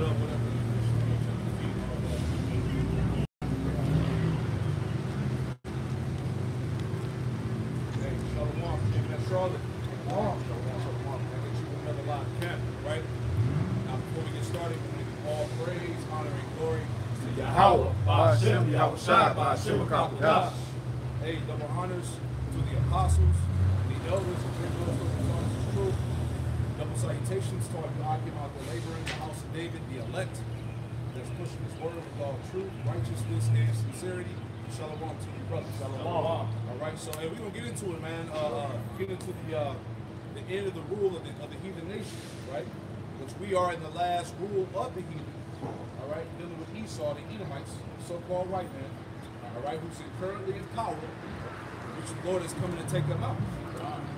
up, what up? Hey, Shalom, GMS Charlotte. Shalom. I get you another live camp, right? Now, before we get started, we want to give all praise, honor, and glory to Yahweh, Ba'ashem, Yahweh Shai, Ba'ashem, Akakodash. Hey, double honors to the apostles, the elders, and those who are the truth. Double salutations to our Akim out there laboring, the house of David, the elect, that's pushing his word with all truth, righteousness, and sincerity. Shalom to you, brothers. Shalom. All right, so hey, we're going to get into it, man. Get into the end of the rule of the heathen nations, right? Which we are in the last rule of the heathen. All right, dealing with Esau, the Edomites, so-called white man. All right, who's currently in power, which the Lord is coming to take them out.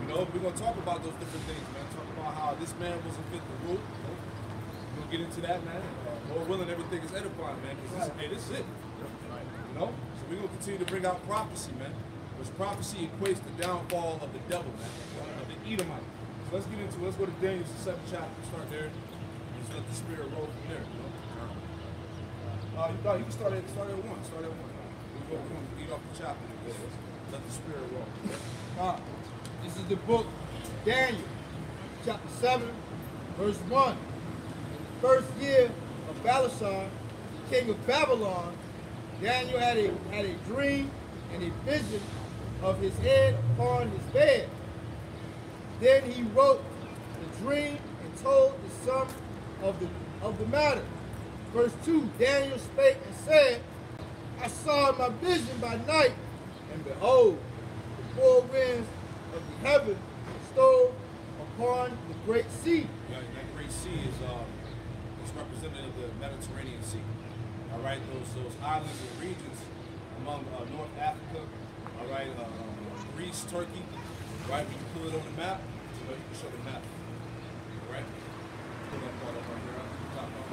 You know, we're going to talk about those different things, man. Talk about how this man wasn't fit to rule. We're going to get into that, man. Lord willing, everything is edifying, man, because this is it. You know? So we're going to continue to bring out prophecy, man. Which prophecy equates the downfall of the devil, man, of the Edomite. So let's get into it. Let's go to Daniel, the 7th chapter. Start there. Just let the spirit roll from there, you know? You can start at 1. Start at 1. We're going to lead off the chapter. Let the spirit roll. This is the book Daniel, chapter 7, verse 1. In the first year of Belshazzar, king of Babylon, Daniel had a dream and a vision of his head upon his bed. Then he wrote the dream and told the sum of the matter. Verse 2, Daniel spake and said, I saw in my vision by night, and behold, the four winds of the heaven stole upon the great sea. Yeah, that great sea is representative of the Mediterranean Sea. All right, those islands and regions among North Africa. All right, Greece, Turkey. Right, we can pull it on the map. So you can show the map. All right, pull that part up right here. Top off.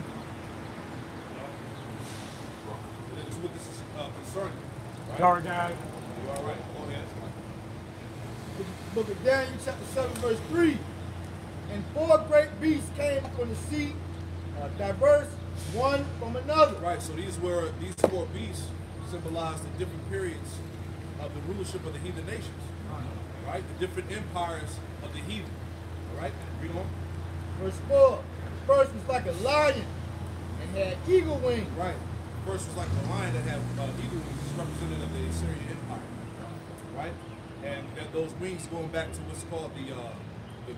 This is what this is concerning. Right? Sorry, guys. You all right? Go ahead. Book of Daniel, chapter 7, verse 3. And four great beasts came from the sea, diverse one from another. Right, so these four beasts symbolize the different periods of the rulership of the heathen nations. Right? The different empires of the heathen. All right? Read on. Verse 4. The first was like a lion and had eagle wings. Right. The first was like a lion that had eagle wings. It's representative of the Assyrian Empire. Right? And those wings going back to what's called the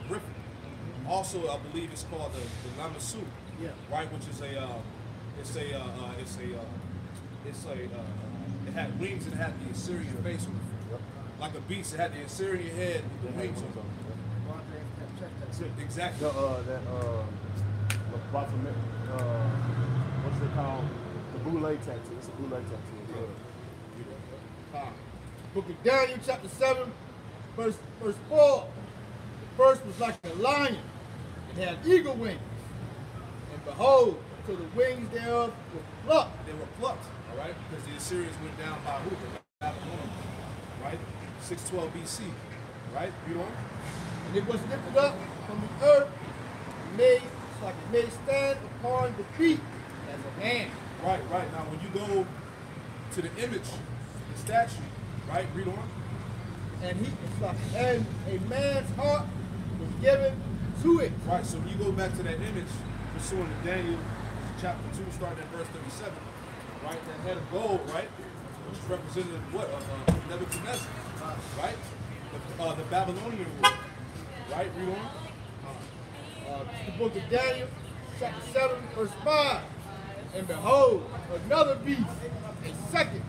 griffin. Also, I believe it's called the lamassu. Yeah. Right, which is it had wings and it had the Assyrian face on it. Like a beast, it had the Assyrian head with the wings on it. Exactly. What's it called? The boule tattoo. It's a boule tattoo. Book of Daniel, chapter 7, verse 4. The first was like a lion and had eagle wings. And behold, till the wings thereof were plucked. They were plucked, all right? Because the Assyrians went down by who? The Babylonians, right? 612 BC, right? Read on. And it was lifted up from the earth, and made stand upon the feet as a man. Right. Now, when you go to the image, the statue, right? Read on. And a man's heart was given to it. Right. So when you go back to that image, pursuing to Daniel chapter 2, starting at verse 37, right? That head of gold, right? Which is representative of what? Of Nebuchadnezzar, right? The Babylonian rule, right? Read on. The book of Daniel, chapter 7, verse 5. And behold, another beast, a second,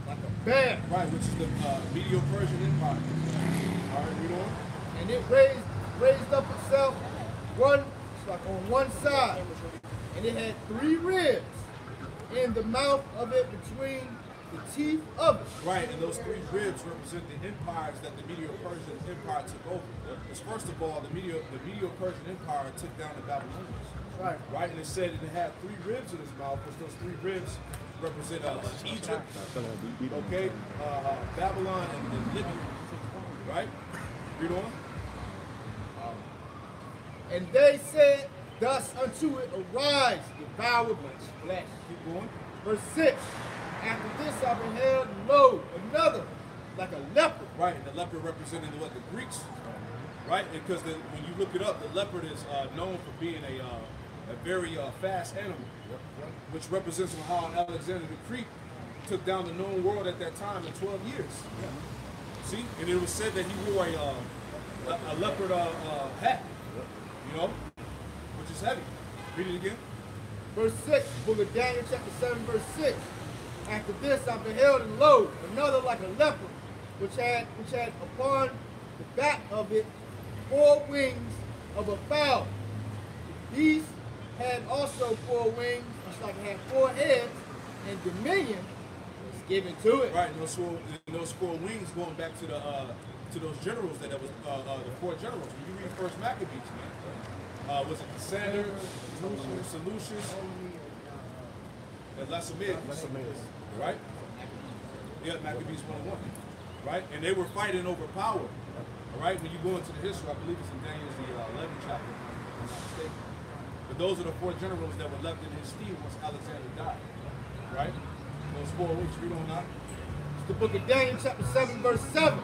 like a bear. Right, which is the Medo-Persian Empire. All right, read on. And it raised up itself on one side, and it had 3 ribs in the mouth of it between the teeth of it. Right, and those 3 ribs represent the empires that the Medo-Persian Empire took over. Because first of all, the Medo-Persian Empire took down the Babylonians. Right, and it said it had 3 ribs in its mouth, because those 3 ribs represent Egypt, okay, Babylon, and Libya. Right? Read on. And they said Thus unto it arise, devour much flesh. Keep going. Verse 6. After this I beheld, and lo, another, like a leopard. Right, and the leopard represented what? The Greeks. Right? Because when you look it up, the leopard is known for being a very fast animal, which represents how Alexander the Greek took down the known world at that time in 12 years. See? And it was said that he wore a leopard hat, you know, which is heavy. Read it again. Verse 6, book of Daniel chapter 7, verse 6. After this I beheld, and lo, another like a leopard, which had upon the back of it 4 wings of a fowl. The beast had also 4 wings, just like it had 4 heads, and dominion was given to it. Right, and those 4 wings going back to those generals that was the 4 generals. When you read First Maccabees, man, was it Cassander, Seleucus, and Lacemeus? Right? Yeah, Maccabees 1:1. Right? And they were fighting over power. All right? When you go into the history, I believe it's in Daniel's the 11th chapter, if I'm not mistaken. But those are the 4 generals that were left in his stead once Alexander died. Right? Those 4 weeks, read on that. It's the book of Daniel chapter 7, verse 7.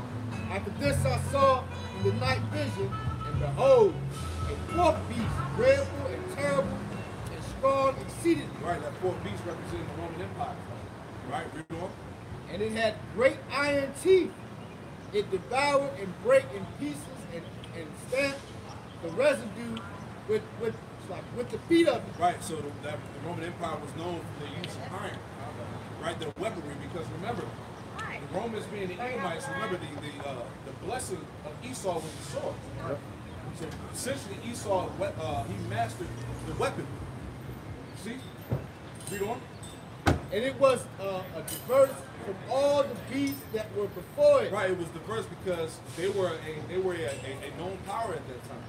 After this I saw in the night vision, and behold, a 4th beast, dreadful and terrible and strong exceedingly. Right, that 4th beast representing the Roman Empire. Right, read on. And it had great iron teeth. It devoured and brake in pieces and stamped the residue with the feet of it. Right, so the Roman Empire was known for the use of iron, right, their weaponry, because remember, the Romans being the Edomites, remember the blessing of Esau was the sword. So essentially Esau, he mastered the weapon. See? Read on. And it was diverse from all the beasts that were before it. Right, it was diverse because they were a known power at that time.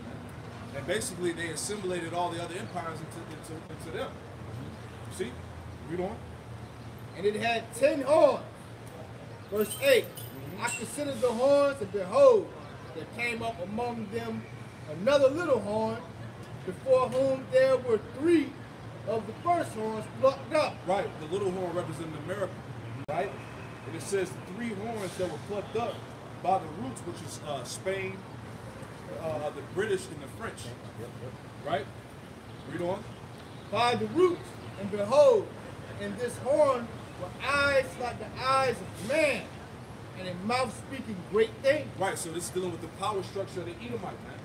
And basically they assimilated all the other empires into them. See? Read on. And it had 10 horns. Verse 8. I considered the horns, and behold, there came up among them another little horn, before whom there were 3 of the first horns plucked up. Right, the little horn representing America, right? And it says 3 horns that were plucked up by the roots, which is Spain, the British, and the French. Right? Read on. By the roots, and behold, in this horn were eyes like the eyes of man, and a mouth speaking great things. Right, so this is dealing with the power structure of the Edomite, man.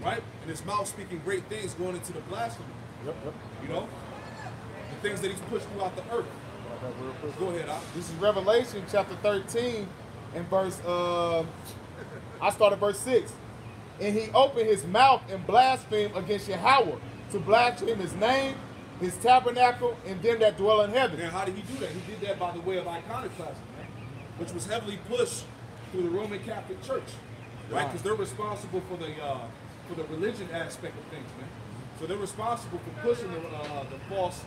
Right? And his mouth speaking great things going into the blasphemy. You know? The things that he's pushed throughout the earth. Go ahead, Al. This is Revelation chapter 13 and verse, I start at verse 6. And he opened his mouth and blasphemed against Yahweh, to blaspheme his name, his tabernacle, and them that dwell in heaven. And how did he do that? He did that by the way of iconoclasm, which was heavily pushed through the Roman Catholic Church, right? Because they're responsible for the religion aspect of things, man. So they're responsible for pushing the false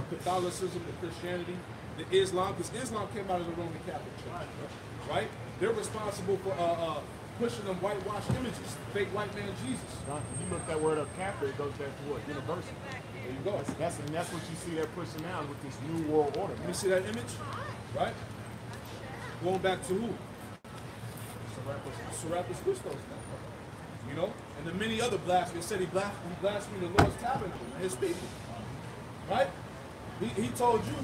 Catholicism, the Christianity, the Islam, because Islam came out of the Roman Catholic Church, right? They're responsible for pushing them whitewashed images, fake white man Jesus. If you look that word up, Catholic, it goes back to what? University. There you go. That's what you see they're pushing now with this new world order. You see that image, right? Going back to who? Serapis Christos. You know, and the many other blasphemies. Said he blasphemed the Lord's tabernacle, his people. Right? He told you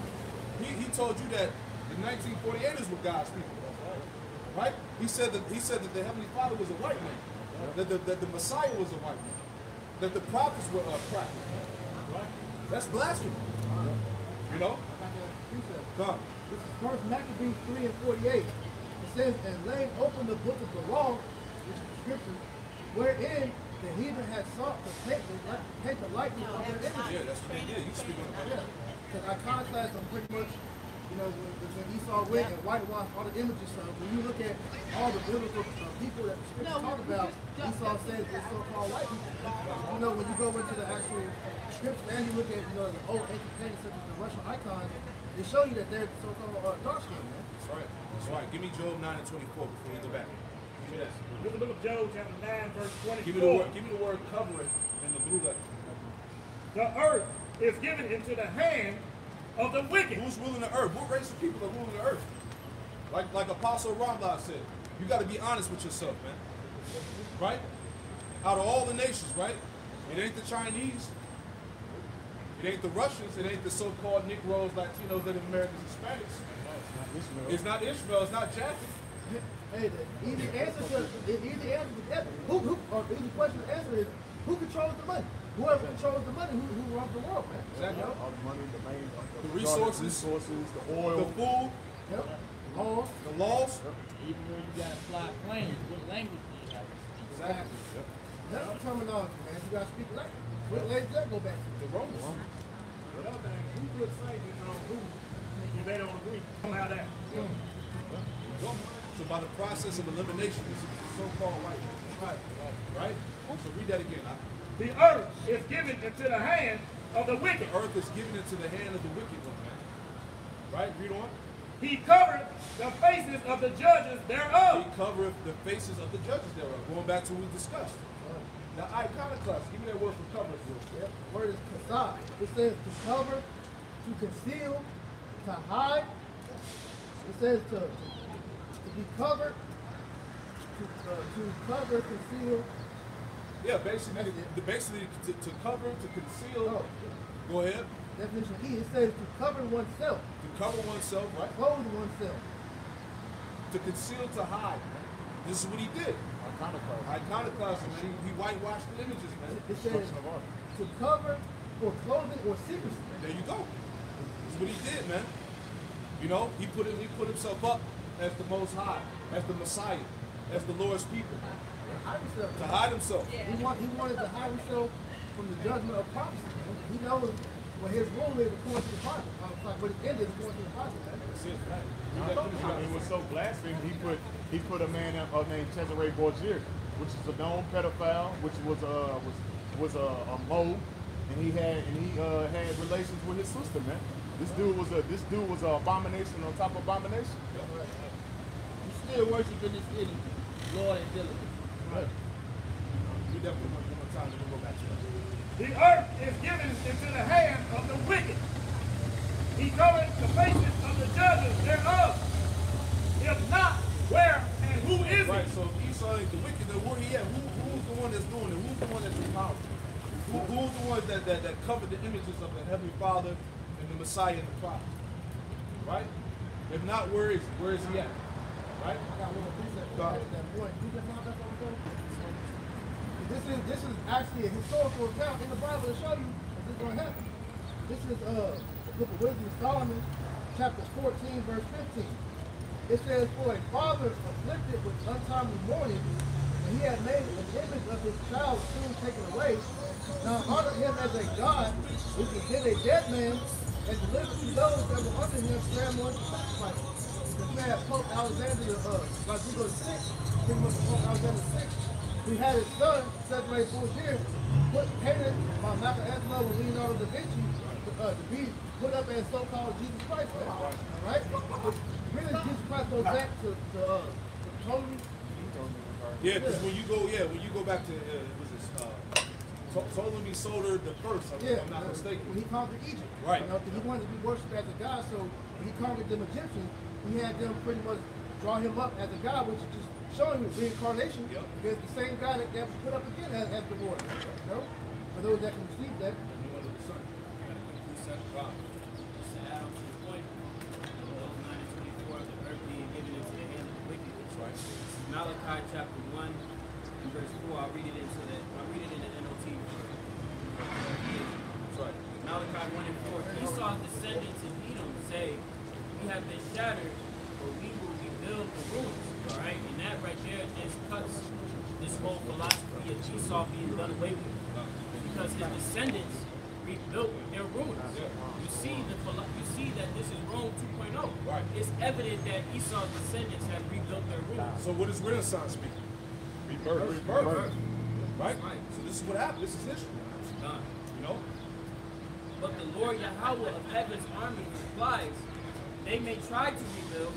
that the 1948 is with God's people. Right? He said that the Heavenly Father was a white man. That the Messiah was a white man. That the prophets were practiced. Right? That's blasphemy. You know? Come. This is First Maccabees 3 and 48. It says, and laying open the book of the law, which is the scripture, wherein the heathen had sought to take the likeness of their image. Yeah, that's what they did. You speaking about that. Because iconoclasm pretty much, you know, when Esau went and whitewashed all the images from, when you look at all the biblical people that the scripture talk about, Esau says they're so-called white people. You know, when you go into the actual scripture and you look at, you know, the old ancient paintings such as the Russian icons, they show you that they're so-called dark skinned, man. That's right. That's right. Give me Job 9 and 24 before we go back. Give me that. Look at the book of Job, chapter 9, verse 24. Give me the word covering in the rule that? The earth is given into the hand of the wicked. Who's ruling the earth? What race of people are ruling the earth? Like Apostle Ramdas said, you got to be honest with yourself, man. Right? Out of all the nations, right? It ain't the Chinese. It ain't the Russians. It ain't the so-called Negroes, Latinos, Native Americans, Hispanics. It's not Israel. It's not Japheth. Hey, the easy answer to the easy question to answer is who controls the money? Whoever controls the money, who runs the world, man. Exactly. All the money, the resources, the oil, the food, Yep. Laws. the laws. Even when you gotta fly planes, what language do you have to speak? Exactly. That's terminology, man. You gotta speak language. What language does that go back to? The Romans. Another thing, who put Satan on who? If they don't agree, don't have that. So by the process of elimination, this is the so-called right? So read that again. The earth is given into the hand of the wicked. The earth is given into the hand of the wicked one, man. Right? Read on. He covered the faces of the judges He thereof. covereth the faces of the judges thereof. Going back to what we discussed. Now, iconoclast, give me that word for cover. Yep. The word is kasai. It says to cover, to conceal, to hide. It says to be covered, to cover, conceal. Yeah, basically to cover, to conceal. Oh, Go ahead. definition E. It says to cover oneself, To cover oneself, right? clothe oneself. To conceal, to hide. This is what he did. Iconoclasm, man. He whitewashed the images, man. It says to cover for clothing or secrecy. There you go. That's what he did, man. You know, he put himself up as the Most High, as the Messiah, as the Lord's people, Hide himself. to hide himself. He wanted to hide himself from the judgment of prophecy. He knows what his role is according to the Bible. Like what his end is according to the Bible. Man. That's it. It was so blasphemous. He put a man named Cesare Borgia, which is a known pedophile, which was a mole, and he had relations with his sister, man. This dude was an abomination on top of abomination. You still worshiping this city, Lord and diligence. Right. Read that one more time, and we'll go back to that. The earth is given into the hand of the wicked. He covered the faces of the judges thereof. If not, where and who is Right, it? so if Esau ain't the wicked, then where he at? Who's the one that's doing it? Who's the one that's powerful? Who's the one that covered the images of the Heavenly Father and the Messiah and the prophet? Right? If not, where is he? Where is he at? Right? I got one more precept at that point. You just found that on the phone? This is actually a historical account in the Bible to show you that this is going to happen. This is the book of Wisdom of Solomon, chapter 14, verse 15. It says, for a father afflicted with untimely mourning, and he had made an image of his child soon taken away, now honor him as a God who can get a dead man and deliver to those that were under him ceremonial sacrifice. This man, Pope Alexander, like we go to 6, pretty much Pope Alexander 6, he had his son, Cesare Borgia, painted by Michelangelo and Leonardo da Vinci to be put up as so-called Jesus Christ. All right? Really, Jesus Christ goes back to Ptolemy. Yeah, because when you go back to Ptolemy Soter the first, if I'm not mistaken. When he conquered Egypt. Right. You know, 'cause he wanted to be worshipped as a god, so when he conquered them Egyptians, he had them pretty much draw him up as a god, which is just showing his reincarnation. Yep. Because the same God that was put up again as the Lord. You know? For those that can receive that. To add on to the point, those 9 and 24, the earth being given into the hand of the wicked. That's right. This is Malachi chapter 1 and verse 4. I'll read it in the NLT. That's right. Malachi 1 and 4. Esau's descendants in Edom say, we have been shattered, but we will rebuild the ruins. All right? And that right there just cuts this whole philosophy of Esau being done away with. Because his descendants rebuilt their ruins. You see that this is Rome 2.0. Right. It's evident that Esau's descendants have rebuilt their ruins. So what does Renaissance mean? Rebirth. Right? So this is what happened. This is history. It's done. You know? But the Lord Yahweh of heaven's army replies, they may try to rebuild,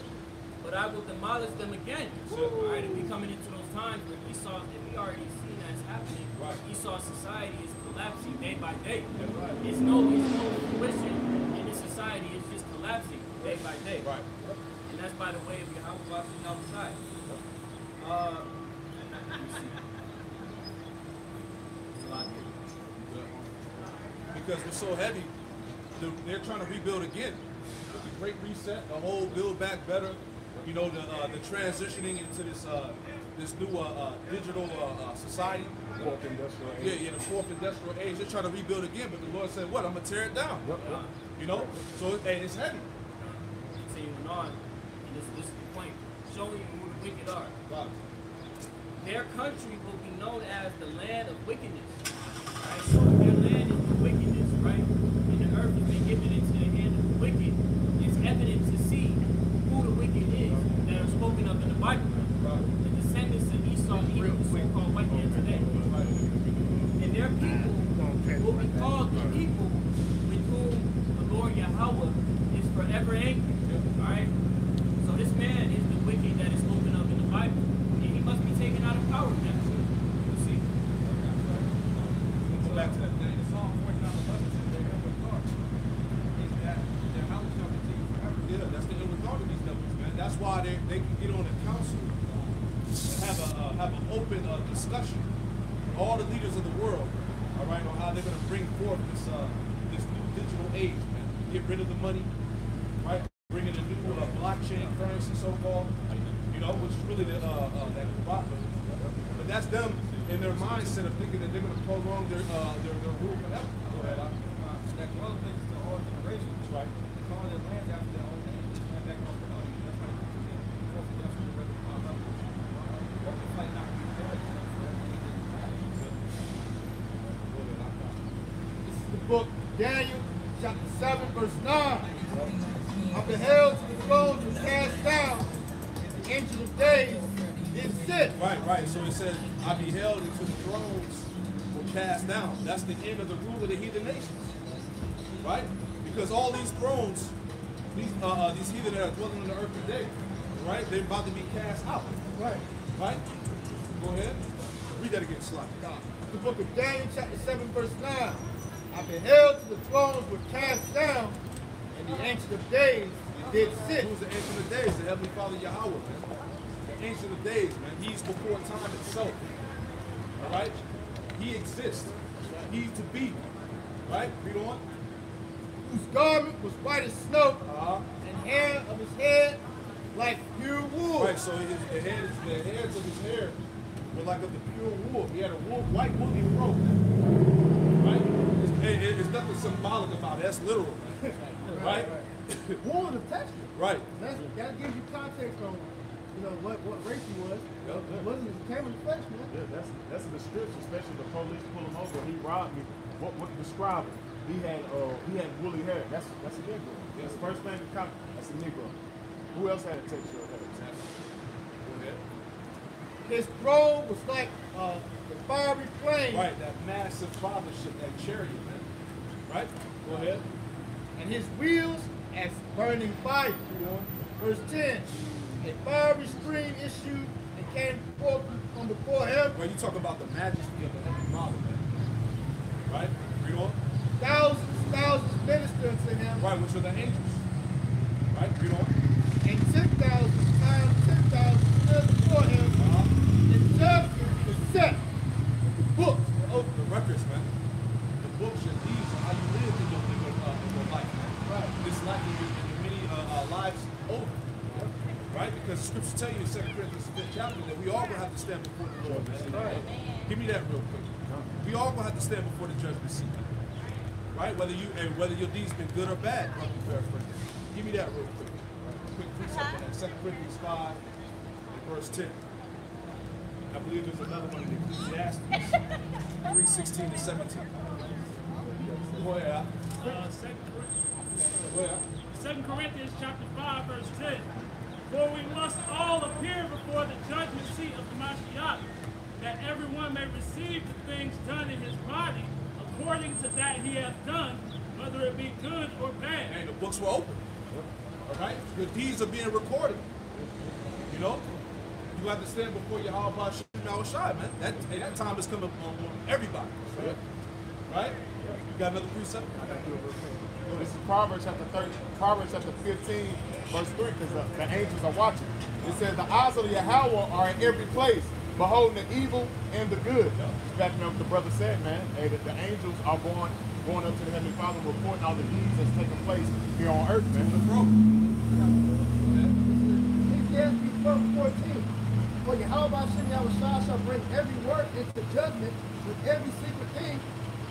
but I will demolish them again. All right, and we coming into those times where Esau, and we already seen that's happening. Right. Esau's society is collapsing day by day. It's no fruition in this society. It's just collapsing day by day. Right. And that's by the way of Yahweh outside. Let me see. There's a lot here. Because we're so heavy, they're trying to rebuild again. With the Great Reset, the whole build back better. You know, the transitioning into this new digital society. Fourth industrial age. Yeah, the fourth industrial age. They're trying to rebuild again, but the Lord said, "What? I'm gonna tear it down." Yep. You know, so it's heavy. Continuing on, and this is the point, showing you who the wicked are. Wow. Their country will be known as the land of wickedness. Right? So their land is the wickedness, right? And the earth has been given into the hand of the wicked. It's evident to see who the wicked is that are spoken of in the Bible. The descendants of Esau, even the so-called white man today. And their people will be called the people with whom the Lord Yahweh is forever angry. Alright? So this man is the wicked that is spoken of in the Bible. And he must be taken out of power now. You see? Go back to that thing. Psalm 49:11 says they have a thought. Is that their house shall continue forever. Yeah, that's the ill regard of these devils, man. That's why they can get on the council and have an open discussion with all the leaders of the world, all right, on how they're going to bring forth this new digital age, man. Get rid of the money, right? Bring in a new blockchain currency, so-called, you know, which is really that rock. But that's them in their mindset of thinking that they're going to prolong their rule forever. Go ahead, That dwell places to all generations. right. They call their lands after their own name. And back off the money. That's why they put in fourth industrial revolution. What the fight not to be dead. This is the book Daniel, chapter 7, verse 9. I beheld the thrones were cast down, and the Ancient of Days did sit. Right. So it says, I beheld until the thrones were cast down. That's the end of the rule of the heathen nations. Right? Because all these thrones, these heathen that are dwelling on the earth today, right? They're about to be cast out. Right. Right? Go ahead. Read that again, Slide. The book of Daniel, chapter 7, verse 9. I beheld till the thrones were cast down, and the Ancient of Days did sit. Who's the Ancient of Days? The Heavenly Father Yahweh, man. The Ancient of Days, man. He's before time itself. All right? He exists. He's to be. Right? Read on. Whose garment was white as snow, and hair of his head like pure wool. Right, so the heads of his hair were like of the pure wool. He had a white woolly robe. Right? It's nothing symbolic about it. That's literal. Right? Wool is a texture. Right. That gives you context on, what race he was. Yep. It wasn't his camel flesh, man. Yeah, that's a description, especially the police pull him over. He robbed me. What describe it? He had woolly hair. That's a Negro. That's the first thing to come. That's a Negro. Who else had a texture of hair? Go ahead. His throne was like the fiery flame. Right, that massive fathership, that chariot, man. Right? Go ahead. And his wheels as burning fire. Verse 10. A fiery stream issued and came forth from before him. Right, you talk about the majesty of the Heavenly Father, man. Right? Read on. Thousands ministered unto him. Right, which are the angels. Right? Read on. And 10,000 times 10,000 stood before him. And judgment was set. The books were open. The records, man. The books, your deeds, and how you live in your life, man. Right. This life in your many lives over. Right? Because scripture tell you in 2 Corinthians 5th chapter that we all gonna have to stand before the Lord, man. Right. Give me that real quick. We all gonna have to stand before the judgment seat. Right? Whether your deeds been good or bad, I'll be paraphrasing. Give me that real quick. Quick precept on that. 2 Corinthians 5 and verse 10. I believe there's another one in Ecclesiastes 3:16 to 17. Go ahead. Go ahead. 2 Corinthians chapter 5, verse 10. For we must all appear before the judgment seat of the Mashiach, that everyone may receive the things done in his body according to that he hath done, whether it be good or bad. And the books were open. All right? Your deeds are being recorded. You know? You have to stand before Yahweh Shai, man. That time is coming on everybody. Right? You got another precept? I got to do it real quick. This is Proverbs chapter 15, verse 3, because the angels are watching. It says, the eyes of Yahweh are in every place, beholding the evil and the good. Backing up what the brother said, man. Hey, that the angels are going up to the Heavenly Father, reporting all the deeds that's taking place here on earth, man. Ecclesiastes 14. For Yahweh Hashem Yahushua shall bring every work into judgment with every secret thing,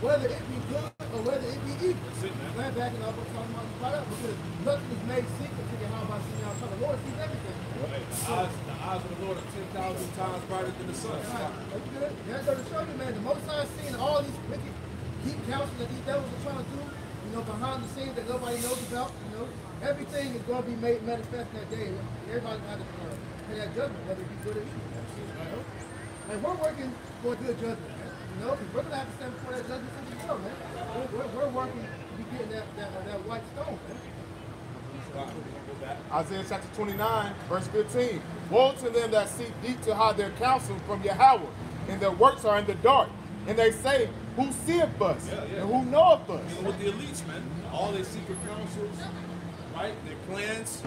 whether it be good or whether it be evil. Glad back and I was talking about right up because nothing is made secret to Yahweh Hashem Yahushua. The Lord sees everything. The eyes of the Lord are 10,000 times brighter than the sun. That's good. That's to show you, man. The Most High seeing all these wicked deep counsels that these devils are trying to do, you know, behind the scenes that nobody knows about, you know. Everything is going to be made manifest that day. Everybody's going to have to pay that judgment, whether it be good or evil. You know? And we're working for a good judgment, man. You know, because we're going to have to stand before that judgment as well, man. We're working to be getting that white stone, man. Isaiah chapter 29, verse 15. Woe to them that seek deep to hide their counsel from Yahweh, and their works are in the dark. And they say, who seeth us? And who knoweth us? Dealing with the elites, man. All their secret councils, right? Their plans,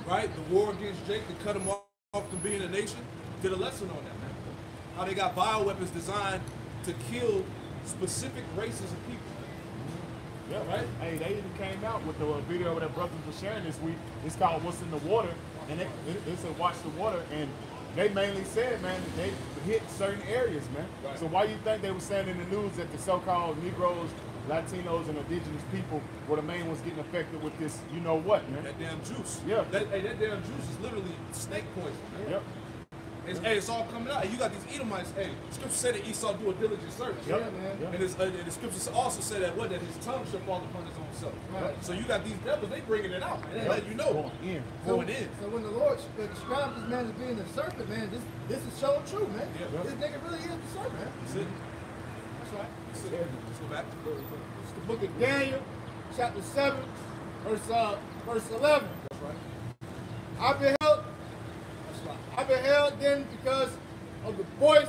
right? The war against Jake to cut him off from being a nation. Did a lesson on that, man. How they got bioweapons designed to kill specific races of people. Yeah, right. Hey, they even came out with the video that brothers were sharing this week. It's called What's in the Water. And it said watch the water. And they mainly said, man, that they hit certain areas, man. Right. So why do you think they were saying in the news that the so-called Negroes, Latinos, and indigenous people were the main ones getting affected with this, you know what, man? That damn juice. Yeah. That damn juice is literally snake poison, man. Yep. It's all coming out. You got these Edomites. Hey, the scripture said that Esau do a diligent search. Yep. Yeah, man. Yep. And the scripture also said that that his tongue shall fall upon his own self. Right. So you got these devils. They bringing it out. They let you know. Going in. So when the Lord described this man as being a serpent, man, this is so true, man. Yeah. This nigga really is the serpent, man. That's it. That's right. That's it. Let's go back. It's the book of Daniel, chapter 7, verse 11. That's right. I beheld then because of the voice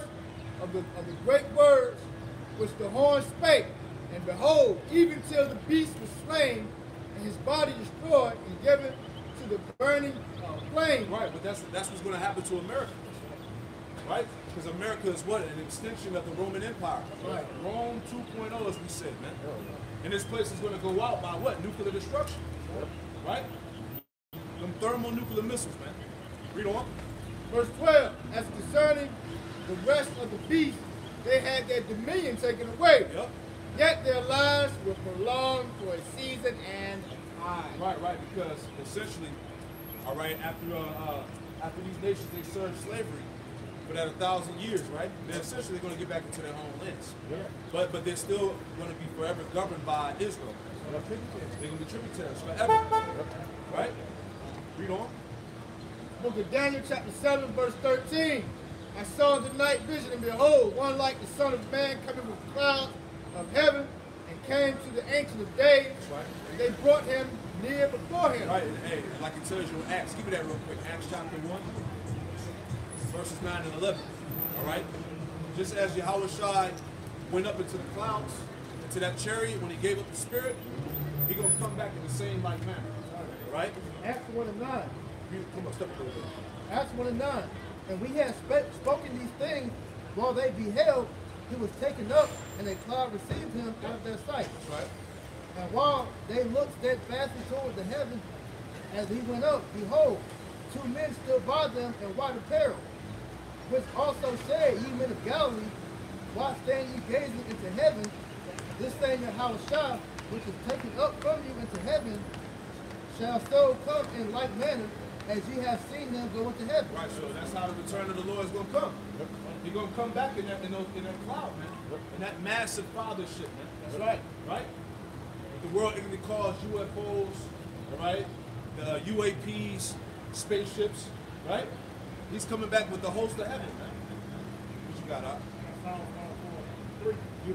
of the great words which the horn spake, and behold, even till the beast was slain, and his body destroyed and given to the burning flame. Right, but that's what's going to happen to America. Right? Because America is what? An extension of the Roman Empire. Right. Rome 2.0, as we said, man. And this place is going to go out by what? Nuclear destruction. Right? Them thermonuclear missiles, man. Read on. Verse 12, as concerning the rest of the beasts, they had their dominion taken away. Yep. Yet their lives were prolonged for a season and time. Right, because essentially, all right, after these nations, they served slavery for that 1,000 years, right? They're essentially going to get back into their own lands. Yeah. But they're still going to be forever governed by Israel. They're going to be tributaries forever. Right? Read on. Book of Daniel, chapter 7, verse 13. I saw in the night vision, and behold, one like the Son of Man coming with clouds of heaven, and came to the Ancient of Days, right. And they brought him near before him. Right, and hey, like it tells you in Acts, give me that real quick. Acts chapter 1, verses 9 and 11. All right? Just as Yahushua went up into the clouds, into that chariot, when he gave up the spirit, he's going to come back in the same like manner. Right? Acts 1 and 9. Step a little bit. Acts 1 and 9. And we had spoken these things while they beheld, he was taken up, and a cloud received him out of their sight. That's right. And while they looked steadfastly toward the heaven, as he went up, behold, two men stood by them in white apparel, which also said, ye men of Galilee, why stand ye gazing into heaven? This same Yahushua, which is taken up from you into heaven, shall so come in like manner as ye have seen them go into heaven. Right, so that's how the return of the Lord is going to come. He's going to come back in that cloud, man. In that massive fathership, man. That's right. Right? The world ignorantly calls UFOs, all right? The UAPs, spaceships, right? He's coming back with the host of heaven, man. What you got, Op? Psalm 103.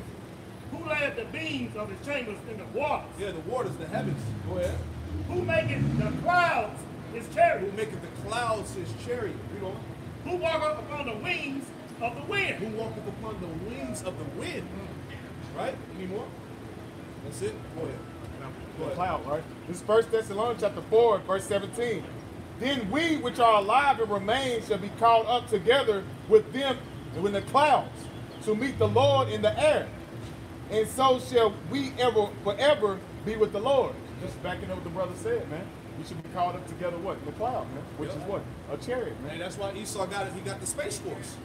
Who laid the beams of his chambers in the waters? Yeah, the waters, the heavens. Go ahead. Who maketh the clouds his chariot? Who maketh the clouds his chariot? Read on. Who walketh upon the wings of the wind? Who walketh upon the wings of the wind? Right? Any more? That's it? Go ahead. Go ahead. Cloud, right? This is 1 Thessalonians chapter 4, verse 17. Then we which are alive and remain shall be caught up together with them in the clouds to meet the Lord in the air. And so shall we ever forever be with the Lord. Just backing up what the brother said, man. We should be caught up together what? In the cloud, man. Which is what? A chariot, man. And that's why Esau got it. He got the Space Force.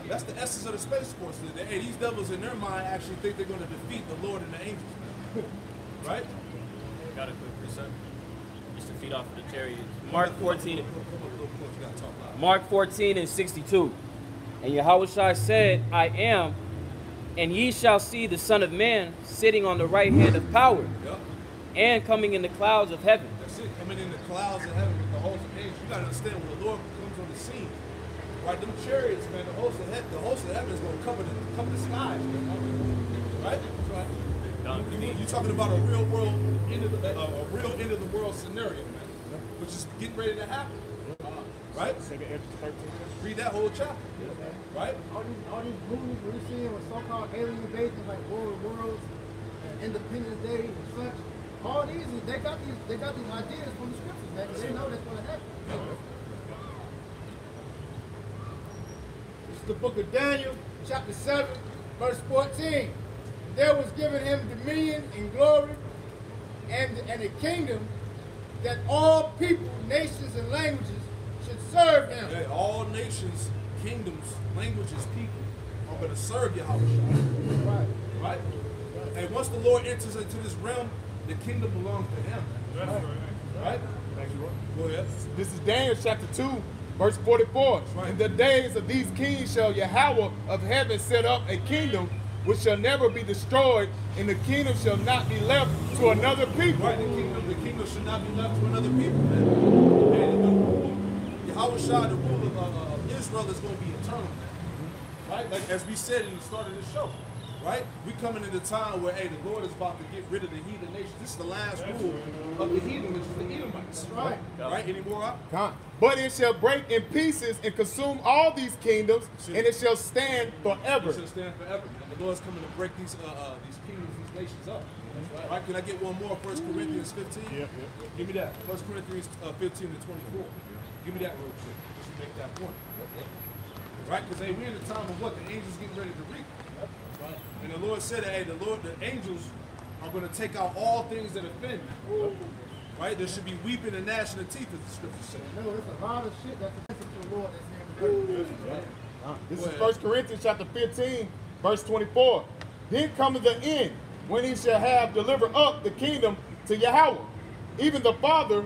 That's the essence of the Space Force. Hey, these devils in their mind actually think they're going to defeat the Lord and the angels, man. Right? Got a quick precept. Just to feed off of the chariot. Mark 14. Mark 14 and 62. And Yahushua said, I am, and ye shall see the Son of Man sitting on the right hand of power, and coming in the clouds of heaven. That's it. Coming in the clouds of heaven with the host of angels. You got to understand when the Lord comes on the scene. Right, them chariots, man, the host of heaven is going to cover the skies, man. Right? Right. You're talking about a real end of the world scenario, man, which is getting ready to happen. Right? Read that whole chapter. Right? All these movies we're seeing with so-called alien invasions like War of the Worlds, Independence Day, and such. All these, they got these ideas from the scriptures, man. They know that's going to happen. This is the book of Daniel, chapter 7, verse 14. There was given him dominion and glory and a kingdom that all people, nations, and languages should serve him. Yeah, all nations, kingdoms, languages, people are going to serve Yahushua. Right. Right? And once the Lord enters into this realm, the kingdom belongs to him. Right? Thank you, Lord. Go ahead. This is Daniel chapter 2, verse 44. Right. In the days of these kings shall Yahweh of heaven set up a kingdom which shall never be destroyed, and the kingdom shall not be left to another people. Right, the kingdom should not be left to another people, man. And the rule, Yahushua, the rule of Israel is going to be eternal, man. Right? Like as we said in the start of this show, right? We coming into a time where, hey, the Lord is about to get rid of the heathen nations. This is the last rule of the heathen, which is the Edomites. Right? Right? Any more up? But it shall break in pieces and consume all these kingdoms, and it shall stand forever. It shall stand forever. And the Lord's coming to break these kingdoms, these nations up. Right. Right? Can I get one more? 1 Corinthians 15? Yep. Give me that. 1 Corinthians 15 to 24. Give me that real quick. Just to make that point. Right? Because hey, we're in the time of what? The angels getting ready to reap. Right. And the Lord said that, hey, the angels are going to take out all things that offend. Right? There should be weeping and gnashing of teeth, as the scripture says. No, it's a lot of shit that's offensive to the Lord that's here. This is 1 Corinthians chapter 15, verse 24. Then cometh the end, when he shall have delivered up the kingdom to Yahweh, even the Father,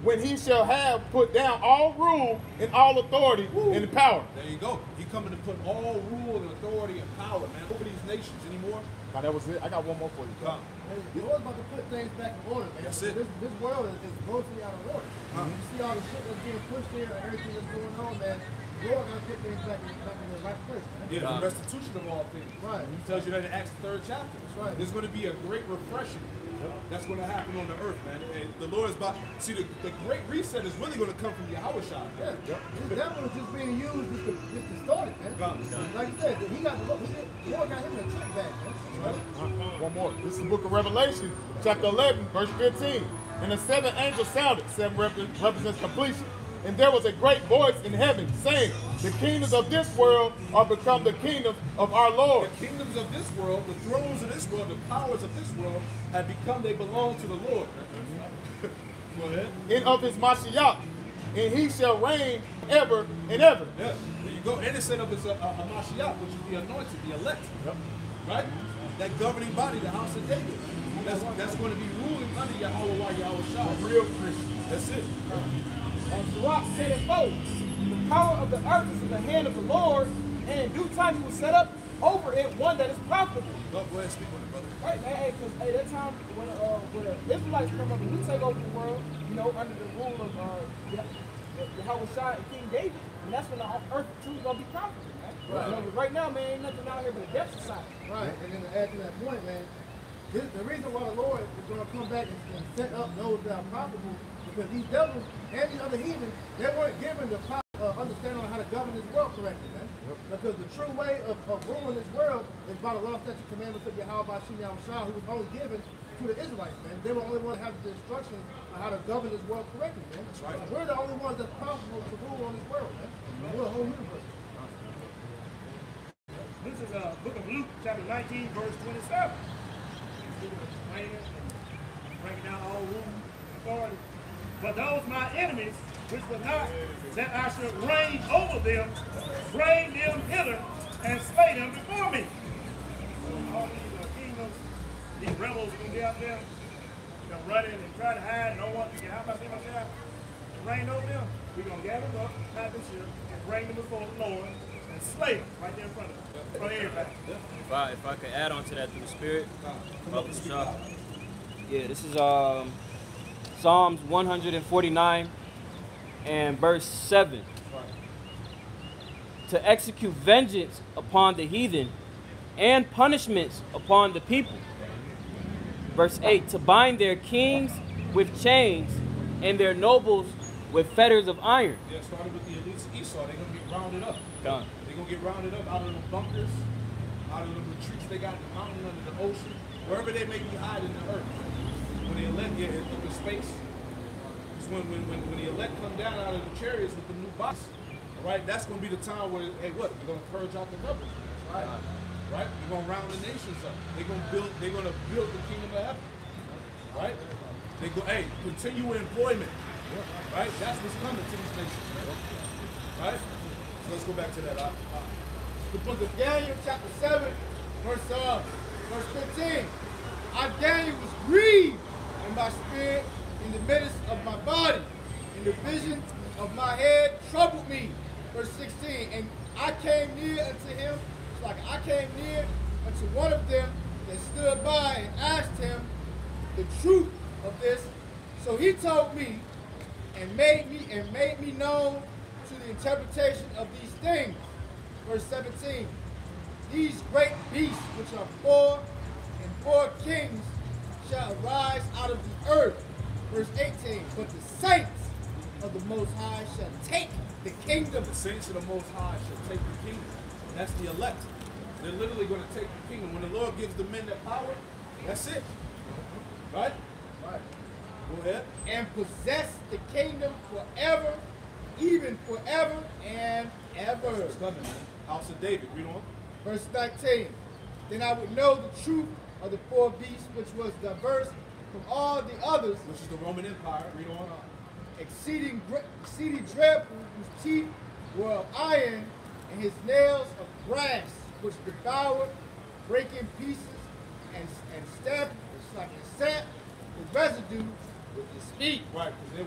when he shall have put down all rule and all authority and power. There you go. He coming to put all rule and authority and power, man, over these nations anymore. That was it. I got one more for you. The Lord's about to put things back in order, man. That's it. This world is mostly out of order. You see all the shit that's being pushed here and everything that's going on, man. The Lord got to put things back in the right place, man. Yeah, the restitution of all things. Right. He tells you that in Acts 3rd chapter. That's right. There's going to be a great refreshing that's going to happen on the earth, man. And the Lord is about, see, the great reset is really going to come from Yahushua. Yeah. This devil is just being used just to distort it, man. Like you said, he got the Lord got him in a trick bag, man. Right? One more. This is the book of Revelation, chapter 11, verse 15. And the seventh angel sounded. 7 represents completion. And there was a great voice in heaven saying, the kingdoms of this world are become the kingdoms of our Lord. The kingdoms of this world, the thrones of this world, the powers of this world have become, they belong to the Lord. Go ahead. And of his Mashiach, and he shall reign ever and ever. Yeah, there you go. And it said of his Mashiach, which is the anointed, the elect. Yep. Right? That governing body, the house of David. That's going to be ruling under Yahushua. Real Christian. That's it. And Sirach said it both. The power of the earth is in the hand of the Lord, and in due time he will set up over it one that is profitable. Go ahead, speak on it, brother. Right, man, because that time when the Israelites come up and we take over the world, you know, under the rule of Yahushua and King David, and that's when the earth truly gonna be profitable, man. Right. You know, right now, man, ain't nothing out here but a death society. Right, and then to add to that point, man, the reason why the Lord is going to come back and set up those that are profitable, because these devils and these other heathens, they weren't given the power. understanding on how to govern this world correctly, man. Because the true way of ruling this world is by the law, statutes, commandments of Yahweh Bashim Yahushua, who was only given to the Israelites, man. They were the only ones that have the instructions on how to govern this world correctly, man. That's right. We're the only ones that's possible to rule on this world, man. We're the whole universe. This is book of Luke, chapter 19, verse 27. He's explaining and breaking down all rule and authority. But those my enemies, which were not that I should reign over them, bring them hither and slay them before me. So all these kingdoms, these rebels are going to be out there, running and try to hide and don't want to get out by them and reign over them. We're going to gather them up, tie them ship, and bring them before the Lord and slay them right there in front of them. In front of everybody. If I could add on to that through the Spirit. Yeah, this is Psalms 149 and verse 7. To execute vengeance upon the heathen and punishments upon the people. Verse 8, to bind their kings with chains and their nobles with fetters of iron. Yeah, starting with the elites of Esau, they're going to get rounded up. Done. They're going to get rounded up out of the bunkers, out of the retreats they got in the mountain, under the ocean, wherever they may be hiding in the earth. When the elect get into space, it's when the elect come down out of the chariots with the new box, right? That's going to be the time where, hey, what? You're going to purge out the rebels, right? Right? You're going to round the nations up. They're going to build the kingdom of heaven, right? They go, hey, continue employment, right? That's what's coming to these nations, right? So let's go back to that. The book of Daniel, chapter 7, verse 15. I, Daniel, was grieved in my spirit, in the midst of my body, and the vision of my head troubled me. Verse 16. And I came near unto him, it's like I came near unto one of them that stood by and asked him the truth of this. So he told me and made me known to the interpretation of these things. Verse 17. These great beasts which are four and four kings shall arise out of the earth. Verse 18. But the saints of the Most High shall take the kingdom. The saints of the Most High shall take the kingdom. That's the elect. They're literally going to take the kingdom. When the Lord gives the men that power, that's it. Right? Right. Go ahead. And possess the kingdom forever, even forever and ever. It's coming, man. House of David. Read on. Verse 19. Then I would know the truth of the four beasts, which was diverse from all the others. Which is the Roman Empire. Read on. Exceeding dreadful, whose teeth were of iron, and his nails of brass, which devoured, break in pieces, and stamped, it's like a sap with residue with his feet. Right, because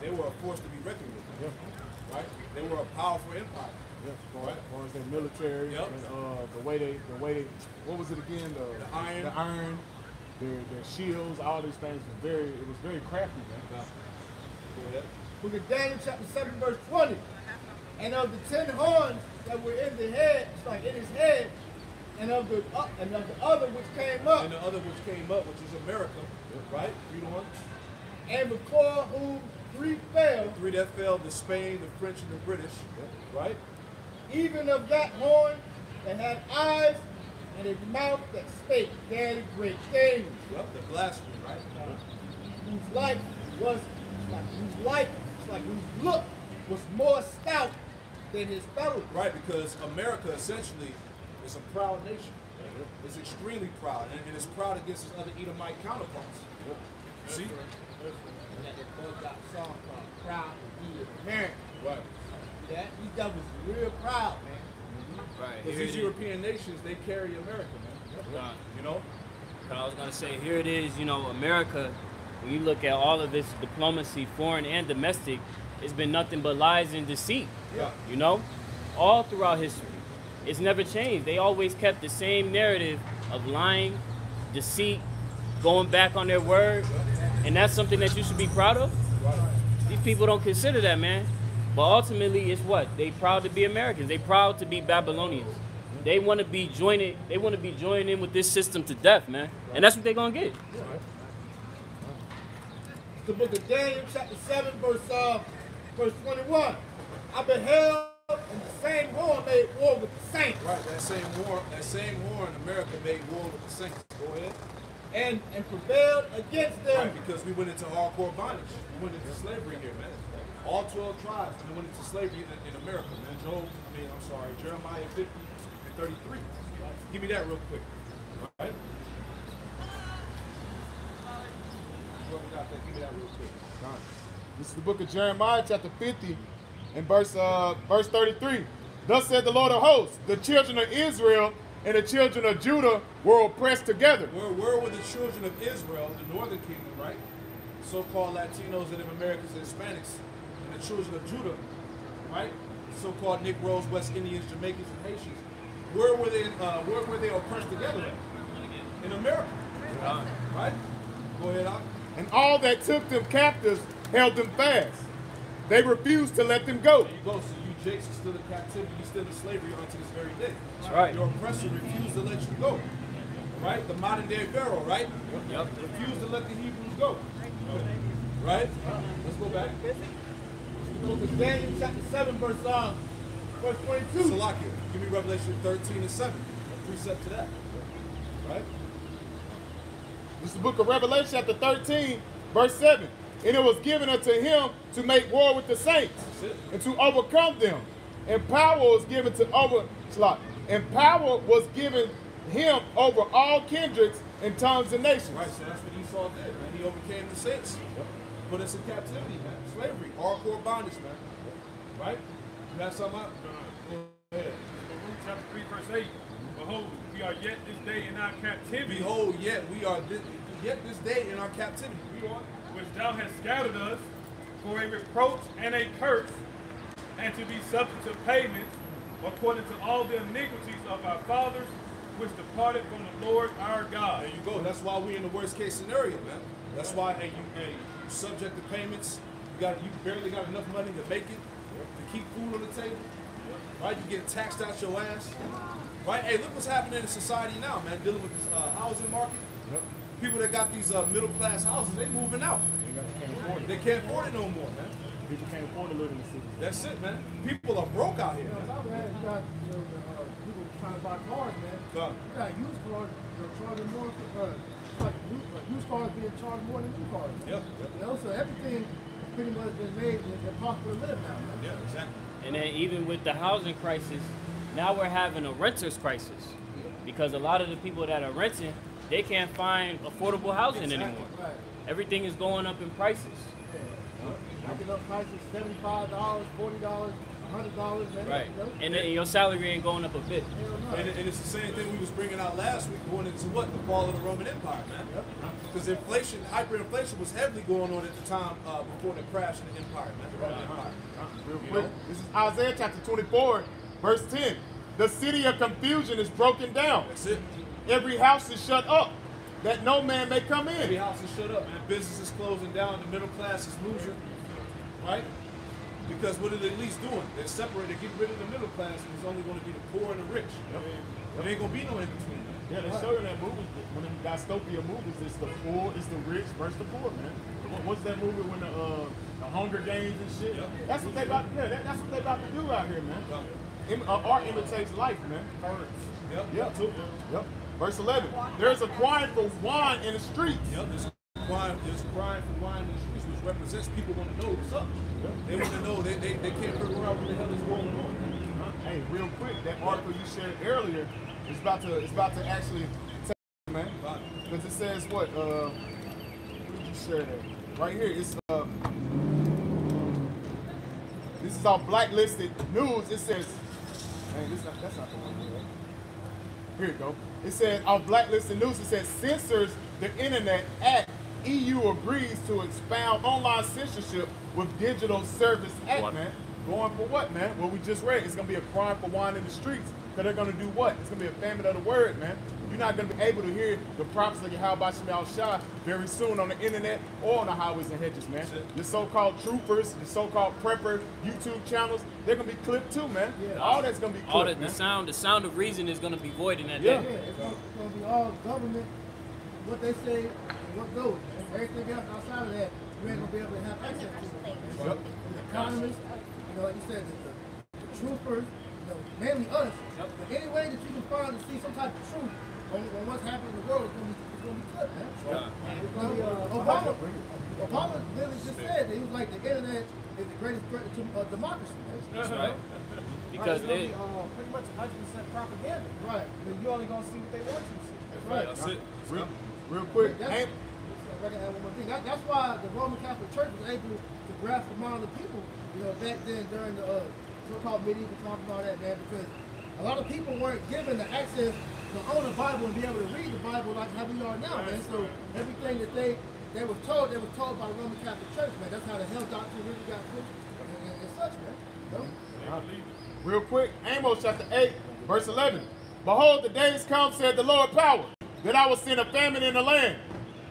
they were a force to be reckoned with. Yeah. Right? They were a powerful empire. Yeah, as far as their military, yep. And the way they, what was it again? The iron, their shields, all these things it was very crafty, man. Yeah. Book of Daniel, chapter 7, verse 20. And of the 10 horns that were in the head, it's like in his head, and of the other which came up. And the other which came up, which is America, right? Read on. And before whom 3 fell. 3 that fell, the Spain, the French, and the British, right? Even of that horn that had eyes and a mouth that spake very great things. Yep, the blasphemy, right? Whose life was whose look was more stout than his fellows. Right, because America essentially is a proud nation. It's extremely proud, and it's proud against its other Edomite counterparts. See? And that they both got a song called Proud to Be American. Right. Yeah, these devils real proud, man. Right. Because these European nations, they carry America, man. You know? I was gonna say, here it is, America, when you look at all of this diplomacy, foreign and domestic, it's been nothing but lies and deceit. Yeah. All throughout history. It's never changed. They always kept the same narrative of lying, deceit, going back on their word, and that's something that you should be proud of. These people don't consider that, man. But ultimately, it's what? They proud to be Americans. They proud to be Babylonians. They want to be joining. They want to be joined in with this system to death, man. And that's what they're gonna get. The book of Daniel, chapter 7, verse 21. I beheld, and the same horn made war with the saints. Right, that same war in America made war with the saints. Go ahead. And prevailed against them. Right, because we went into hardcore bondage. We went into slavery here, man. All 12 tribes we went into slavery in America, man. Jeremiah 50 and 33. Give me that real quick. All right? Whoever got that, give me that real quick. This is the book of Jeremiah, chapter 50, and verse 33. Thus said the Lord of hosts, the children of Israel and the children of Judah were oppressed together. Where were the children of Israel, the northern kingdom, right? So-called Latinos and Americans and Hispanics, and the children of Judah, right? So-called Negroes, West Indians, Jamaicans, and Haitians. Where were they oppressed together at? In America. Right? Go ahead, Doc. And all that took them captives held them fast. They refused to let them go. There you go. So you Jakes are still in captivity, you're still in slavery unto this very day. That's right. Your oppressor refused to let you go. Right? The modern day Pharaoh, right? Yep. Refused to let the Hebrews go. Right? Let's go back. Go to Daniel chapter 7, verse 22. Salakia, give me Revelation 13 and 7. A precept to that. Right? This is the book of Revelation, chapter 13, verse 7. And it was given unto him to make war with the saints and to overcome them. And power was given him over all kindreds and tongues and nations. Right, so that's what Esau did, man. He overcame the saints. Put us in captivity, man. Slavery, hardcore bondage, man. Right? You have something out? Go ahead. Chapter 3, verse 8. Behold, we are yet this day in our captivity. Behold, yet we are yet this day in our captivity. Read on. Which thou hast scattered us for a reproach and a curse, and to be subject to payments according to all the iniquities of our fathers, which departed from the Lord our God. There you go. That's why we're in the worst case scenario, man. That's why you subject to payments. You barely got enough money to make it, to keep food on the table. Right? You get taxed out your ass. Right? Hey, look what's happening in society now, man. Dealing with this housing market. People that got these middle class houses, they moving out. They can't afford it no more, man. People can't afford to live in the city. That's it, man. People are broke out here. I've had people trying to buy cars, man. You got used cars, they're charging more. Used cars being charged more than new cars. Yep. You know, so everything pretty much been made impossible to live now, man. Yeah, exactly. And then even with the housing crisis, now we're having a renter's crisis. Because a lot of the people that are renting, they can't find affordable housing anymore. Right. Everything is going up in prices. Knocking up prices, $75, $40, $100, man. Right. You know? And then your salary ain't going up a bit. Hell no. And it's the same thing we was bringing out last week, going into what? The fall of the Roman Empire, man. Because inflation, hyperinflation was heavily going on at the time before the crash of the empire, man. The Roman Empire. Real quick. This is Isaiah chapter 24, verse 10. The city of confusion is broken down. That's it. Every house is shut up, that no man may come Every in. house is shut up, man. Business is closing down. The middle class is losing, right? Because what are they at least doing? They're separating, getting rid of the middle class, and it's only going to be the poor and the rich. There ain't going to be no in between. Yeah, they show you that movie, when them dystopia movies, it's the poor, it's the rich versus the poor, man. What's that movie when the Hunger Games and shit? Yep. That's what they about. Yeah, that's what they about to do out here, man. Art imitates life, man. Yep. Yep. Verse 11. There's a crying for wine in the streets. Yep. There's crying for wine in the streets, which represents people want to know what's up. Yep. They want to know. They can't figure out what the hell is going on. Hey, real quick, that article you shared earlier is about to actually take, man. Because it says what? Where did you share that? Right here. It's this is our blacklisted news. It says, man, that's not the one here. Here you go. It said on blacklisted news. It says censors the Internet Act. EU agrees to expound online censorship with Digital Service Act, What? man. Going for what, man? Well, we just read it's gonna be a crime for wine in the streets. Because they're gonna do what? It's gonna be a famine of the word, man. You're not gonna be able to hear the prophecy of Yahweh Shema Shah very soon on the internet or on the highways and hedges, man. Your so-called troopers, your so-called prepper YouTube channels, they're gonna be clipped too, man. Yeah. All that's gonna be clipped, All man. the sound of reason is going to be void in that Yeah. day. It's gonna be all government, what they say, and what goes. Everything else outside of that, you ain't gonna be able to have access to it. Yep. The economists, You know, like you said, the truthers, you know, mainly us. But any way that you can find to see some type of truth on what's happening in the world, it's gonna be good, man. It's gonna be, Obama literally just said that he was like, the internet is the greatest threat to democracy. That's right. Because it's they, gonna be, pretty much 100% propaganda. Right. But you only gonna see what they want you to see. That's right. That's it. Real quick, That's, I can add one more thing. That's why the Roman Catholic Church was able to grasp the mind of the people, you know, back then during the so-called medieval time and all that, man, because a lot of people weren't given the access to own a Bible and be able to read the Bible like how we are now, man. So everything that they were told by the Roman Catholic Church, man. That's how the hell doctrine really got put and such, man. You know? real quick, Amos chapter 8, verse 11. Behold, the days come, said the Lord power, that I will send a famine in the land,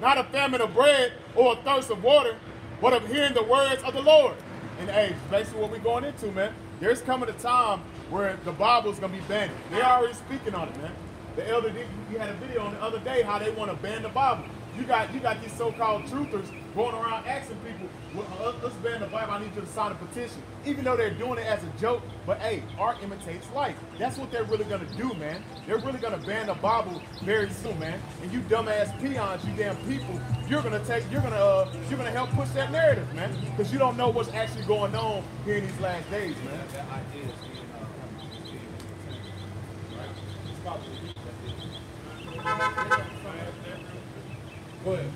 not a famine of bread or a thirst of water, but of hearing the words of the Lord. And hey, basically what we're going into, man. There's coming a time where the Bible's gonna be banned. They're already speaking on it, man. The elder, you had a video on the other day how they want to ban the Bible. You got these so-called truthers going around asking people, well, let's ban the Bible, I need you to sign a petition. Even though they're doing it as a joke, but hey, art imitates life. That's what they're really gonna do, man. They're really gonna ban the Bible very soon, man. And you dumbass peons, you damn people, you're gonna help push that narrative, man. Because you don't know what's actually going on here in these last days, man. That idea is being right? It's probably Go ahead.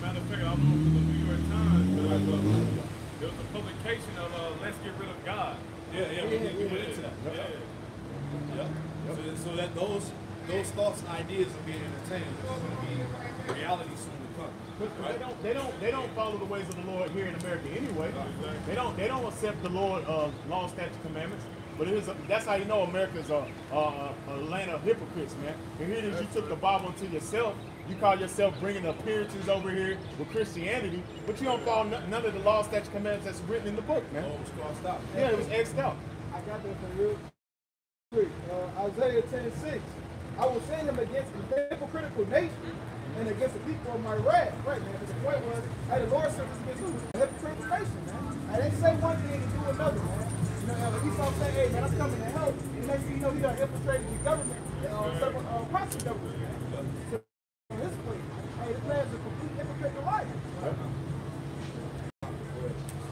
Matter of fact, I was looking at the New York Times. There was a publication of "Let's Get Rid of God." Yeah, we went into that. Yeah. So that those thoughts and ideas are being entertained. It's going to be reality soon to come. But they don't follow the ways of the Lord here in America anyway. They don't accept the Lord law, statutes, commandments. But that's how you know America's a land of hypocrites, man. And here it is, you took the Bible into yourself. You call yourself bringing appearances over here with Christianity, but you don't follow none of the law, statutes, commandments that's written in the book, man. Oh, it was crossed out. Yeah, it was X'd out. I got this one real quick. Isaiah 10:6. I will send him against a hypocritical nation and against the people of my wrath. Right, man. But the point was, hey, the Lord sent us against who? A hypocritical nation, man. And they say one thing and do another, man. You know, Esau say, hey, man, I'm coming to help. And next thing you know, he done infiltrated the government and several proxy governments, man. So, this way, hey, this man's a complete hypocrite of life.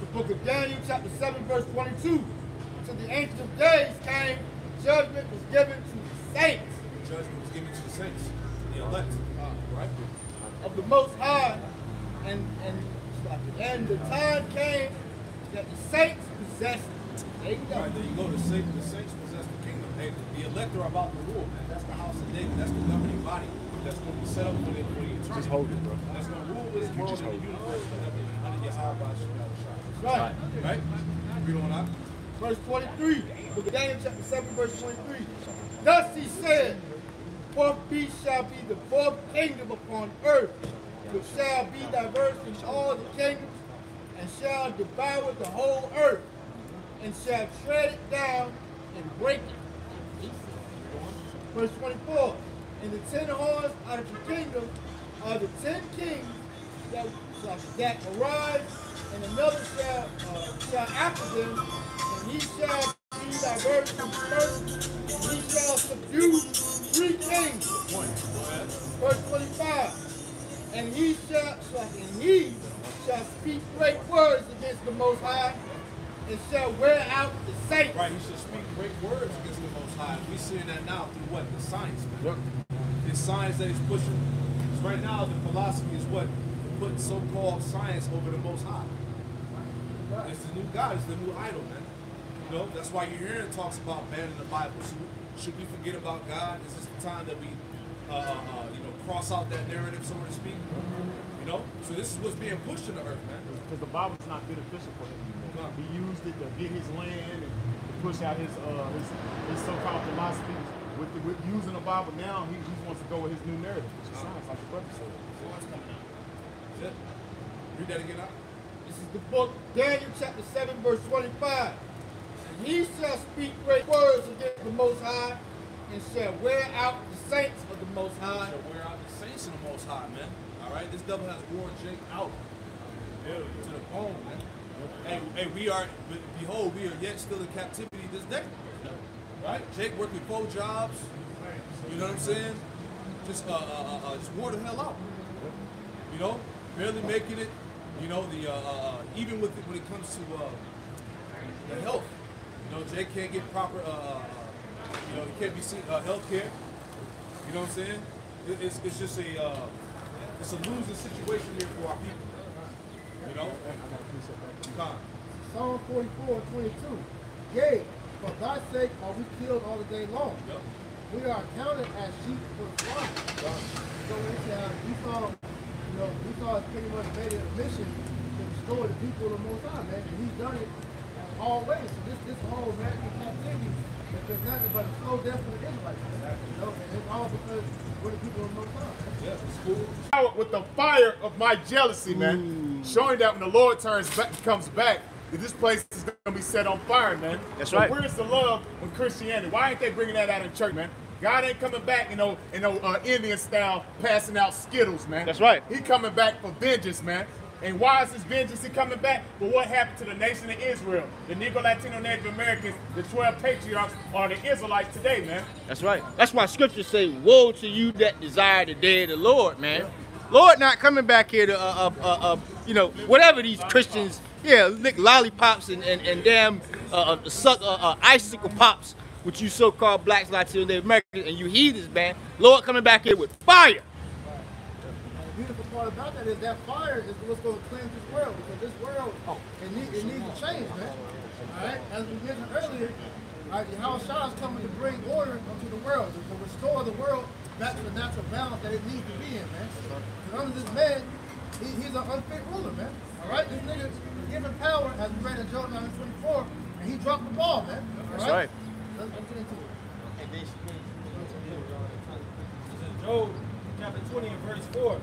The book of Daniel, chapter 7, verse 22. To the Ancient of Days came, judgment was given to the saints. Judgment was given to the saints, the elect, right? Of the Most High, and the time came that the saints possessed it. There you go. Right, there you go. The saints possess the kingdom. Hey, the elect are about to rule, man. That's the house of David. That's the governing body that's going to be set up for the eternity. Just hold it, bro. That's going to rule this world and the universe forever. Under Yahweh Right. Right? Read on out. Verse 23. Book of Daniel, chapter 7, verse 23. Thus he said, fourth beast shall be the fourth kingdom upon earth, which shall be diverse in all the kingdoms, and shall devour the whole earth, and shall tread it down and break it. Verse 24. And the 10 horns out of the kingdom are the 10 kings that arise, and another shall after them, and he shall be diverse from the first, and he shall subdue 3 kings. Verse 25. And he shall speak great words against the Most High, and shall wear out the saints. Right, he should speak great words against the Most High. We seeing that now through what? The science, man. Yep. The science that he's pushing. Because right now the philosophy is what? Putting so-called science over the Most High. It's the new God, it's the new idol, man. You know, that's why you're hearing talks about banning the Bible. Should we forget about God? Is this the time that we cross out that narrative, so to speak? You know? So this is what's being pushed to the earth, man. Because the Bible's not beneficial for him anymore. He used it to get his land and to push out his so-called philosophy. With using the Bible now, he wants to go with his new narrative, which is science, like the brother said. That's it. Read that again out. This is the book, Daniel chapter 7, verse 25. And he shall speak great words against the Most High, and shall wear out the saints of the Most High. Shall wear out the saints of the Most High, man. All right, this devil has worn Jake out to the bone, man. And we are, behold, we are yet still in captivity this day. Right? Jake working 4 jobs. You know what I'm saying? Just wore the hell out. You know, barely making it. You know, even when it comes to the health. You know, Jake can't get proper. You know, he can't be seen health care. You know what I'm saying? It's just it's a losing situation here for our people. You know? Psalm 44:22. Yea, for thy sake are we killed all the day long. Yep. We are counted as sheep for the slaughter. So Esau has pretty much made it a mission to destroy the people of the Most High, man. And he's done it always. So this whole American captivity, there's nothing but a slow death for the Israelites. You know, and it's all because we're the people of the Most High. Yeah, it's cool. With the fire of my jealousy, man, showing that when the Lord comes back, that this place is going to be set on fire, man. That's right. Where's the love with Christianity? Why ain't they bringing that out in church, man? God ain't coming back, in Indian style, passing out Skittles, man. That's right. He coming back for vengeance, man. And why is this vengeance he coming back? For what happened to the nation of Israel? The Negro, Latino, Native Americans, the 12 patriarchs are the Israelites today, man. That's right. That's why scriptures say, woe to you that desire the day of the Lord, man. Lord not coming back here to, whatever these Christians, lick lollipops and damn suck icicle pops, which you so-called blacks, Latino, Native Americans, and you heathens, man. Lord coming back here with fire. The beautiful part about that is that fire is what's going to cleanse this world, because this world, it needs to change, man. All right? As we mentioned earlier, Yahushua is coming to bring order into the world, to restore the world back to the natural balance that it needs to be in, man. And under this man, he's an unfit ruler, man. All right? This nigga is given power, as we read in Job 9:24, and he dropped the ball, man. All That's right. Let's get into it. Job chapter 20 and verse 4.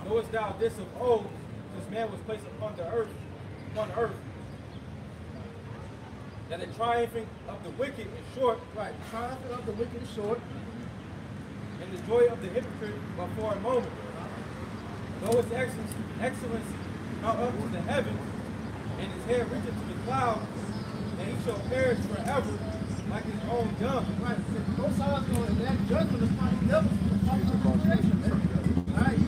Knowest thou this of old, this man was placed upon earth, that the triumphing of the wicked is short, Right, triumphing of the wicked is short. and the joy of the hypocrite but for a moment. Though his excellency mount up to the heavens, and his hair reacheth to the clouds, and he shall perish forever like his own young. Right, because both sides going in that judgment is final devil for the creation, man. All right,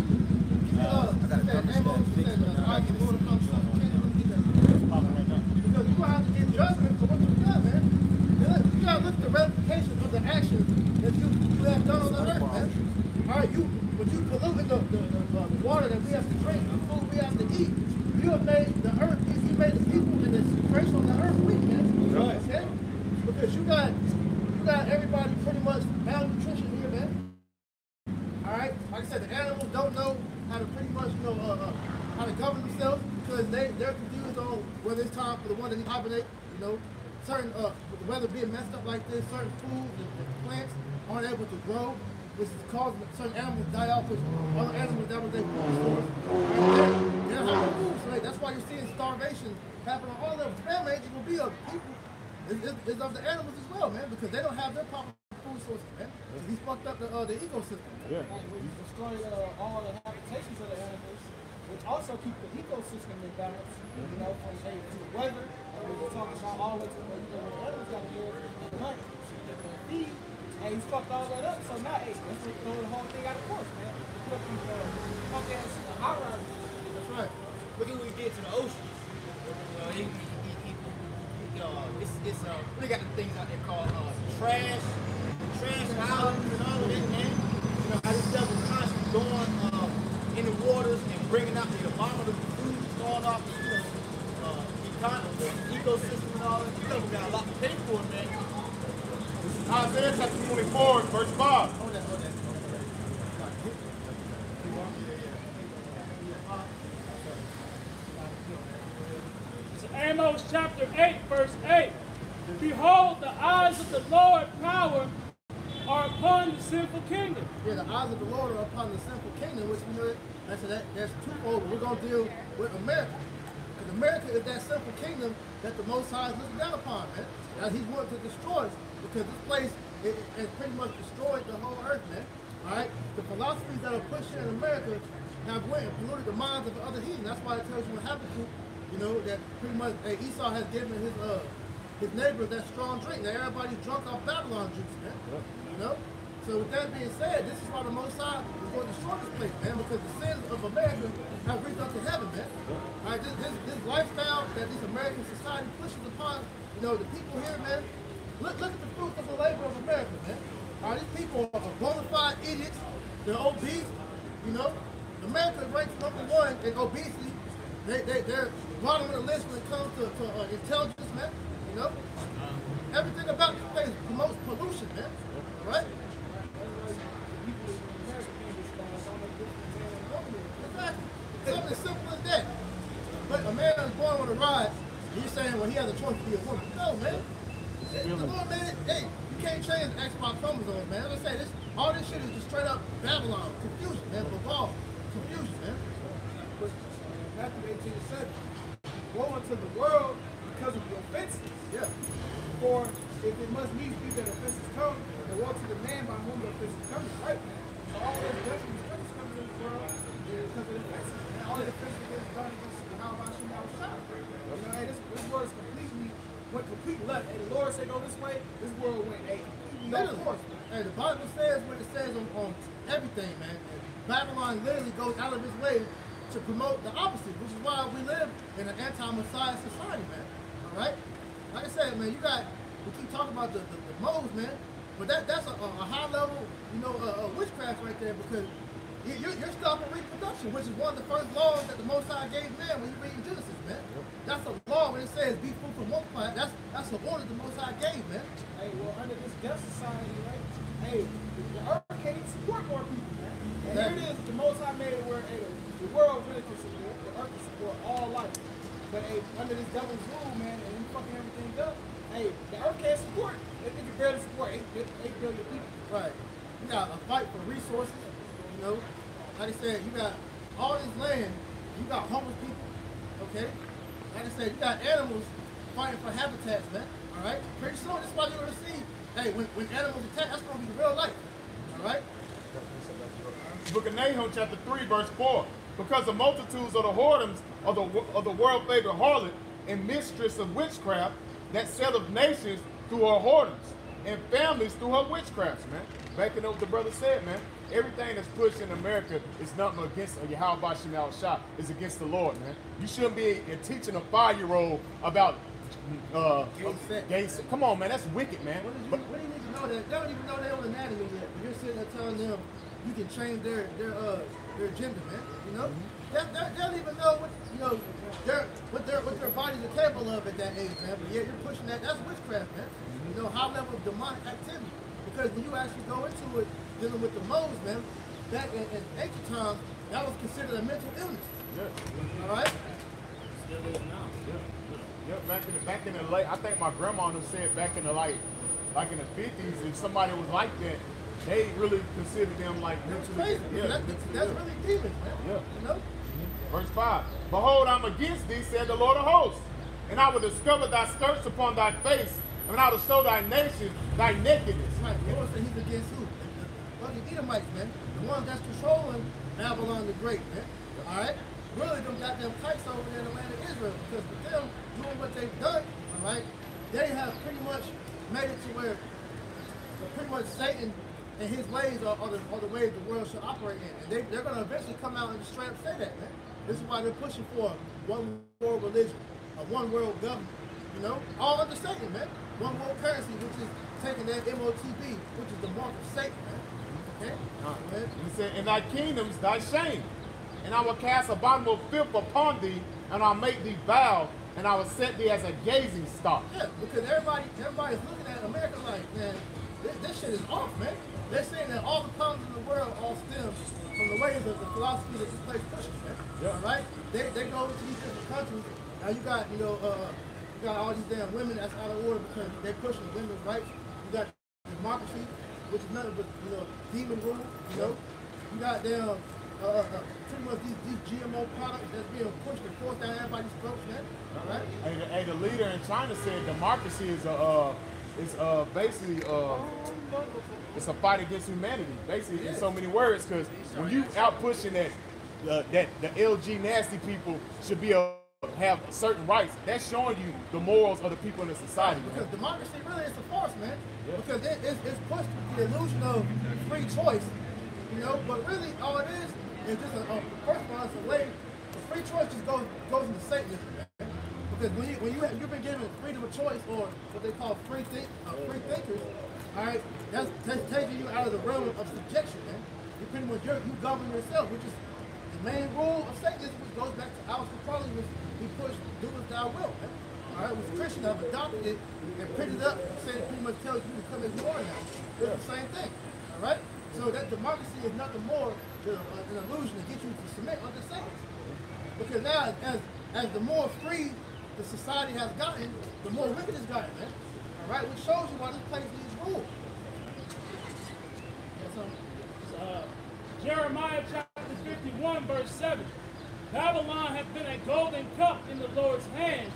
because you have to get judgment for what you've done, man. You gotta look at the ramifications of the actions that you have done on the earth, man. All right, when you polluted the water that we have to drink, the food we have to eat, you have made the earth, you made the people and the creation on the earth weak, man. Right. Okay? Because you got everybody pretty much malnutrition here, man. All right, like I said, the animals don't know how to pretty much how to govern themselves, because they're confused on whether it's time for the one to hibernate. Certain with the weather being messed up like this, certain foods and plants aren't able to grow, which is causing certain animals to die off, which other animals that was their food source. They don't have no food, so that's why you're seeing starvation happen on all levels. Famine ain't gonna be of people. It's of the animals as well, man, because they don't have their proper food sources, man. He's fucked up the ecosystem. Yeah. We destroy all the habitations of the animals, which also keep the ecosystem in balance, from the weather. We were talking about all the way to when the animals got to live and hunt and feed, and he's fucked all that up. So now, hey, let's throw the whole thing out of course, man. Put up these punk-ass high-rise. That's right. Look at what he did to the ocean. We got the things out there called trash islands and all of that, man. How this stuff is constantly going in the waters and bringing out the bottom of the food, throwing off the ecosystem and all that. You know we got a lot to pay for, man. This is Isaiah chapter 24, verse 5. Hold that. Amos chapter 8, verse 8. Behold, the eyes of the Lord power are upon the sinful kingdom. Yeah, the eyes of the Lord are upon the sinful kingdom, which we know that's twofold. We're going to deal with America. Because America is that sinful kingdom that the Most High is looking down upon, man. That He's wanting to destroy us, because this place has pretty much destroyed the whole earth, man. All right? The philosophies that are pushed in America have went and polluted the minds of the other heathen. That's why it tells you in Habakkuk you know, that pretty much Esau has given his neighbors that strong drink. Now everybody's drunk off Babylon juice, man. You know? So with that being said, this is why the Most High is going to destroy this place, man, because the sins of America have reached up to heaven, man. All right, this lifestyle that this American society pushes upon, you know, the people here, man. Look at the fruits of the labor of America, man. All right, these people are bona fide idiots. They're obese, you know. America ranks #1 in obesity. They're bottom of the list when it comes to intelligence, man. You know, everything about this place promotes pollution, man. Right? Exactly. Something as simple as that. But a man is born with a rod. You're saying, well, he has a choice to be a woman. No, man. Come on, man. Hey, you can't change the X-Y chromosomes, man. As I say, all this shit is just straight up Babylon. Confusion, man. Babal. Confusion, man. But Matthew 18:7. Woe unto the world because of the offenses. Yeah. For if it must needs be that offenses come, and woe to the man by whom the offenses come, right? So all those judgments offenses coming in the world is because of the offenses. And all the offenses that's done against the how about you now shot. You know, hey, this world is went complete left. Hey, the Lord said go this way, this world went completely no course. Hey, the Bible says what it says on everything, man. And Babylon literally goes out of its way to promote the opposite, which is why we live in an anti-Messiah society, man. All right? Like I said, man, we keep talking about the modes, man, but that's a high level, you know, witchcraft right there, because you're stopping reproduction, which is one of the first laws that the Most High gave man when you read in Genesis, man. That's a law when it says be fruitful and multiply. That's the order the Most High gave, man. Hey, well, under this death society, right? Hey, the earth can't support more people, man. And here it is, the Most High made it where the world really can support, the earth can support all life. But hey, under this devil's rule, man, and we fucking everything up, hey, the earth can't support. It can barely support 8 billion people. Right. You got a fight for resources, you know. Like I said, you got all this land, you got homeless people, okay? Like I said, you got animals fighting for habitats, man. All right? Pretty soon, that's why you're going to see, hey, when animals attack, that's going to be real life. All right? Book of Nahum, chapter 3, verse 4. Because the multitudes of the whoredoms of the world-favored harlot and mistress of witchcraft that setteth nations through her whoredoms and families through her witchcrafts, man. Backing up what the brother said, man. Everything that's pushed in America is nothing against Yahweh Shemal Shah. It's against the Lord, man. You shouldn't be teaching a 5-year-old about gay sex. Come on, man. That's wicked, man. What do you need to know that? They don't even know their own anatomy yet. But you're sitting there telling them you can change their gender, man. You know? They don't even know what, you know, what their bodies are capable of at that age, man. But yeah, you're pushing that. That's witchcraft, man. You know, high level of demonic activity. Because when you actually go into it, dealing with the modes, man, back in ancient times, that was considered a mental illness. Yeah. All right? Still is now. Yeah, back in the late, I think my grandma said back in the like in the 50s, if somebody was like that, they really considered them like mentally. Crazy. Yeah. That's really demons, man. Yeah. You know? Verse 5. Behold, I'm against thee, said the Lord of hosts, and I will discover thy skirts upon thy face, and I will show thy nation thy nakedness. Right. The Lord said he's against who? The Edomites, man. The ones that's controlling Babylon the Great, man. All right? Really, them goddamn kites over there in the land of Israel, because with them doing what they've done, all right, they have pretty much made it to where pretty much Satan and his ways are the ways the world should operate in. And they're going to eventually come out and just straight up say that, man. This is why they're pushing for one world religion, a one world government, you know? All under Satan, man. One world currency, which is taking that MOTB, which is the mark of Satan, man. Okay? He said, in thy kingdoms thy shame, and I will cast abominable filth upon thee, and I'll make thee vile, and I will set thee as a gazing stock. Yeah, because everybody's looking at America like, man, this shit is off, man. They're saying that all the problems in the world all stem from the ways of the philosophy that this place pushes, man. Yeah. All right? They go to these different countries. Now you got, you got all these damn women that's out of order because they're pushing women's rights. You got democracy, which is nothing but, demon rule, you know. You got damn pretty much these GMO products that's being pushed and forced down everybody's throats, man. All right? Hey, the leader in China said democracy is basically it's a fight against humanity, basically, in so many words. Because when you out pushing that the LG nasty people should be have certain rights, that's showing you the morals of the people in the society. Because Man. democracy really is a farce, man. Yeah. Because it's pushed with the illusion of free choice, you know. But really, all it is just first of all, it's a way. Free choice just goes into Satanism, man. Because you've been given freedom of choice, or what they call free thinkers, all right, that's taking you out of the realm of subjection, man. You pretty much you govern yourself, which is the main rule of Satanism, which goes back to Alistair Crowley, which he pushed, do as thou wilt, man. All right, which Christians have adopted it and printed it up, saying it pretty much tells you to come as you are now. It's the same thing, all right? So that democracy is nothing more than an illusion to get you to submit under Satan. Because now, as the more free the society has gotten, the more wicked it's gotten, man. All right, which shows you why this place needs rule. Jeremiah chapter 51, verse 7. Babylon hath been a golden cup in the Lord's hand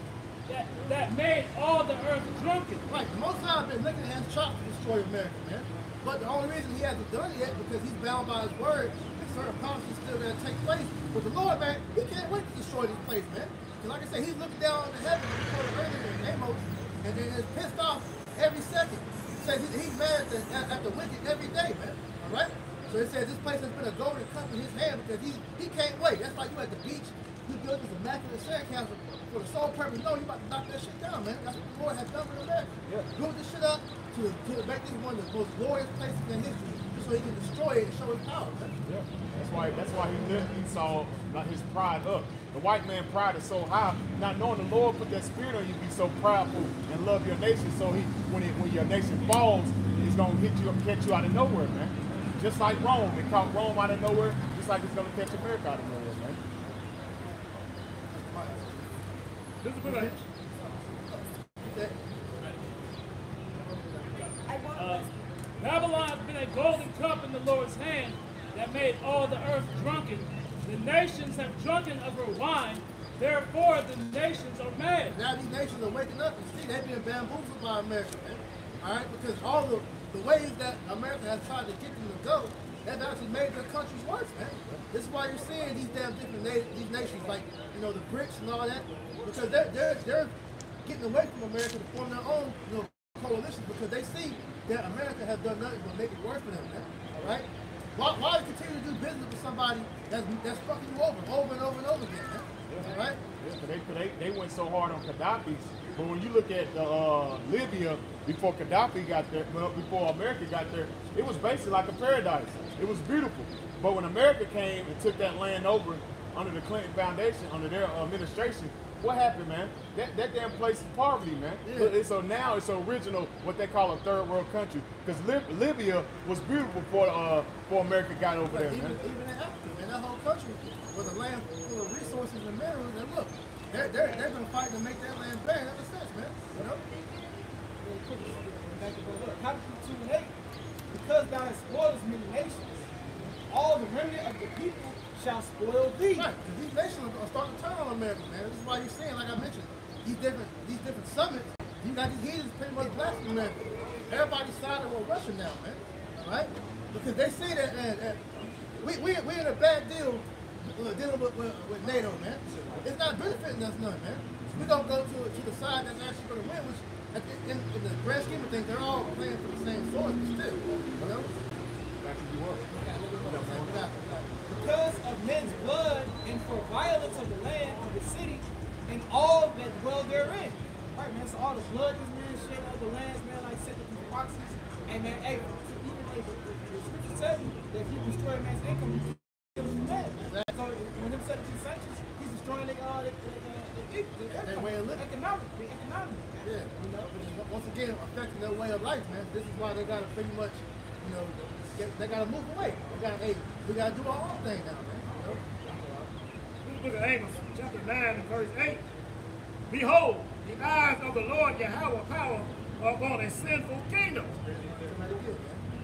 that made all the earth drunken. Right, the Most High has been licking his chops to destroy America, man. But the only reason he hasn't done it yet because he's bound by his word and certain policies still going to take place. But the Lord, man, he can't wait to destroy this place, man. Because like I said, he's looking down into heaven before the earth in Amos and then is pissed off every second. He says he's mad at the wicked every day, man. All right? So it says this place has been a golden cup in his hand because he can't wait. That's like you at the beach, you build this immaculate sandcastle for the sole purpose. No, you about to knock that shit down, man. That's what the Lord has done for America. Yeah. Build this shit up to make this one of the most glorious places in history, so he can destroy it and show his power, man. Yeah. That's why he lifted Esau, like his pride up. The white man pride is so high, not knowing the Lord put that spirit on you, be so prideful and love your nation. So when your nation falls, he's gonna catch you out of nowhere, man. Just like Rome, it caught Rome out of nowhere, just like it's gonna catch America out of nowhere, man. This is good. Babylon has been a golden cup in the Lord's hand that made all the earth drunken. The nations have drunken of her wine, therefore the nations are mad. Now these nations are waking up and see they've been bamboozled by America, man. All right, because all the ways that America has tried to get them to go, that's actually made their countries worse, man. This is why you're seeing these damn different these nations like, you know, the BRICS and all that, because they're getting away from America to form their own, you know, coalitions because they see that America has done nothing but make it worse for them, man. All right? Why continue to do business with somebody that's fucking you over and over and over again, man? All right? Yeah, they went so hard on Gaddafi, but when you look at Libya before Gaddafi got there, well, before America got there, it was basically like a paradise. It was beautiful. But when America came and took that land over under the Clinton Foundation, under their administration, what happened, man? That damn place is poverty, man. Yeah. So now it's original, what they call a third world country. Because Libya was beautiful before America got over there, man. Even in Africa, man, that whole country was a land full of resources and minerals. And look, they're going to fight to make that land barren ever since, man. You know? Habakkuk 2:8, because thou hast spoiled many nations, all the remnant of the people shall spoil thee. Right, because these nations are starting to turn on America, man. This is why you're seeing, like I mentioned, these different summits, you got these heathens pretty much blasting America. Everybody's siding with Russia now, man. All right? Because they see that, we're in a bad deal dealing with NATO, man. It's not benefiting us none, man. We're going to go to the side that's actually going to win, which in the grand scheme of things, they're all playing for the same sword, but still, you know? Because of men's blood and for violence of the land of the city and all that dwell therein. Right, man, so all the blood this man shed of the lands, man, like set up these proxies. And man, hey, even like the scripture tells you that if you destroy a man's income, you kill him mad. So when them set up these sanctions, he's destroying their way of living. Economically. Yeah, you know, once again, affecting their way of life, man. This is why they got to pretty much, you know, they got to move away. We got to do our own thing now, man. You know? Look at Amos chapter 9 and verse 8. Behold, the eyes of the Lord Yahweh power are upon a sinful kingdom.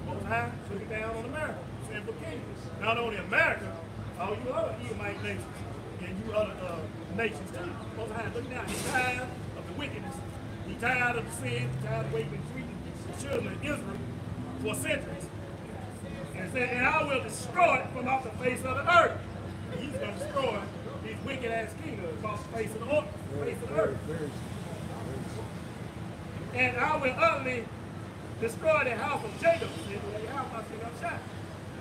Most High looking down on America, sinful kingdom. Not only America, all you other Edomite nations and you other nations too. Most High looking down. He's tired of the wickedness. He's tired of the sin. He's tired of the way we've been treating the children of Israel for centuries. And said, and I will destroy it from off the face of the earth. And he's going to destroy these wicked ass kingdoms across the face of the earth. And I will utterly destroy the house of Jacob. He's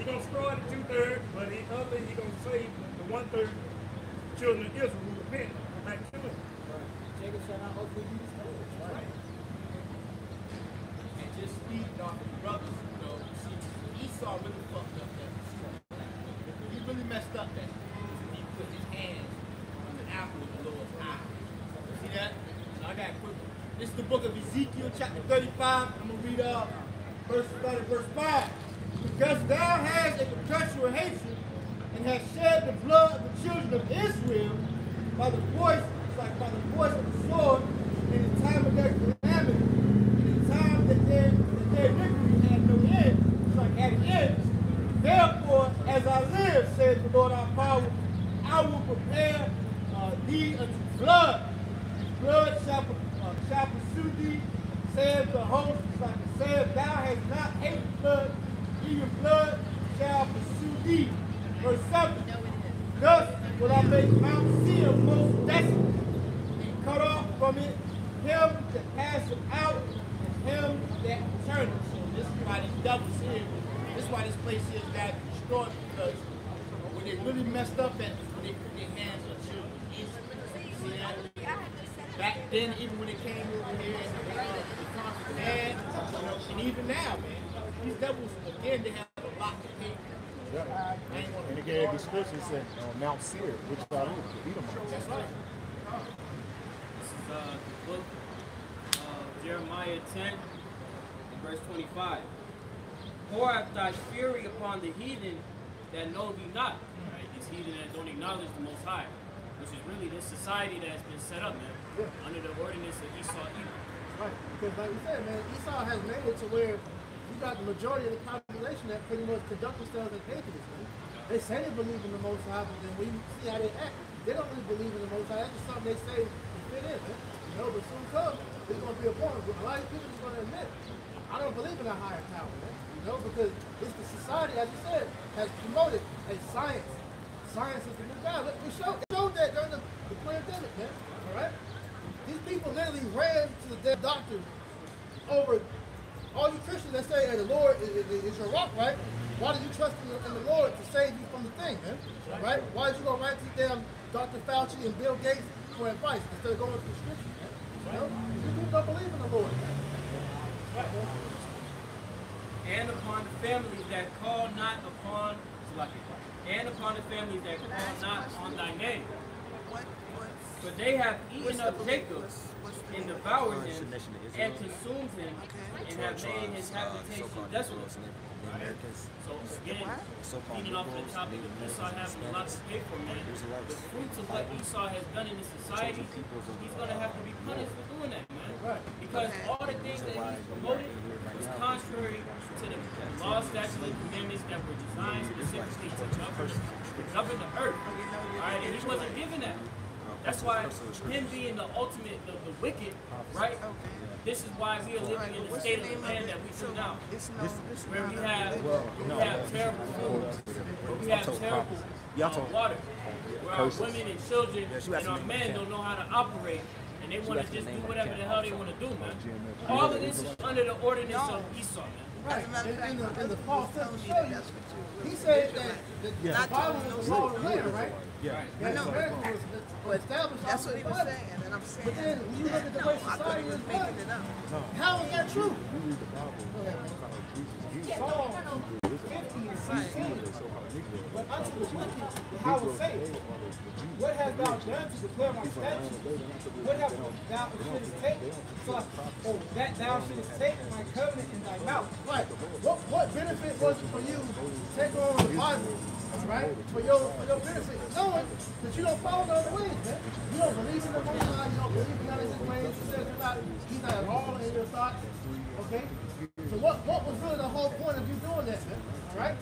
going to destroy the 2/3, but he's going to save the 1/3 children of Israel who repent and back to him. Jacob shall not hopefully be destroyed. Right. And just speaking off the brothers, you know, see, Esau really fucked up that. He really messed up that. He put his hands on the apple of the Lord's eye. See that? So I got quick. This is the book of Ezekiel, chapter 35. I'm going to read verse 5. Because thou hast a perpetual hatred and hast shed the blood of the children of Israel by the voice, by the voice of the sword in the time of their calamity, in the time that their iniquity had no end, it's like at an end. Therefore, as I live, says the Lord our power, I will prepare thee unto blood. Blood shall pursue thee, says the host, like it says, thou hast not hated blood, even blood shall pursue thee. Verse 7. Thus will I make Mount Seir most desolate, and cut off from it him that passeth out, and him that returneth. So this is why these devils here, this is why this place here is got destroyed, because when they really messed up at when they put their hands on children. See that? Back then, even when they came over here and they conquered dad, you know, and even now, man, these devils, again, they have a lot to pay. And they gave descriptions said Mount Seir, which I live, the Edomites. That's right. This is the book of Jeremiah 10, verse 25. Pour out thy fury upon the heathen that know thee not. Right? These heathen that don't acknowledge the Most High, which is really this society that has been set up, man, under the ordinance of Esau Edom. Right, because like you said, man, Esau has made it to where you got the majority of the population that pretty much conduct themselves as atheists, man. They say they believe in the Most High, but then when you see how they act, they don't really believe in the Most High. That's just something they say to fit in, man. You know, but soon come, there's going to be a point where a lot of people are going to admit, I don't believe in a higher power, man. You know, because it's the society, as you said, has promoted a science. Science is the new God. Look, we showed that during the pandemic, man. All right? These people literally ran to the dead doctor over all you Christians that say, hey, the Lord is your rock, right? Why do you trust in the Lord to save you from the thing, man? Right? Why did you go right to damn Dr. Fauci and Bill Gates for advice instead of going to the scriptures, man? You know? These people don't believe in the Lord, man. Right, man. And upon the families that call not upon, and upon the families that call not on thy name. For they have eaten up Jacob and devoured him and consumed him and have made his habitation desolate. So again, feeding off the topic of Esau having a lot to pay for, man, the fruits of what Esau has done in this society, he's going to have to be punished for doing that, man. Because all the things that he's promoted was contrary to the law, statutes, and commandments that were designed specifically to govern the earth. All right, and he wasn't given that. That's why him being the ultimate, the wicked, right? This is why we are living in the state of the land that we do now, where we have terrible food, where we have terrible water, where our women and children and our men don't know how to operate, and they want to just do whatever the hell they want to do, man. All of this is under the ordinance of Esau, man. Right, and the Paul says to show you, he said that the Bible was the law of the land, right? Yeah. And America was established. That's what he was saying, and I'm saying. But then when you look at the way society is run, how is that true? Psalm 50 and 16. But unto the wicked, how it says, what hast thou done to declare my statutes? What hast thou shouldest take? So that thou shouldest take my covenant in thy mouth. Right. What benefit was it for you to take on the Bible? Right? For your benefit, knowing that you don't follow the other ways, man. You don't believe in the Most High, you don't believe in none of his ways. He's not at all in your thoughts. Okay? So what was really the whole point of you doing that, man? All right?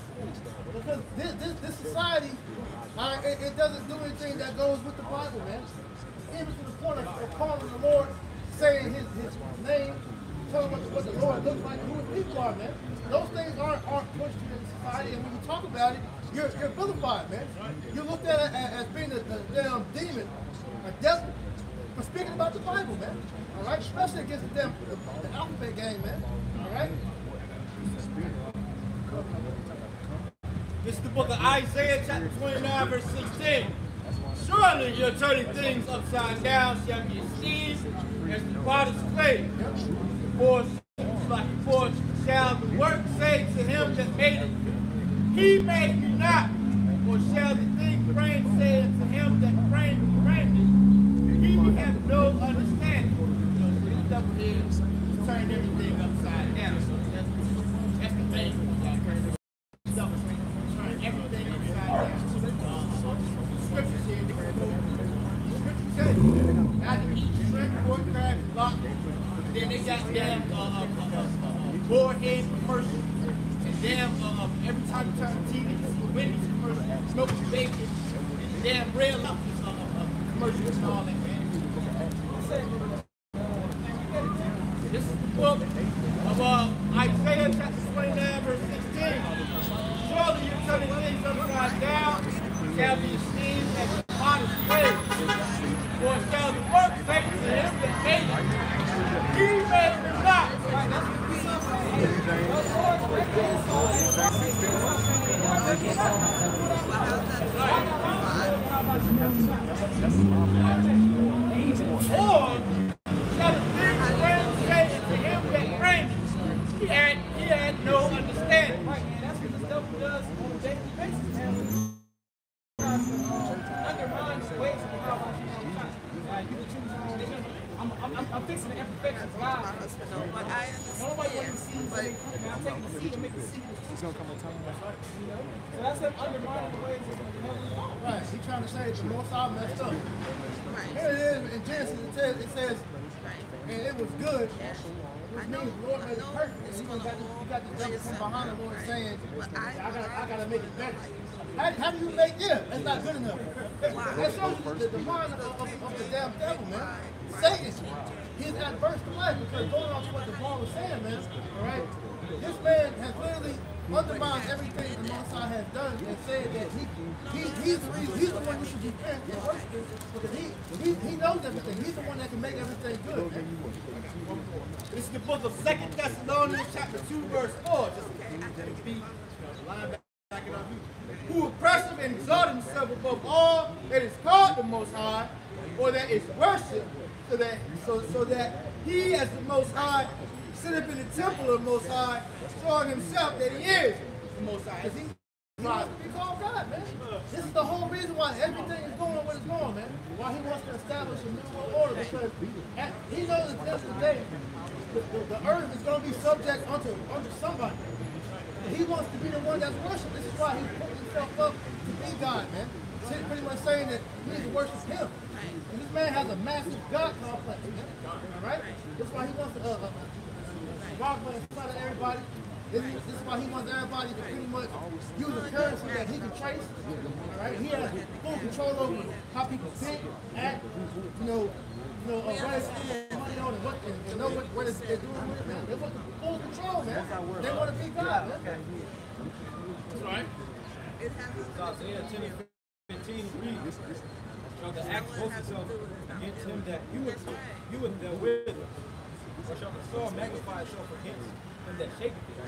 Because this society, it doesn't do anything that goes with the Bible, man. Even to the point of calling the Lord, saying his name, telling what the Lord looks like, and who his people are, man. Those things aren't pushed in society. society, and when you talk about it, you're vilified, man. You're looked at as being a damn demon, a devil, for speaking about the Bible, man. All right, especially against the alphabet game, man. All right. This is the book of Isaiah, chapter 29, verse 16. Surely your turning things upside down shall be esteemed as the potter's clay. For like a forge shall the work say to him that made it, he made me not. Or shall the thing framed say unto him that framed it, he hath no understanding. So this devil is turning everything upside down. So that's the thing. The devil turning everything upside down. Scriptures here, scriptures say, not to eat shrimp, pork, crab, and lobster. Then they got damn boarhead commercial. And damn, every time you turn the TV, you see Wendy's commercial, smoking bacon, and damn Red Lobster's commercials and all that, man. This is the book of Isaiah chapter 29, verse 16. Surely your turning things upside down shall be esteemed as the potter's clay. For shall the work say to him that made it, he made it not. Or shall the things say to him that framed it, he had no understanding. Right, man, that's what the stuff does on a daily basis, man. Undermine the ways of the power. You can choose your own agenda. I'm fixing the imperfections live. Nobody wants to see something. I'm taking the seed and making the seed. It's going to come on time. You know? So that's him undermining the ways of the power. Right, he's trying to say the Most High messed up. Here it is in Genesis, it says, and it was good. Which means the Lord made it perfect. And you got the devil from behind the Lord saying, I gotta make it better. How do you make it? That's not good enough. That shows you the mind of the damn devil, man. Satan, he's adverse to life because going off what the Paul was saying, man, all right? This man has literally undermined everything the Most High has done and said that he's the reason, he's the one you should be fearing and worshiping because he knows everything. He's the one that can make everything good, man. This is the book of 2 Thessalonians, chapter 2, verse 4. Who oppressive and exalt himself above all that is called the Most High, or that is worshipped, so that he, as the Most High, sitteth in the temple of the Most High, showing himself that he is the Most High. He wants to be called God, man. This is the whole reason why everything is going where it's going, man. Why he wants to establish a new world order, because he knows at the end of the day, the earth is going to be subject unto somebody. He wants to be the one that's worshipped. This is why he's putting himself up to be God, man. He's pretty much saying that we need to worship him. And this man has a massive God complex, man. All right? That's why he wants to rock in front of everybody. This is why he wants everybody to pretty much use a currency that he can trace. All right? He has full control over how people think, act, what they spend money on and know what they're doing with it, man. They want full control, man. They want to be God, man. That's right. Isaiah 10:15 reads, shall the axe boast itself against him that you would therewith, or shall the sword magnify itself against him that shaketh it?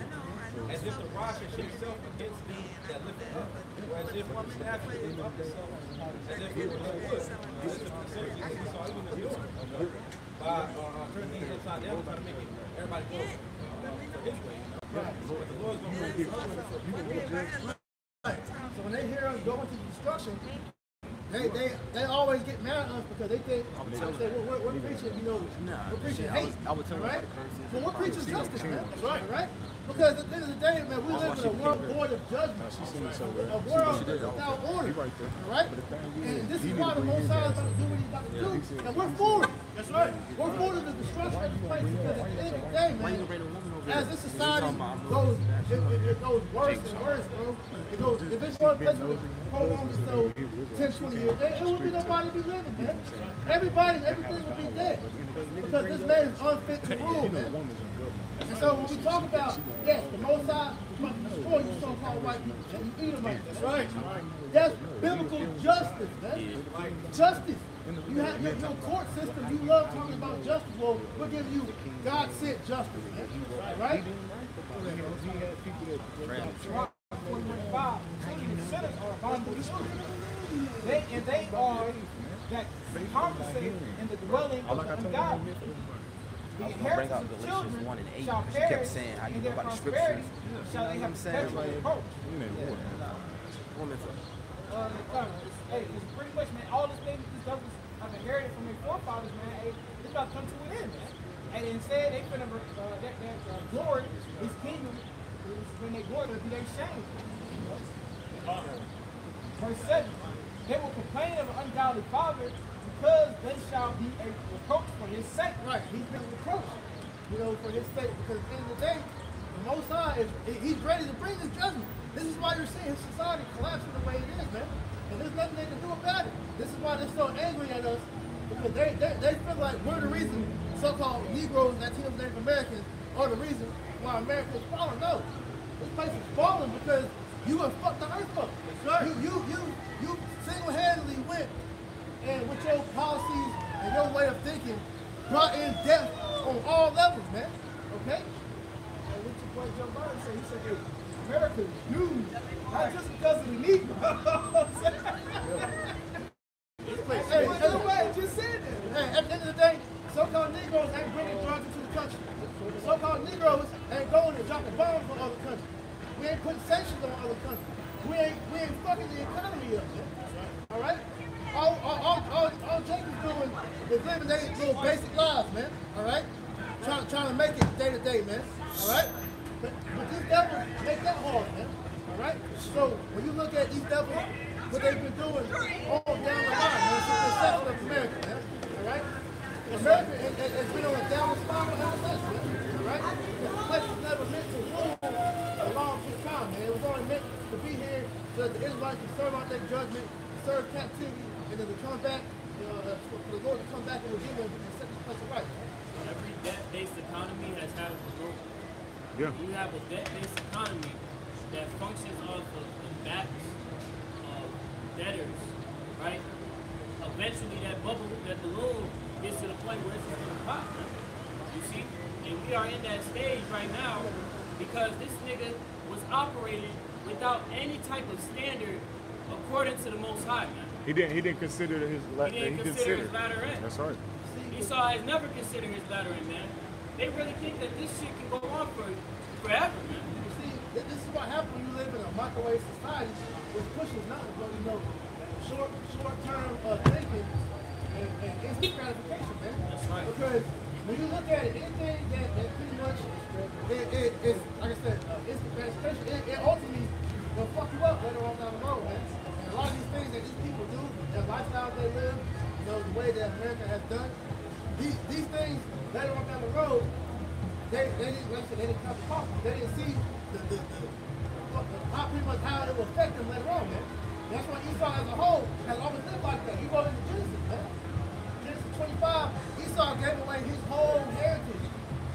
As if the rod should shake itself against him that lifteth up, or as if one staff should lift up itself, as if it were no wood, as if the subject as we saw even the door. By turning things upside down, trying to make it everybody go his way. But the Lord's going to bring it up. So when they hear us go into destruction, they always get mad at us because they think, we're preaching, we're preaching hate, right? But we're preaching justice, man. Right? Because at the end of the day, man, we live in a world void of judgment, a world without order, right? And this is why the Most High is going to do what he's about to do, and we're for it. That's right. We're for the destruction of the place because at the end of the day, man, as this society goes, it goes worse and worse, bro. It goes, if it's one place with hold on until 10, 20 years, there would be nobody be living, man. Everything would be dead. Because this man is unfit to rule, man. And so when we talk about, yes, the Most High must destroy you so-called white people, and you Edomites. That's right. That's biblical justice, man. Justice. You have your court system. You love talking about justice. Well, we're giving you God sent justice, man. Right? Sinners are vulnerable children. They are that compensate in the dwelling of the ungodly. The inheritance of the children shall perish, and their prosperity shall they have perpetual reproach. Hey, it's pretty much, man, all this things these devils have inherited from their forefathers, man, hey, it's about to come to an end, man. And instead, they finna, that glory, his kingdom, when they glory, it'll be their shame. Verse 7, they will complain of an ungodly father because they shall be a reproach for his sake. Right, he's been reproached, for his sake. Because at the end of the day, the Most High he's ready to bring this judgment. This is why you're seeing his society collapsing the way it is, man. And there's nothing they can do about it. This is why they're so angry at us, because they feel like we're the reason so-called Negroes, Latinos, Native Americans are the reason why America is falling. No, this place is falling because you have fucked the earth up. Right. You single-handedly went and with your policies and your way of thinking brought in death on all levels, man. Okay? And what your boy Joe Biden said, he said, hey, America is doomed, not just because of the Negro. Hey, just said that. Hey, at the end of the day, so-called Negroes ain't bringing drugs into the country. So-called Negroes ain't going and dropping bombs on other countries. We ain't putting sanctions on other countries. We ain't fucking the economy up, man. All right? All Jacob's doing is living their little basic lives, man. All right? Trying to make it day to day, man. All right? But these devils make that hard, man. All right? So when you look at these devils, what they've been doing all down the line, man, since the inception of America, man. All right? America has been on a downward spiral ever since, man. All right? This place was never meant to rule a long time, man. It was only meant to be here so that the Israelites can serve out their judgment, serve captivity, and then to come back, for the Lord to come back and redeem them and set this place right. Every debt-based economy has had a growth. Yeah. You have a debt-based economy that functions off of the backs of debtors, right? Eventually that bubble, that balloon gets to the point where it's just going to pop. You see? And we are in that stage right now because this nigga was operating without any type of standard according to the Most High, man. He didn't consider his his latter end. That's right. Esau has never considered his latter end, man. They really think that this shit can go on forever, man. You see, this is what happens when you live in a microwave society, which pushes nothing but, short-term thinking and instant gratification, man. That's right. Because when you look at it, anything that pretty much, it's like I said, instant gratification, it ultimately will fuck you up later on down the road, man. And a lot of these things that these people do, their lifestyles they live, the way that America has done, these things later on down the road, they didn't come to talk. They didn't see how it will affect them later on, man. That's why Esau as a whole has always lived like that. You go into Genesis, man. Genesis 25, Esau gave away his whole heritage,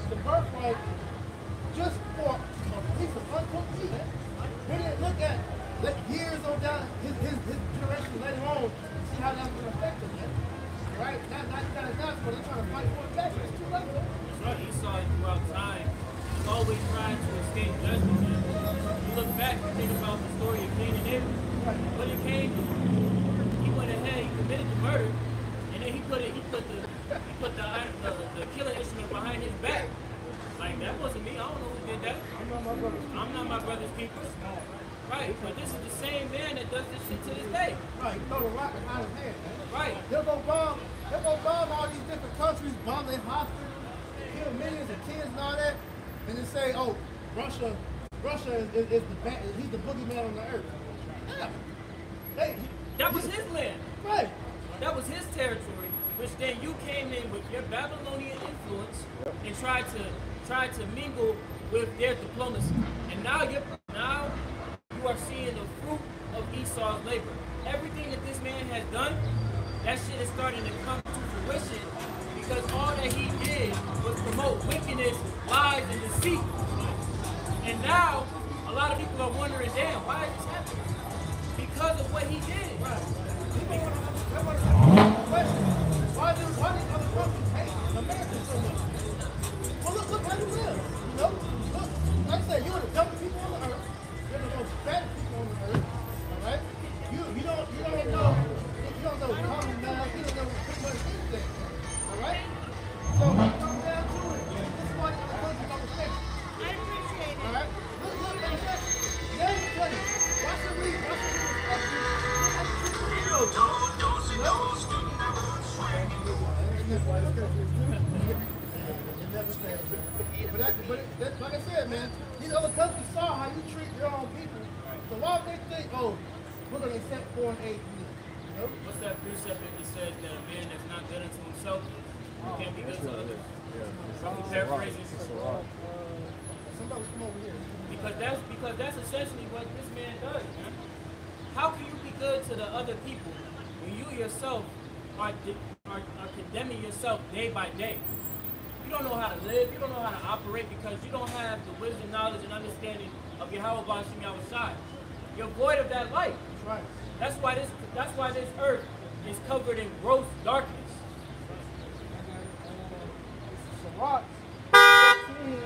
the birthright, just for a piece of uncooked meat, man. He didn't look at years on down his generation later on to see how that's going to affect him, man. Right? Now you got a dance, but they're trying to fight for it back. It's too late, man. That's right. Esau throughout time, he's always trying to escape judgment, man. You look back and think about the story of Cain and Abel. What did Cain do? He went ahead, he committed the murder, and then he put the killing instrument behind his back. Like, that wasn't me. I don't know who did that. I'm not my brother's keeper. Right, but this is the same man that does this shit to this day. Right, he throw the rock behind his head, man. Right. They'll go bomb all these different countries, bomb their hospitals, kill millions of kids and all that, and then say, oh, Russia is he's the boogeyman on the earth. Yeah. That was his land. Right. That was his territory, which then you came in with your Babylonian influence and tried to mingle with their diplomacy. And now you are seeing the fruit of Esau's labor. Everything that this man has done, that shit is starting to come to fruition because all that he did was promote wickedness, lies, and deceit. And now, a lot of people are wondering, damn, why is this happening? Because of what he did. Why did other countries hate America so much? Well, look how you live. You know, look, like I said, you're the dumbest people on the earth. You're the most fattest people on the earth. All right, you don't know common math. You don't know pretty much anything. All right. So when it comes down to it, this is why the country don't respect you. I appreciate it. All right. Look, let me tell you. Let me tell you. Why should we respect you? But like I said, man, these other countries saw how you treat your own people. So why would they think, oh, we're going to accept foreign aid from you? You know? What's that precept that it says that a man that's not good unto himself can't be good to others? I'm paraphrasing. Somebody come over here. Because that's essentially what this man does, man. How can you be good to the other people when you yourself are condemning yourself day by day? You don't know how to live, you don't know how to operate because you don't have the wisdom, knowledge, and understanding of Yahweh Bashim Yahushai. You're void of that light. That's right. That's why this earth is covered in gross darkness. Sirach 14.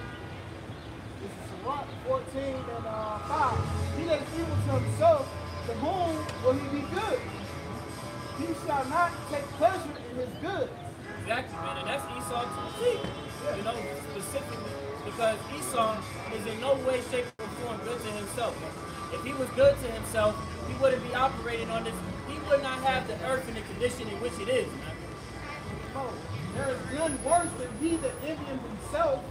This is Sirach 14 and 5. He that is evil to himself, to whom will he be good? He shall not take pleasure in his good. Exactly, man, and that's Esau to the T. You know, specifically because Esau is in no way, shape, or form good to himself. If he was good to himself, he wouldn't be operating on this. He would not have the earth in the condition in which it is, man. Oh, there is none worse than he that envieth himself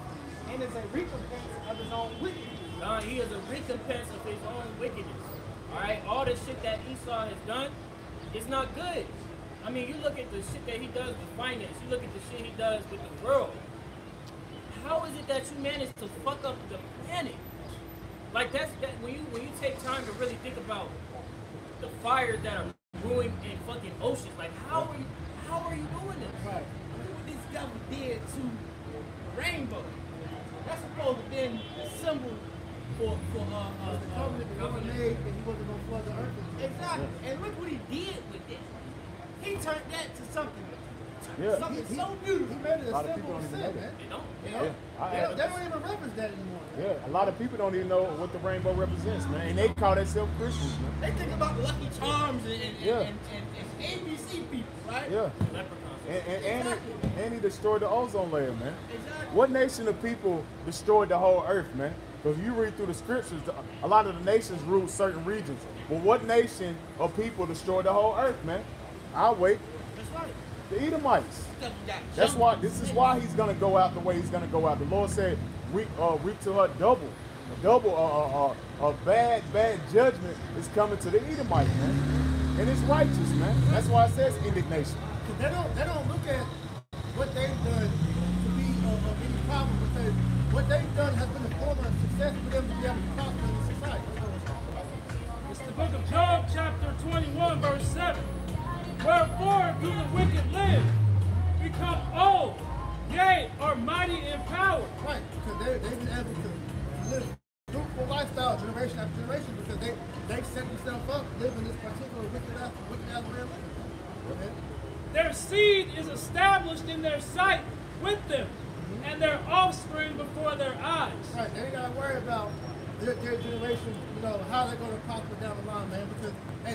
and is a recompense of his own wickedness. No, he is a recompense of his own wickedness. All right, all the shit that Esau has done is not good. I mean, you look at the shit that he does with finance. You look at the shit he does with the world. How is it that you manage to fuck up the planet? Like when you take time to really think about the fires that are brewing in fucking oceans, like how are you doing this? Right. Look what this devil did to the rainbow. That's supposed to have been a symbol for the covenant that was made that he wasn't going to flood the earth. Exactly. And look what he did with it. He turned that to something so beautiful. He made it a symbol of sin, man. They don't even reference that anymore. Yeah, a lot of people don't even know what the rainbow represents, man. And they call themselves Christians, man. They think about Lucky Charms and ABC people, right? Yeah. And he destroyed the ozone layer, man. Exactly. What nation of people destroyed the whole earth, man? Because you read through the scriptures, a lot of the nations rule certain regions. But what nation of people destroyed the whole earth, man? I'll wait. That's right. The Edomites. That's why. This is why he's gonna go out the way he's gonna go out. The Lord said, "Reap to her double, a bad judgment is coming to the Edomites, man, and it's righteous, man. That's why it says indignation." They don't look at what they've done to be of any problem because what they've done has been a form of success for them to be able to prosper in society. It's the book of Job, chapter 21, verse 7. Wherefore do the wicked live, become old, yea, are mighty in power. Right, because they've been able to live fruitful lifestyle generation after generation because they set themselves up to live in this particular wicked ass way of living. Their seed is established in their sight with them, and their offspring before their eyes. Right, they ain't got to worry about their generation, how they're going to prosper down the line, man, because, hey,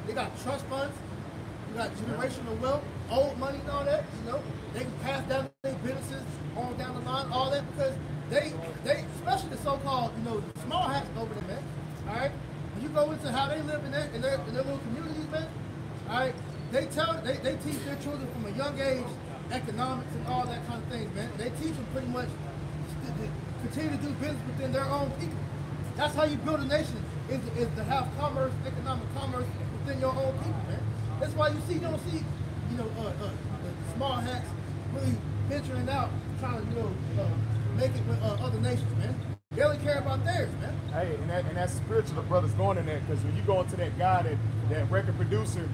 they got trust funds, you got generational wealth, old money and all that, they can pass down their businesses on down the line, all that, because they especially the so-called, small hats over there, man, all right? When you go into how they live in their little communities, man, all right, they teach their children from a young age economics and all that kind of things, man. They teach them pretty much to continue to do business within their own people. That's how you build a nation, is to have commerce, economic commerce within your own people, man. That's why you don't see, the small hats really venturing out, trying to, make it with other nations, man. They only care about theirs, man. Hey, and that's spiritual. The brother's going in there because when you go into that guy, that record producer,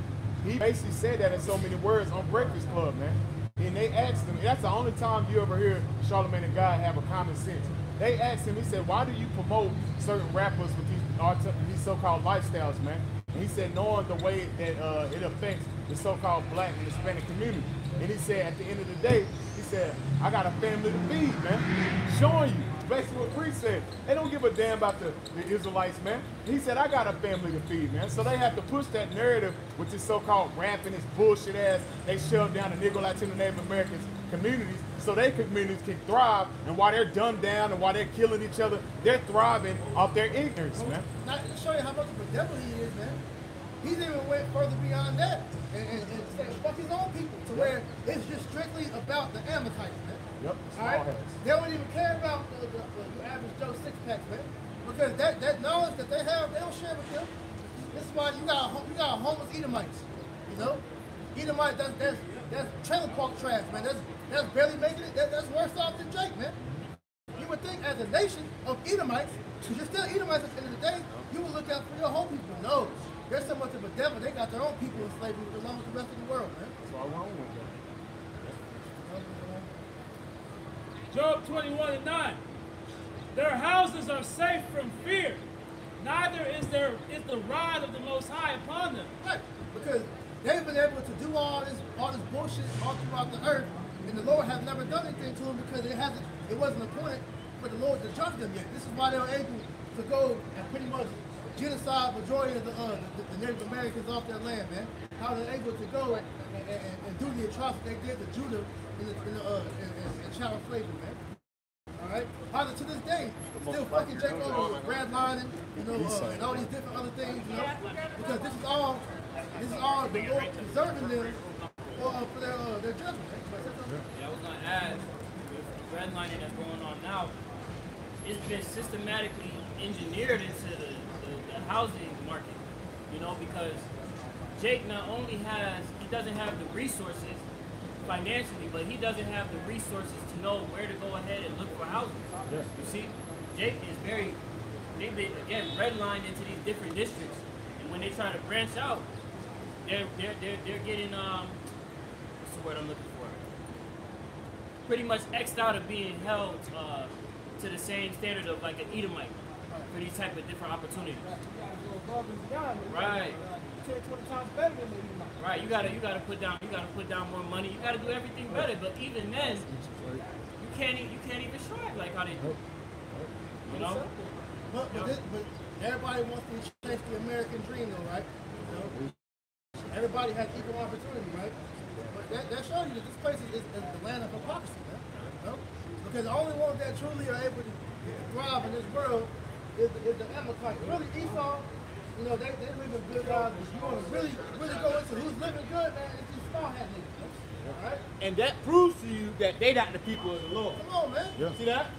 he basically said that in so many words on Breakfast Club, man. And they asked him, that's the only time you ever hear Charlamagne and God have a common sense. They asked him, he said, why do you promote certain rappers with these so-called lifestyles, man? And he said, knowing the way that it affects the so-called black and Hispanic community. And he said, at the end of the day, he said, I got a family to feed, man. Showing you. Basically what Priest said, they don't give a damn about the Israelites, man. He said, I got a family to feed, man. So they have to push that narrative with this so-called rap and this bullshit ass. They shove down the Negro, Latino, Native Americans communities so their communities can thrive. And while they're dumbed down and while they're killing each other, they're thriving off their ignorance, man. Not to show you how much of a devil he is, man. He's even went further beyond that and said, fuck his own people, to where it's just strictly about the Amalekites, man. Yep. All right? They don't even care about the average Joe six-pack, man. Because that knowledge that they have, they don't share with them. This is why you got homeless Edomites, you know? Edomite, that's trailer park trash, man. That's barely making it. That's worse off than Jake, man. You would think as a nation of Edomites, because you're still Edomites at the end of the day, you would look out for your whole people. No. They're so much of a devil, they got their own people in slavery along with the rest of the world, man. That's all wrong with them. Job 21:9. Their houses are safe from fear, neither is the rod of the Most High upon them. Right, because they've been able to do all this bullshit all throughout the earth, and the Lord has never done anything to them because it wasn't appointed for the Lord to judge them yet. This is why they were able to go and pretty much genocide majority of the Native Americans off their land, man. How they're able to go and do the atrocity they did to Judah in chattel slavery, man. All right. How to this day still fucking Jake over with redlining, you know, and all these different other things, you know, because this is all the Lord preserving them for their judgment. Yeah, I was gonna add, with the redlining that's going on now, it's been systematically engineered into the housing market, you know, because Jake not only doesn't have the resources financially, but he doesn't have the resources to know where to go ahead and look for housing. Yeah. You see, Jake is they've been, again, redlined into these different districts, and when they try to branch out, they're getting, what's the word I'm looking for? Pretty much X'd out of being held to the same standard of like an Edomite for these type of different opportunities. Right. 10, 20 times better than the Edomite. Right. You gotta put down more money. You gotta do everything better. But even then, you can't even strive like how they do. You know. But everybody wants to chase the American dream, though, right? You know? Everybody has equal opportunity, right? But that shows you that this place is the land of hypocrisy, man. You know? Because the only ones that truly are able to thrive in this world is the Amalekites. Really, Esau, you know, they living good lives. If you want to really go into who's living good, man, it's these small hat niggas. All right? And that proves to you that they not the people of the Lord. Come on, man. Yeah. See that?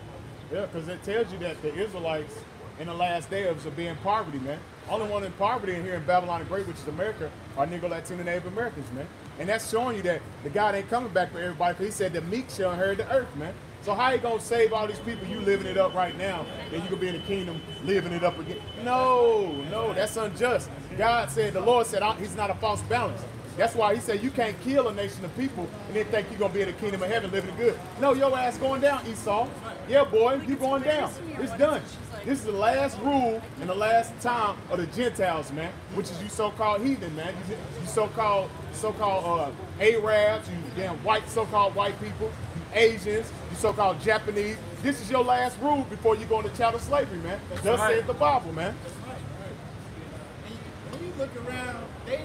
Yeah, because it tells you that the Israelites in the last days will be in poverty, man. Only one in poverty in here in Babylon the Great, which is America, are Negro, Latino, Native Americans, man. And that's showing you that the God ain't coming back for everybody, because he said the meek shall inherit the earth, man. So how you gonna save all these people you living it up right now, then you gonna be in the kingdom living it up again? No, that's unjust. God said, the Lord said, he's not a false balance. That's why he said you can't kill a nation of people and then think you're gonna be in the kingdom of heaven living good. No, your ass going down, Esau. Yeah, boy, you going down. It's done. This is the last rule and the last time of the Gentiles, man, which is you so-called heathen, man. You so-called Arabs, you damn white, so-called white people, you Asians, you so-called Japanese. This is your last rule before you go into chattel slavery, man. Thus says the Bible, man. When you look around, they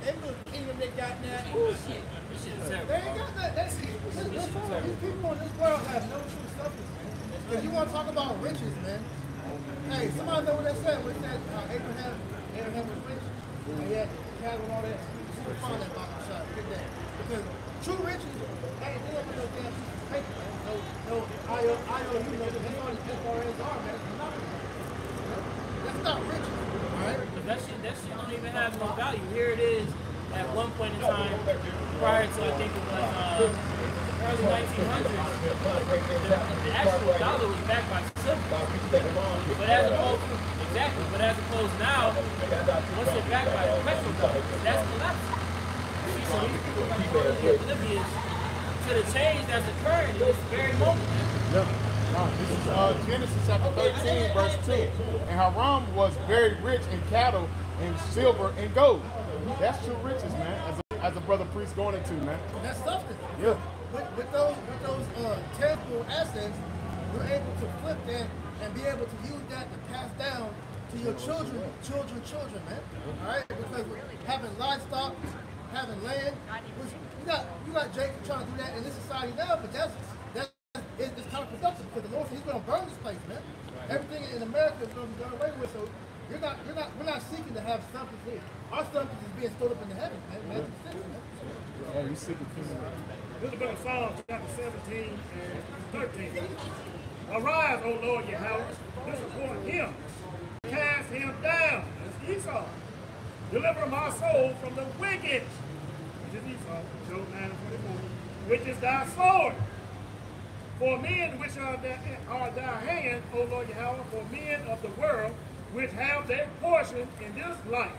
little kingdom they got now. Bullshit. They ain't got that. These people in this world have no true substance. If you want to talk about riches, man. Hey, somebody know what they said when they said Abraham was rich? And he had cattle and all that. You can find that Bible shot. Get that. Because true riches ain't dealing with no damn piece of paper, man. No IOU, no, that's all these SRS are, man. It's nothing. That's not riches. Right. That shit don't even have no value. Here it is at one point in time, prior to I think it was early 1900s, the actual dollar was backed by silver. But as opposed, exactly, but as opposed now, once it's backed by the petrodollar, that's collapsing. See, so these people are totally oblivious to the change that's occurring in this very moment. Yeah. This is Genesis chapter 13, verse 2. And Haram was very rich in cattle and silver and gold. That's true riches, man, as a brother priest going into, man. That's substance. Yeah. With those tangible assets, you're able to flip that and be able to use that to pass down to your children, man. All right, because having livestock, having land, which you got Jacob trying to do that in this society now, but it's counterproductive because the Lord said He's going to burn this place, man. Everything in America is going to be done away with, so we're not seeking to have something here. Our substance is being stored up in the heavens, man. Matthew 6, man. Oh, you seeking kingdom. This is the book of Psalms, chapter 17 and 13. Arise, O Lord Yahweh, disappoint him, cast him down, that's Esau. Deliver my soul from the wicked, which is Esau, Job 9 and 24, which is thy sword. For men which are thy hand, O Lord Yahweh, for men of the world, which have their portion in this life.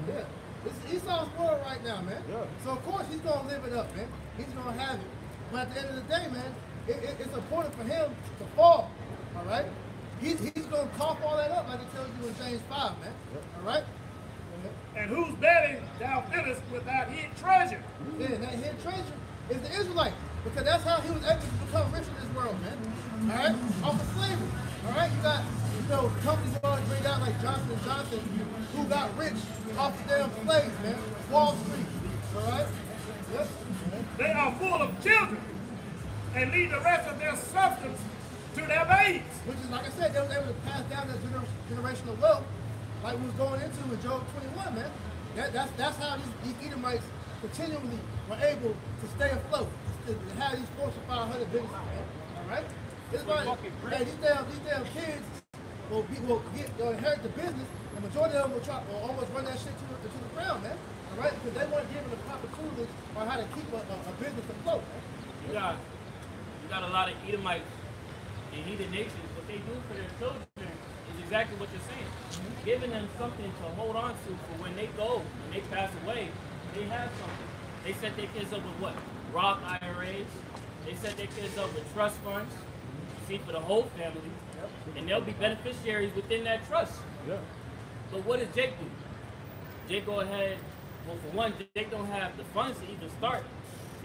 Yeah. It's Esau's world right now, man. Yeah. So of course he's gonna live it up, man. He's gonna have it. But at the end of the day, man, it's important for him to fall. All right? He's gonna cough all that up like it tells you in James 5, man. All right? And whose belly thou fillest with thy hid treasure. Yeah, and that hidden treasure is the Israelite. Because that's how he was able to become rich in this world, man. All right? Off of slavery. All right? You got, companies you always bring out like Johnson & Johnson who got rich off of damn slaves, man. Wall Street. All right? Yep. They are full of children and leave the rest of their substance to their babes. Which is, like I said, they was able to pass down that generational wealth like we was going into in Job 21, man. That's how these Edomites continually were able to stay afloat, to have these Fortune 500 businesses, man. All right? It's like, hey, these damn kids will inherit the business, and the majority of them will almost run that shit to the ground, man. All right? Because they weren't given the proper tools on how to keep a business afloat, man. You got a lot of Edomites in heathen nations. What they do for their children is exactly what you're saying. Giving them something to hold on to for when they go, when they pass away, they have something. They set their kids up with what? Roth IRAs. They set their kids up with trust funds, see, for the whole family. And they'll be beneficiaries within that trust. Yeah. But what does Jake do? Jake go ahead, well, for one, Jake don't have the funds to even start.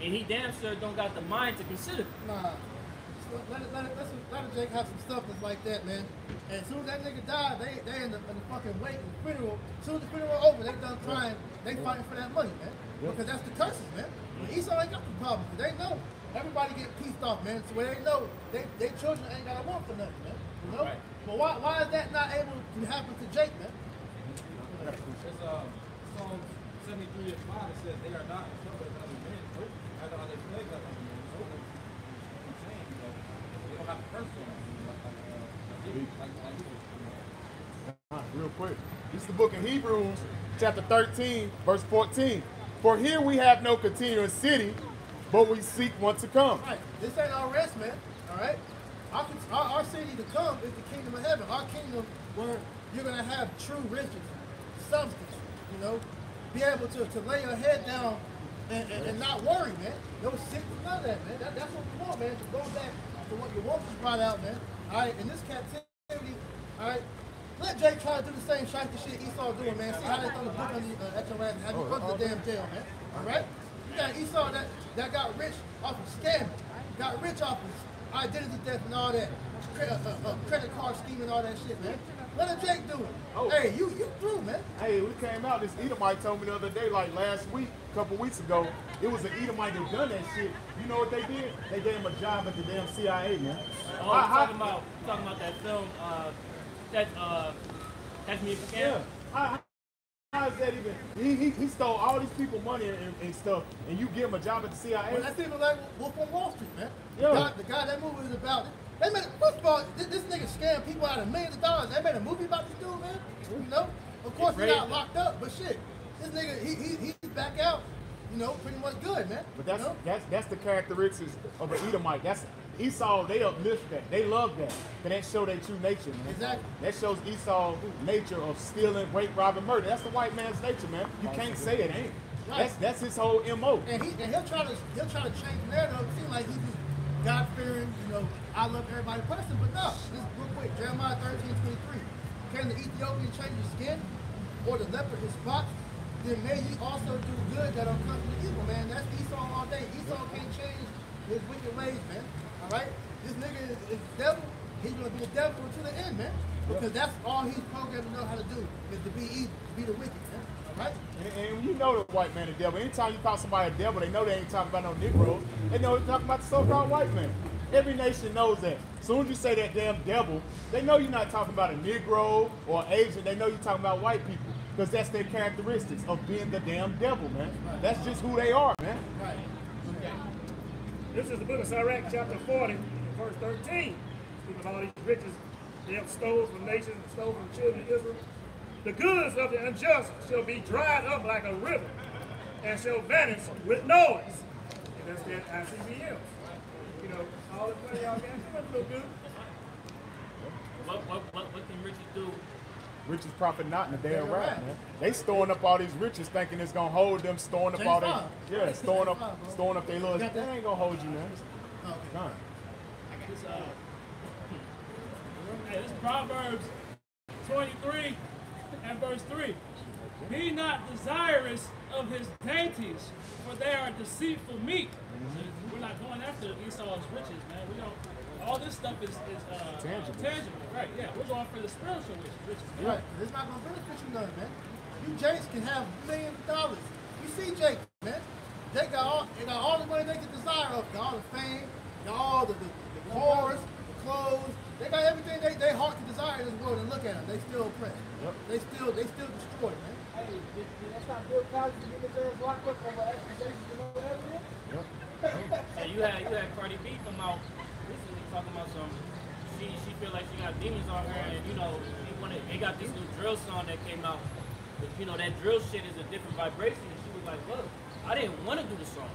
And he damn sure don't got the mind to consider. Nah. Let Jake have some stuff that's like that, man. And as soon as that nigga died, they in the fucking wake and the funeral. As soon as the funeral over, they done crying. They fighting for that money, man. Because that's the curses, man. But Esau ain't got the problem. Because they know everybody get pieced off, man. So they know they children ain't got to want for nothing, man. You know? Right. But why is that not able to happen to Jake, man? It's Psalm 73 and 5. It says they are not in trouble as other men. Neither are they plagued like other men. So I'm saying, they don't have to curse them. Real quick. This is the book of Hebrews, chapter 13, verse 14. For here we have no continuous city, but we seek one to come. Right. This ain't our rest, man. All right? Our city to come is the kingdom of heaven. Our kingdom where you're going to have true riches, substance, be able to lay your head down and not worry, man. No sickness, none of that, man. That's what we want, man. To go back to what your wolf brought out, man. All right? In this captivity, all right? Let Jake try to do the same shifty shit Esau doing, man. See how they throw the book at your ass and have you go to the damn jail, man. All right? You got Esau that got rich off of scamming, got rich off of identity theft and all that, credit card scheme and all that shit, man. Let Jake do it. Oh. Hey, you through, man. Hey, we came out. This Edomite told me the other day, like last week, a couple weeks ago, it was an Edomite that done that shit. You know what they did? They gave him a job at the damn CIA, man. Oh, talking about that film, Catch Me If You Can? Yeah. How is that even? He stole all these people money and stuff, and you give him a job at the CIA? Well, that's even like Wolf on Wall Street, man. Yeah. The guy that movie was about. First of all, this nigga scammed people out of millions of dollars. They made a movie about this dude, man. Of course he got locked up, but shit, this nigga he's back out. you know, pretty much good, man. But you know? that's the characteristics of an Edomite. That's Esau. They uplift that. They love that. And that show their true nature, man. Exactly. That shows Esau's nature of stealing, rape, robbing, murder. That's the white man's nature, man. You can't say it ain't. Right. That's his whole MO. And he'll try to change the narrative. It seems like he's this God-fearing, you know, I love everybody person, but no. This is real quick. Jeremiah 13:23. Can the Ethiopian change his skin, or the leopard his spots? Then may he also do good that uncomes evil, man. That's Esau all day. Esau can't change his wicked ways, man. All right? This nigga is the devil. He's going to be the devil until the end, man. Because that's all he's programmed to know how to do, is to be evil, to be the wicked, man. All right? And you know the white man the devil. Anytime you call somebody a devil, they know they ain't talking about no Negroes. They know they're talking about the so-called white man. Every nation knows that. As soon as you say that damn devil, they know you're not talking about a Negro or Asian. They know you're talking about white people. Because that's their characteristics of being the damn devil, man. That's just who they are, man. Right. Okay. This is the book of Sirach, chapter 40, verse 13. Speaking of all these riches they have stolen from nations and stolen from children of Israel. The goods of the unjust shall be dried up like a river and shall vanish with noise. And that's that ICBM. You know, all the money y'all got, that's no good. What can riches do? Riches profit not in the day of wrath, man. They storing up all these riches thinking it's gonna hold them, storing up all their storing up their little. That ain't gonna hold you, man. Nah. This is Proverbs 23 and verse 3. Be not desirous of his dainties, for they are deceitful meat. We're not going after Esau's riches, man. We don't. All this stuff is tangible, right? Yeah, we're going for the spiritual riches. Right. It's not going to benefit you none, man. You Jakes can have millions of dollars. You see Jake, man. They got all the money they can desire of. Got all the fame, got all the cars, the clothes. They got everything they heart to desire in this world, and look at them. They still oppressed. Yep. They still destroyed, man. Hey, that's not Bill Cosby to get their ass locked up over accusations and all that, man? Yep. So you had Cardi B come out recently talking about some. She feel like she got demons on her, and you know they got this new drill song that came out. But you know that drill shit is a different vibration, and she was like, "Look, I didn't want to do the song.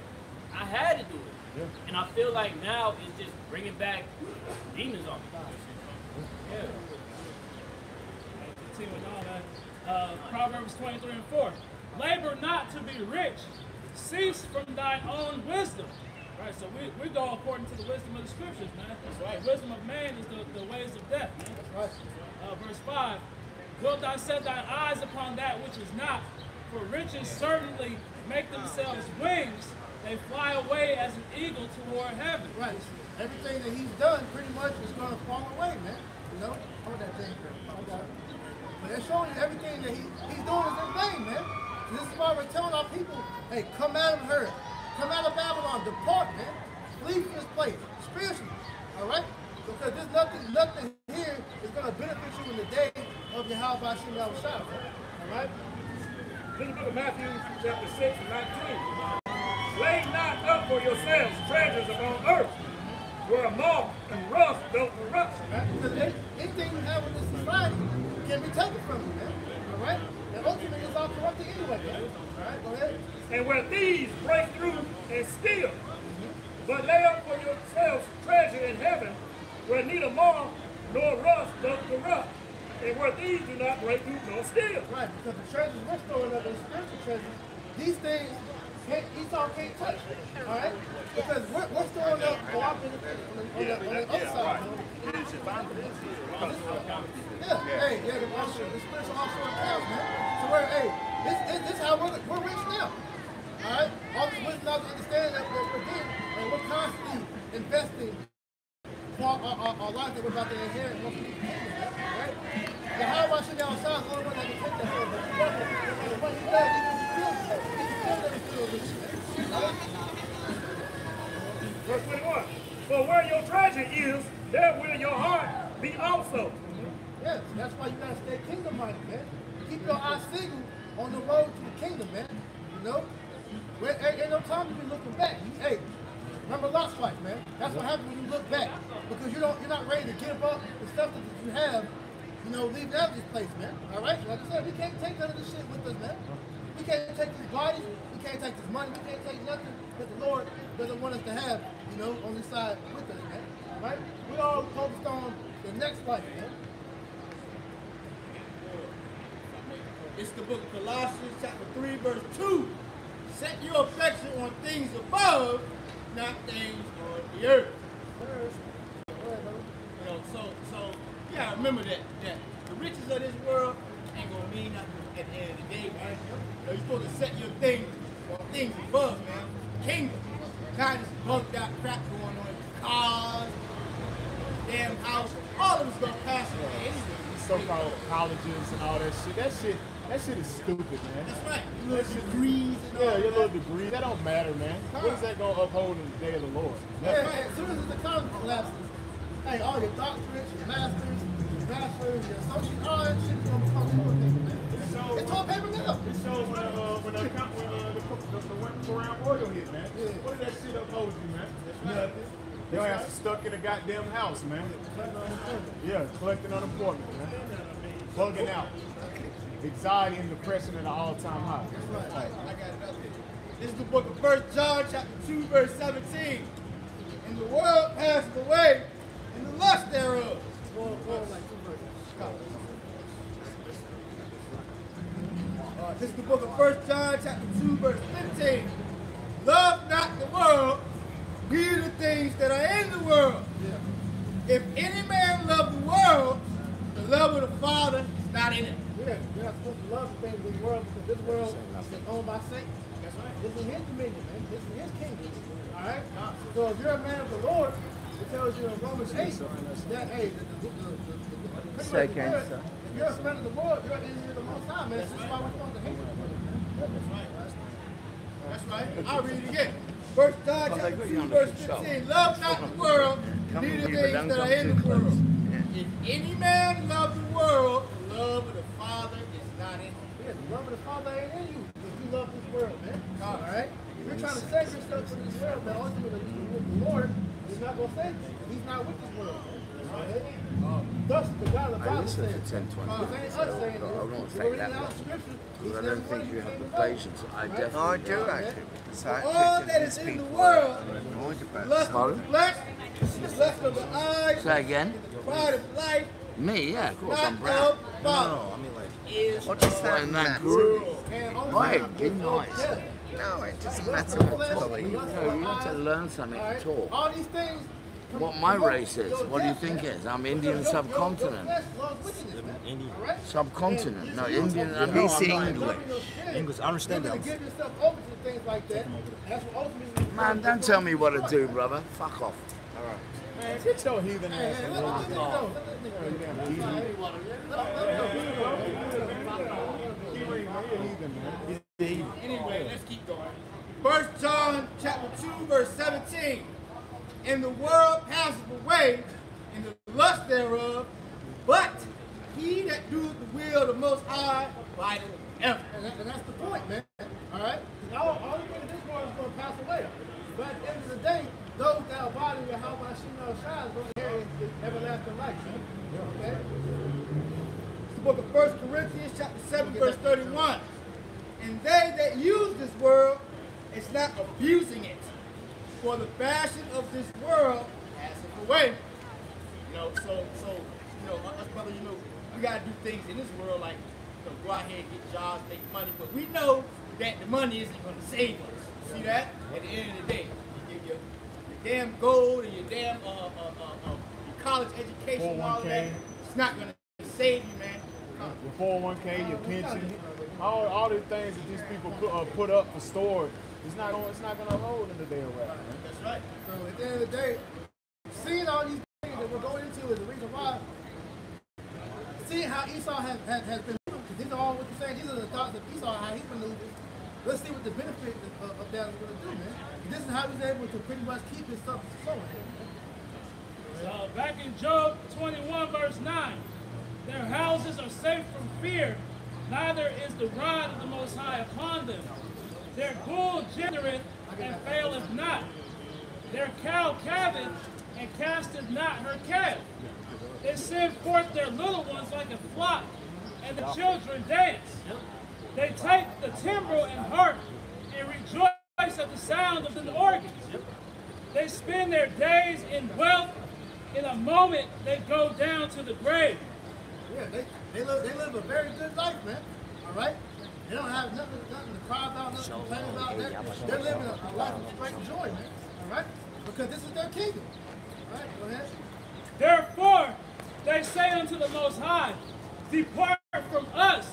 I had to do it." Yeah. And I feel like now it's just bringing back demons on me. Yeah. Continuing on that, Proverbs 23 and 4. Labor not to be rich. Cease from thine own wisdom. Right, so we go according to the wisdom of the scriptures, man. That's right. The wisdom of man is the ways of death, man. That's right. Verse 5. Wilt thou set thine eyes upon that which is not? For riches certainly make themselves wings. They fly away as an eagle toward heaven. Right. Everything that he's done pretty much is going to fall away, man. You know? Hold that thing. But they're showing you everything that he's doing is in vain, man. So this is why we're telling our people, hey, come out of her. Come out of Babylon. Depart, man. Flee from this place. Spiritually. All right? Because there's nothing here is going to benefit you in the day of your Yahweh Hashem Yahushua. All right? This is the book of Matthew, chapter 6 and 19. Lay not up for yourselves treasures upon earth, where moth and rust don't corrupt. Right? Because anything you have in this society can be taken from you, man. All right? And ultimately, it's all corrupted anyway, man. All right? Go ahead. And where thieves break through and steal. But lay up for yourselves treasure in heaven, where neither moth nor rust doth corrupt, and where thieves do not break through nor steal. Right, because the treasures we're storing up, the spiritual treasures, these things Esau can't touch. All right? Because we're storing up for our benefit on the other side. Hey, the spiritual offshore accounts, man. So this is how we're rich now. All right? All this wisdom not to understand that we're getting, and we're constantly investing for our life that we're about to inherit once we get the kingdom, right? The Yahweh Hashem Yahushua is the only one that can take that over. And what he does, he can still rich, man. Verse 21. For where your treasure is, there will your heart be also. Yes, that's why you gotta stay kingdom-minded, man. Keep your eyes single on the road to the kingdom, man. You know? Ain't no time to be looking back. Hey, remember Lot's wife, man. That's what happens when you look back. Because you're not ready to give up the stuff that you have, you know, leave out this place, man. All right? Like I said, we can't take none of this shit with us, man. We can't take these bodies, we We can't take this money. We can't take nothing that the Lord doesn't want us to have, you know, on this side with us, man. Right? We all focused on the next life, man. It's the book of Colossians, chapter 3, verse 2. Set your affection on things above, not things on the earth. You know, so you gotta remember that the riches of this world ain't gonna mean nothing at the end of the day, man. You know, you're supposed to set your things on things above, man. Kingdom. Kind of bugged out crap going on. Cars, damn house, all of it's gonna pass away anyway. So-called colleges and all that shit. That shit is stupid, man. That's right. Your little degrees and all your that. little degree. That don't matter, man. What is that gonna uphold in the day of the Lord? Yeah, right. As soon as the economy collapses, hey, all your doctorates, your masters, your bachelors, your associates, all that shit is gonna become more things, man. It's all paper now. It shows when the Crown Royal hit, man. Yeah. What did that shit uphold you, man? Nothing. Your ass is stuck in a goddamn house, man. Yeah, collecting unemployment, man. Bugging out. Anxiety and depression at an all-time high. That's right. I got it up here. This is the book of 1 John, chapter 2, verse 17. And the world passes away, and the lust thereof. This is the book of 1 John, chapter 2, verse 15. Love not the world, neither the things that are in the world. If any man love the world, the love of the Father is not in it. You're not supposed to love the things of this world because this world is owned by Satan. That's right. This is his dominion, man. This is his kingdom. All right? So if you're a man of the Lord, it tells you in Romans 8 that, hey, if you're a friend of the Lord, you're in the Most High, man. This is why we're supposed to hate him. That's right. That's right. I'll read it again. 1 John chapter 2, verse 15. Love not the world, neither things that are in the world. If any man love the world, the love of the Father is not in him. Yeah, the love of the Father ain't in you if you love this world, man. All right? You're trying to save yourself from this world, but ultimately the Lord is not going to save you. He's not with this world. Right? Thus, the God of the Bible says, it ain't us saying this. We're reading out Scripture. I don't think you have the patience. I definitely No, I do actually. All that is in the world, lust of the flesh, lust of the eyes, Say again? the pride of life, Me, yeah, of course, I'm not brown. of Father. No, I mean like, Is what does that And that matter? grew. and Right, good noise. No, it doesn't matter what color you No, you want to learn something to talk. all these things. What my race is, what do you think it is? I'm Indian subcontinent. Subcontinent, no, Indian. I know He's I'm not. English. English, I understand that. Give yourself over to things like that. That's what ultimately. Man, don't tell me what to do, brother. Fuck off. Man, get your heathen ass Hey, in let here. me Anyway, let's keep going. 1 John chapter 2, verse 17. And the world passeth away, and the lust thereof, but he that doeth the will of the Most High abideth ever. And that's the point, man. All right? All the things in this world is going to pass away. But at the end of the day, those that abide in your house by Shema Shai is going to inherit everlasting life. Man. Okay? It's the book of 1 Corinthians chapter 7, verse 31. And they that use this world is not abusing it. For the fashion of this world passeth away. You know, so us brothers, we gotta do things in this world like, go out here and get jobs, make money, but we know that the money isn't gonna save us. See that? At the end of the day, your damn gold and your damn your college education and all that, it's not gonna save you, man. Your 401k, your pension, all the things that these people put up for storage. It's not gonna hold in the day of rap, man. That's right. So at the end of the day, seeing all these things that we're going into is the reason why. Seeing how Esau has been, because these are all what you're saying. These are the thoughts of Esau, how he's maneuvers. Let's see what the benefit of that is going to do, man. This is how he's able to pretty much keep his stuff flowing. So back in Job 21, verse 9, their houses are safe from fear, neither is the rod of the Most High upon them. Their bull gendereth and faileth not. Their cow calveth and casteth not her calf. They send forth their little ones like a flock, and the children dance. They take the timbrel and harp, and rejoice at the sound of the organs. They spend their days in wealth. In a moment, they go down to the grave. Yeah, they live a very good life, man. All right? They don't have nothing to cry about, nothing to complain about. They're living a life of great joy, man. All right? Because this is their kingdom. All right, go ahead. Therefore, they say unto the Most High, depart from us,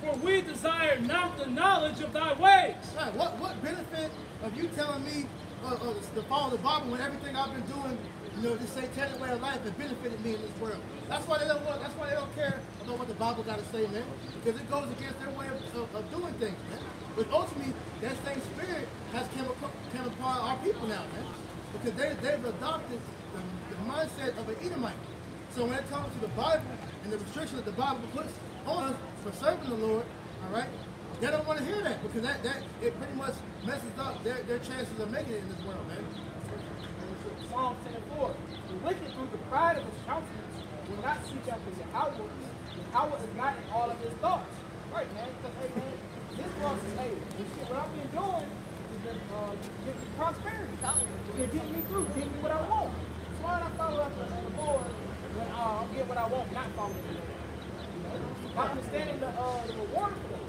for we desire not the knowledge of thy ways. Right, what benefit of you telling me to follow the Bible when everything I've been doing, this satanic way of life has benefited me in this world? That's why they don't want. That's why they don't care about what the Bible got to say, man. Because it goes against their way of doing things, man. But ultimately, that same spirit has come upon our people now, man. Because they've adopted the mindset of an Edomite. So when it comes to the Bible and the restrictions that the Bible puts on us for serving the Lord, all right, they don't want to hear that because it pretty much messes up their chances of making it in this world, man. Psalm 10:4. The wicked through the pride of his countenance will not seek after Yahweh. Yahweh is not in all of his thoughts. Right, man? Because, hey, man, this world is, hey, what I've been doing is been getting me prosperity. It's getting me through, getting me what I want. So why not follow after the Lord when I get what I want, not follow the Lord? Not understanding the reward for that.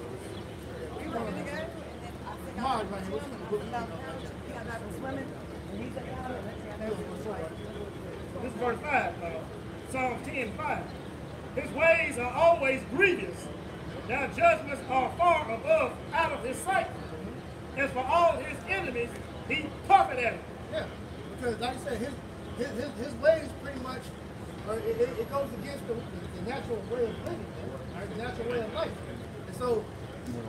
This is verse 5, Psalm 10:5. His ways are always grievous. Their judgments are far above out of his sight. As for all his enemies, he puffeth at them. Yeah, because like I said, his ways pretty much, it goes against the natural way of living, right? The natural way of life. And so,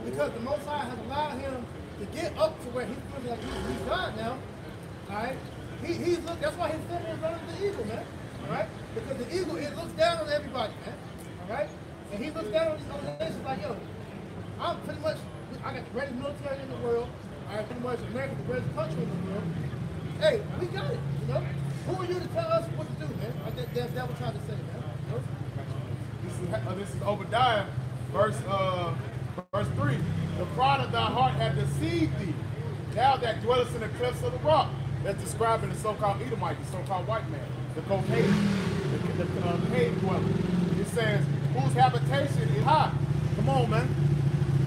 because the Most High has allowed him to get up to where he feels like he's God now, all right? That's why he's sitting there running the eagle, man. All right? Because the eagle, it looks down on everybody, man. All right? And he looks down on these other nations like, yo, I'm pretty much, I got the greatest military in the world. All right, pretty much America's the greatest country in the world. Hey, we got it, Who are you to tell us what to do, man? Like that devil tried to say, man. This is Obadiah, verse 3. The pride of thy heart hath deceived thee, thou that dwellest in the clefts of the rock. That's describing the so-called Edomite, the so-called white man, the Caucasian, the cave dweller. It says, whose habitation is high. Come on, man.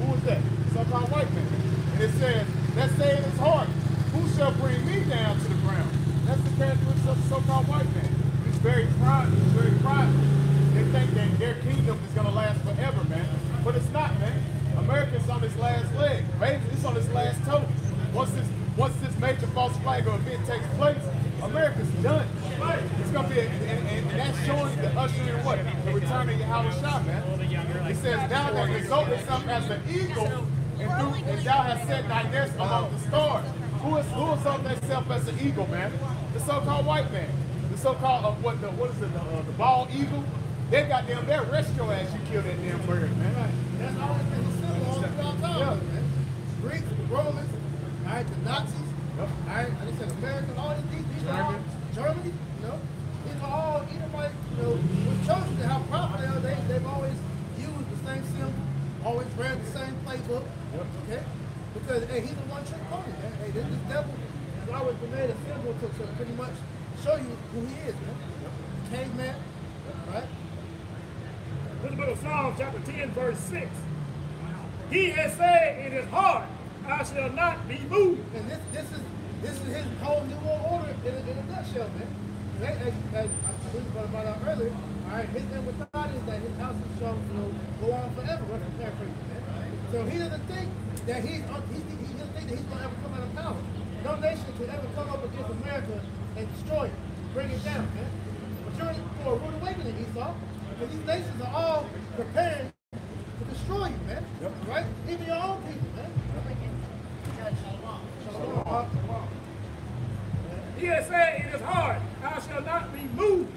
Who is that? So-called white man. And it says, that say in his heart, who shall bring me down to the ground? That's the characteristic of the so-called white man. He's very prideful. He's very prideful. They think that their kingdom is going to last forever, man. But it's not, man. America's on its last leg. It's on its last toe. Once this major false flag or event takes place, America's done. It's gonna be, and that's showing the ushering in what? The return of Yahweh Shah, man. It says, thou that exalt thyself as the eagle, and thou hast set thy nest among the stars. Who exalts themselves as the eagle, man? The so-called white man. The so-called the bald eagle. They got them there. Rest your ass. You kill that damn bird, man. That's always been the symbol all throughout time, man. Greeks, the Romans. All right, the Nazis, all right, like I said, America, all these are all, Germany, these are all Edomite, with churches that have property, they've always used the same symbol, always read the same playbook, okay? Because, hey, he's a one-trick pony, man. Hey, this devil has always been made a symbol to pretty much show you who he is, man. Caveman, right? This is the book of Psalm, chapter 10, verse 6. He has said in his heart, I shall not be moved. And this is his whole new world order in a nutshell, man. As I believe what I brought out earlier, all right, his end with God is that his house shall go on forever. What I'm paraphrasing, man. So he doesn't think that he doesn't think that he's gonna ever come out of power. No nation could ever come up against America and destroy it, bring it down, man. But you're in for a rude awakening, Esau, because these nations are all preparing to destroy you, man. Right? Even your own people, man. He has said in his heart, I shall not be moved,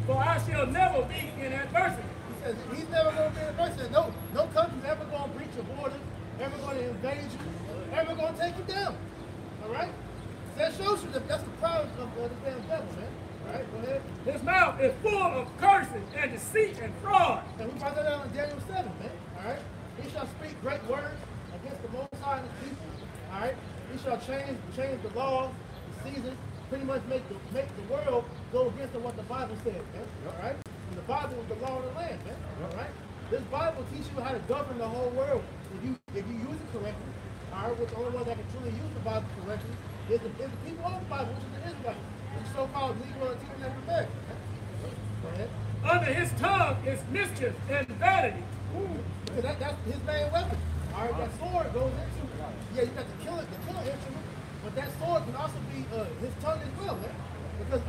for I shall never be in adversity. He says he's never going to be in adversity. No country's ever going to breach your borders, ever going to invade you, ever going to take you down. All right? That shows you that that's the pride of the damn devil, man. All right, go ahead. His mouth is full of curses and deceit and fraud. And we brought that out in Daniel 7, man. All right? He shall speak great words against the Most High and his people. All right, he shall change the laws, the seasons, pretty much make the world go against what the Bible said, man. All right, and the Bible is the law of the land, man. All right, this Bible teaches you how to govern the whole world if you use it correctly. All right, the only one that can truly use the Bible correctly is the people of the Bible, which is the Israelites, the so-called Negro and Latino American. Go ahead. Under his tongue is mischief and vanity. Because that's his main weapon. All right, that sword goes into, yeah, you got the killer instrument, but that sword can also be his tongue as well, man. Because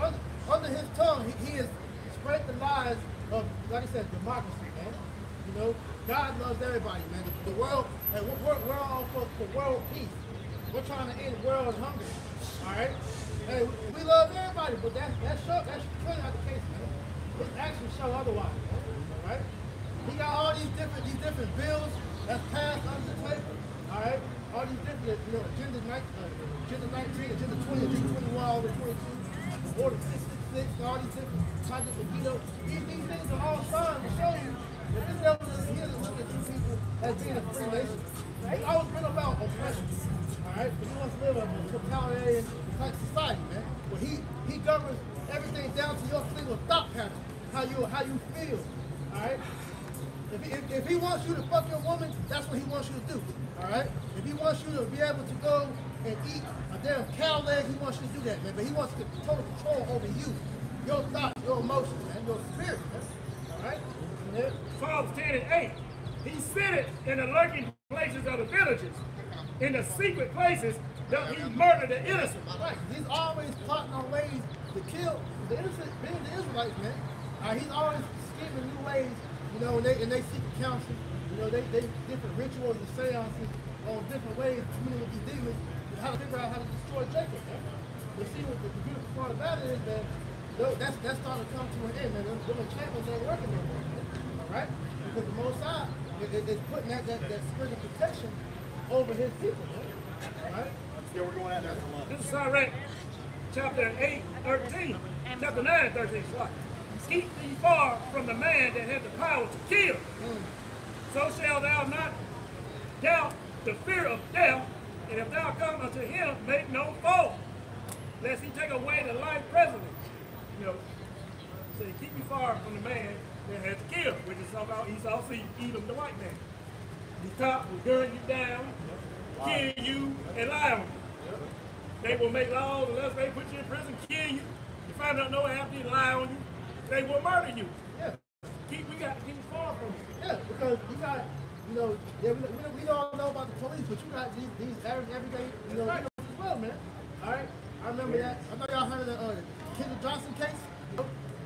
under his tongue, he is spread the lies of, like I said, democracy, man. You know, God loves everybody, man. The world, and we're all for world peace. We're trying to end world hunger. All right, hey, we love everybody, but that's clearly not the case, man. His actions show otherwise, man. All right. He got all these different bills that's passed under the table. All right, all these different, you know, agenda 19, agenda 20, agenda 21, all the 22, order 666, all these different projects of veto. These things are all signs to show you that this devil is here to look at you people as being a free nation. He's always been about oppression. All right, but he wants to live in a totalitarian type society, man. Where he governs everything down to your single thought pattern, how you feel. All right. If he wants you to fuck your woman, that's what he wants you to do. All right. If he wants you to be able to go and eat a damn cow leg, he wants you to do that, man. But he wants to get total control over you, your thoughts, your emotions, man, your spirit, man. All right. Psalms 10 and 8. He sitteth in the lurking places of the villages. In the secret places, doth he murder the innocent. Right. He's always plotting on ways to kill the innocent, being the Israelites, man. He's always scheming new ways. You know, and they seek counsel. You know, they different rituals and seances on different ways of communing with these demons and how to figure out how to destroy Jacob. Man. But see, what the beautiful part about it is that that's starting to come to an end, man. Them enchantments ain't working no more, man. All right? Because the Most High is putting that spirit of protection over his people, man. All right? Yeah, we're going out there. This is Sirach, chapter 8, 13. Chapter 9, 13. Keep thee far from the man that has the power to kill. So shalt thou not doubt the fear of death, and if thou come unto him, make no fault, lest he take away the life presently. You know, so keep you far from the man that has to kill, which is about Esau, Edom, the white man. He top will gun you down, kill you, and lie on you. They will make laws unless they put you in prison, kill you. You find out no after you lie on you. They will murder you. Yeah. We got to keep far from you. Yeah, because you got, you know, we don't know about the police, but you got these everyday, you know, as well, man. All right? I remember that. I know y'all heard of the Kendall Johnson case.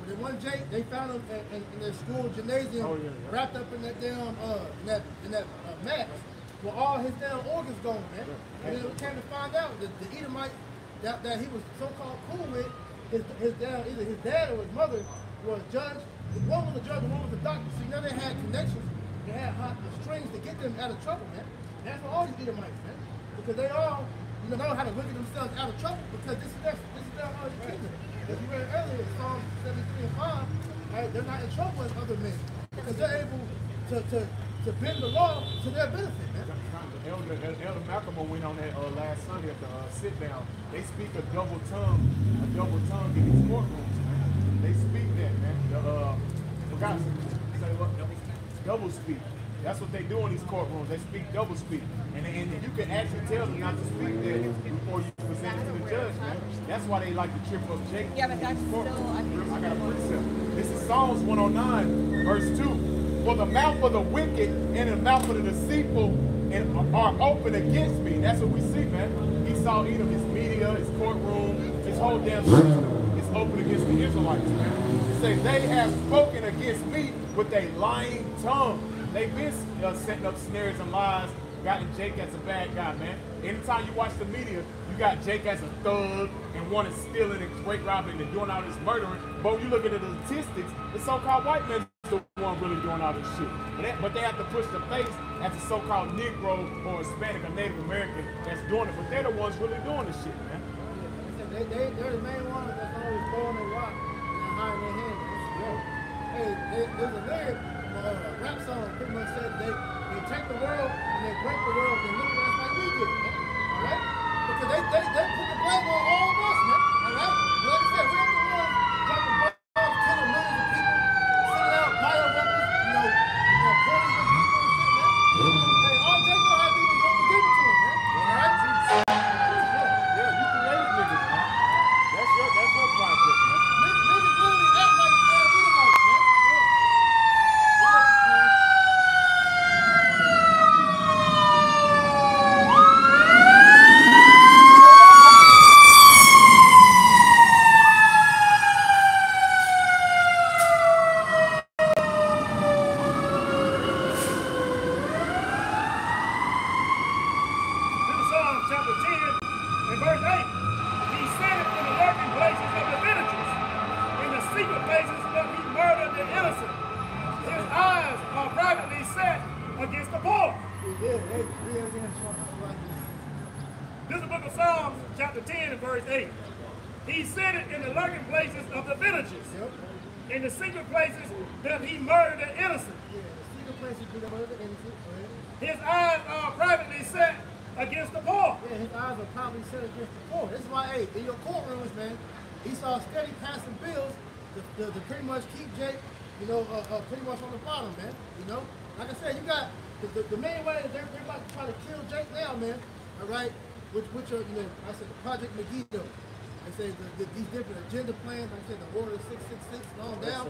The one Jake, they found him in their school gymnasium, wrapped up in that damn, in that mask, with all his damn organs gone, man. And then we came to find out that the Edomite that he was so-called cool with, either his dad or his mother was a judge. One was a judge and one was a doctor. So you know they had connections. They had the strings to get them out of trouble, man. And that's for all these Edomites, man. Because they all, you know how to wiggle themselves out of trouble because this is their kingdom. As you read earlier, Psalms 73 and 5, right, they're not in trouble as other men. Because they're able to bend the law to their benefit, man. Elder Malcolm went on that last Sunday at the sit down. They speak a double tongue in these courtrooms, man. They speak that, man. Forgot say what? Double speak. That's what they do in these courtrooms. They speak double speak. And you can actually tell them not to speak that before you present it to the judge, man. That's why they like to trip up Jacob. Yeah, but that's still, I got a precept. This is Psalms 109, verse 2. For the mouth of the wicked and the mouth of the deceitful are open against me. That's what we see, man. Esau, Edom, his media, his courtroom, his whole damn system is open against the Israelites, man. It says they have spoken against me with a lying tongue. They've been setting up snares and lies, gotten Jake as a bad guy, man. Anytime you watch the media, you got Jake as a thug and one is stealing and great robbing and doing all this murdering. But when you look at the statistics, the so-called white man is the one really doing all this shit. But they have to push the face as a so-called Negro or Hispanic or Native American that's doing it. But they're the ones really doing this shit, man. They're the main ones that's always throwing their rock and hiding their hands. Hey, there's a lyric, a rap song pretty much said they take the world and they break the world and look at us like we did, man. all right? Because they put the blame on all of us, man, all right? Like I said, we're not the ones dropping bombs, killing millions of people, sending out bioweapons, poisoning people and shit, man. Hey, all Jay know how to do is what was given to him, man, all right? Yeah, you created niggas, man. That's your project, man. Niggas literally act like damn Edomites, man. This is the book of Psalms, chapter 10 and verse 8. He said it in the lurking places of the villages. In the secret places that he murdered the innocent. His eyes are privately set against the poor. Yeah, his eyes are privately set against the poor. This is why, hey, in your courtrooms, man, he saw steady passing bills to pretty much keep Jake, pretty much on the bottom, man. Like I said, you got the main way that they're about to try to kill Jake now, man. All right, which are, I said the Project Megiddo. They say these different agenda plans. Like I said, the Order 666 and all down.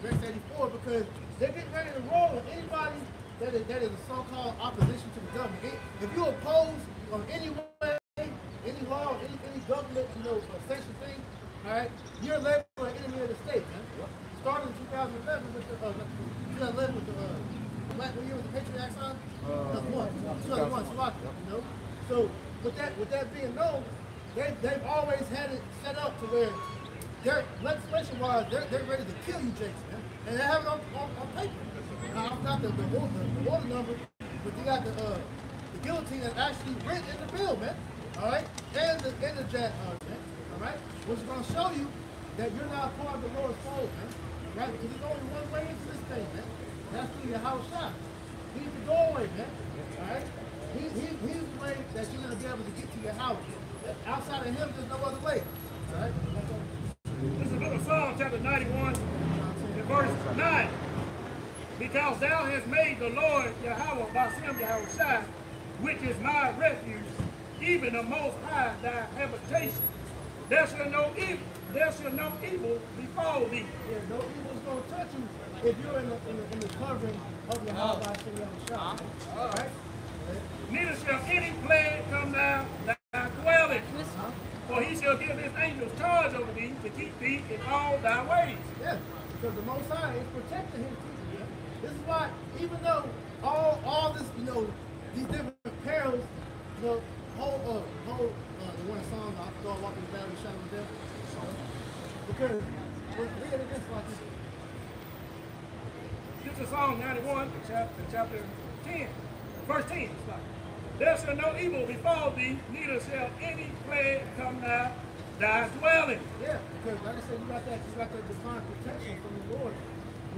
Rex 84, because they're getting ready to roll on anybody that is a so-called opposition to the government. If you oppose on any way, any law, any government, sanction thing, all right, you're labeled an enemy of the state, man. Starting in 2011 with the what year was the Patriot Act signed? 2001, Slovakia, So with that being known, they've always had it set up to where they're legislation-wise, they're ready to kill you, Jakes, man. And they have it on paper. Now, I've got the order number, but you got the guillotine that's actually written in the bill, man. All right, and the jet, man. All right, which is gonna show you that you're not part of the Lord's fold, man. Right? Because there's only one way into this thing, man. That's through your house shot. He's the doorway, man. All right? He's the way that you're going to be able to get to your house. Outside of him, there's no other way. All right? This is the book of Psalms, chapter 91, and verse 9. Because thou hast made the Lord Yahweh, Basem Yahushua, which is my refuge, even the Most High thy habitation. There shall no evil befall thee. Yeah, no evil is going to touch you if you're in the covering of your house by Shem Yahushua. All right? Neither shall any plague come nigh thy dwelling. For he shall give his angels charge over thee to keep thee in all thy ways. Yeah, because the Most High is protecting his people. Yeah? This is why, even though all this, these different perils, the one song I thought walking the valley of the shadow of death. Because we're reading this like this. This is Psalm 91, chapter 10, verse 10. There shall no evil befall thee, neither shall any plague come nigh thy dwelling. Yeah, because like I said, you got that divine protection from the Lord,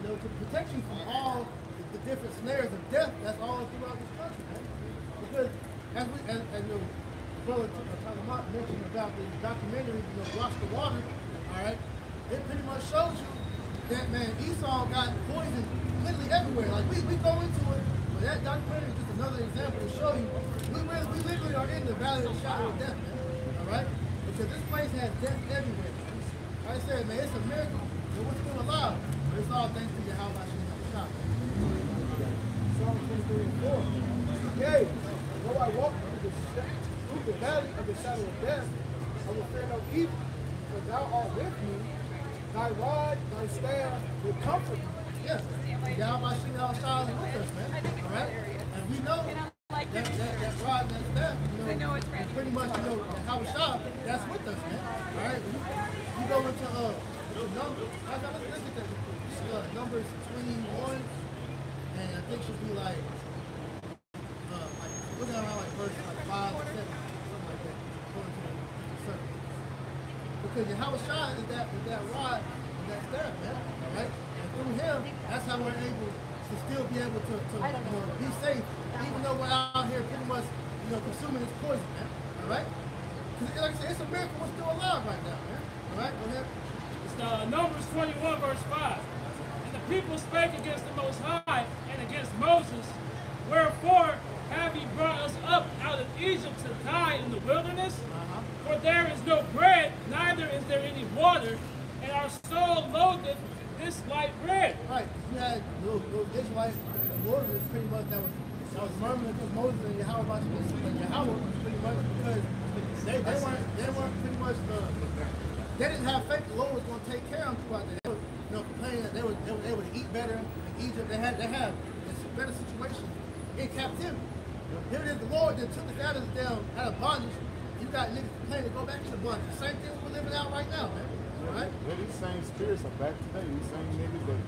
to protect you from all the different snares of death that's all throughout this country, man. Because as Brother Talamat mentioned about the documentary, Watch the Water, all right, it pretty much shows you that, man, Esau got poisoned literally everywhere. Like, we go into it, but that documentary is just another example to show you we literally are in the valley of the shadow of death, man, all right? Because this place has death everywhere, man. Like I said, man, it's a miracle that we're still alive, but it's all thanks to your house by Shem Yahushua. Psalm 23 and 4. Yea, though I walk through the valley of the shadow of death, I will fear no evil, for thou art with me. Thy rod, thy staff will comfort me. Yes, Yahweh by Shem Yahushua is with us, man. All right, and we know that rod, that staff, is pretty much Yahushua that's with us, man. All right, you go into Numbers. Let's get that. Numbers 21, and I think should be like looking around like verse 5 or 7, something like that, according to the circle. Because Yahushua is that rod and that staff, man. All right, and through him, that's how we're able to still be able to be safe, even though we're out here pretty much consuming this poison, man. All right? Because like I said, it's a miracle we're still alive right now, man. All right? Go ahead. It's Numbers 21, verse 5. And the people spake against the Most High and against Moses, wherefore have ye brought us up out of Egypt to die in the wilderness? For there is no bread, neither is there any water, and our soul loatheth this light bread. Right. You had those Israelites in the wilderness pretty much that was murmuring against Moses and Yahweh pretty much because they weren't pretty much they didn't have faith the Lord was going to take care of them throughout the day. Complaining that they were able to eat better in Egypt. They had a better situation in captivity. Here it is, the Lord that took us out of bondage. You got niggas complaining to go back to the bondage. The same thing we're living out right now, man. All right? Yeah, these same spirits are back today. These same niggas that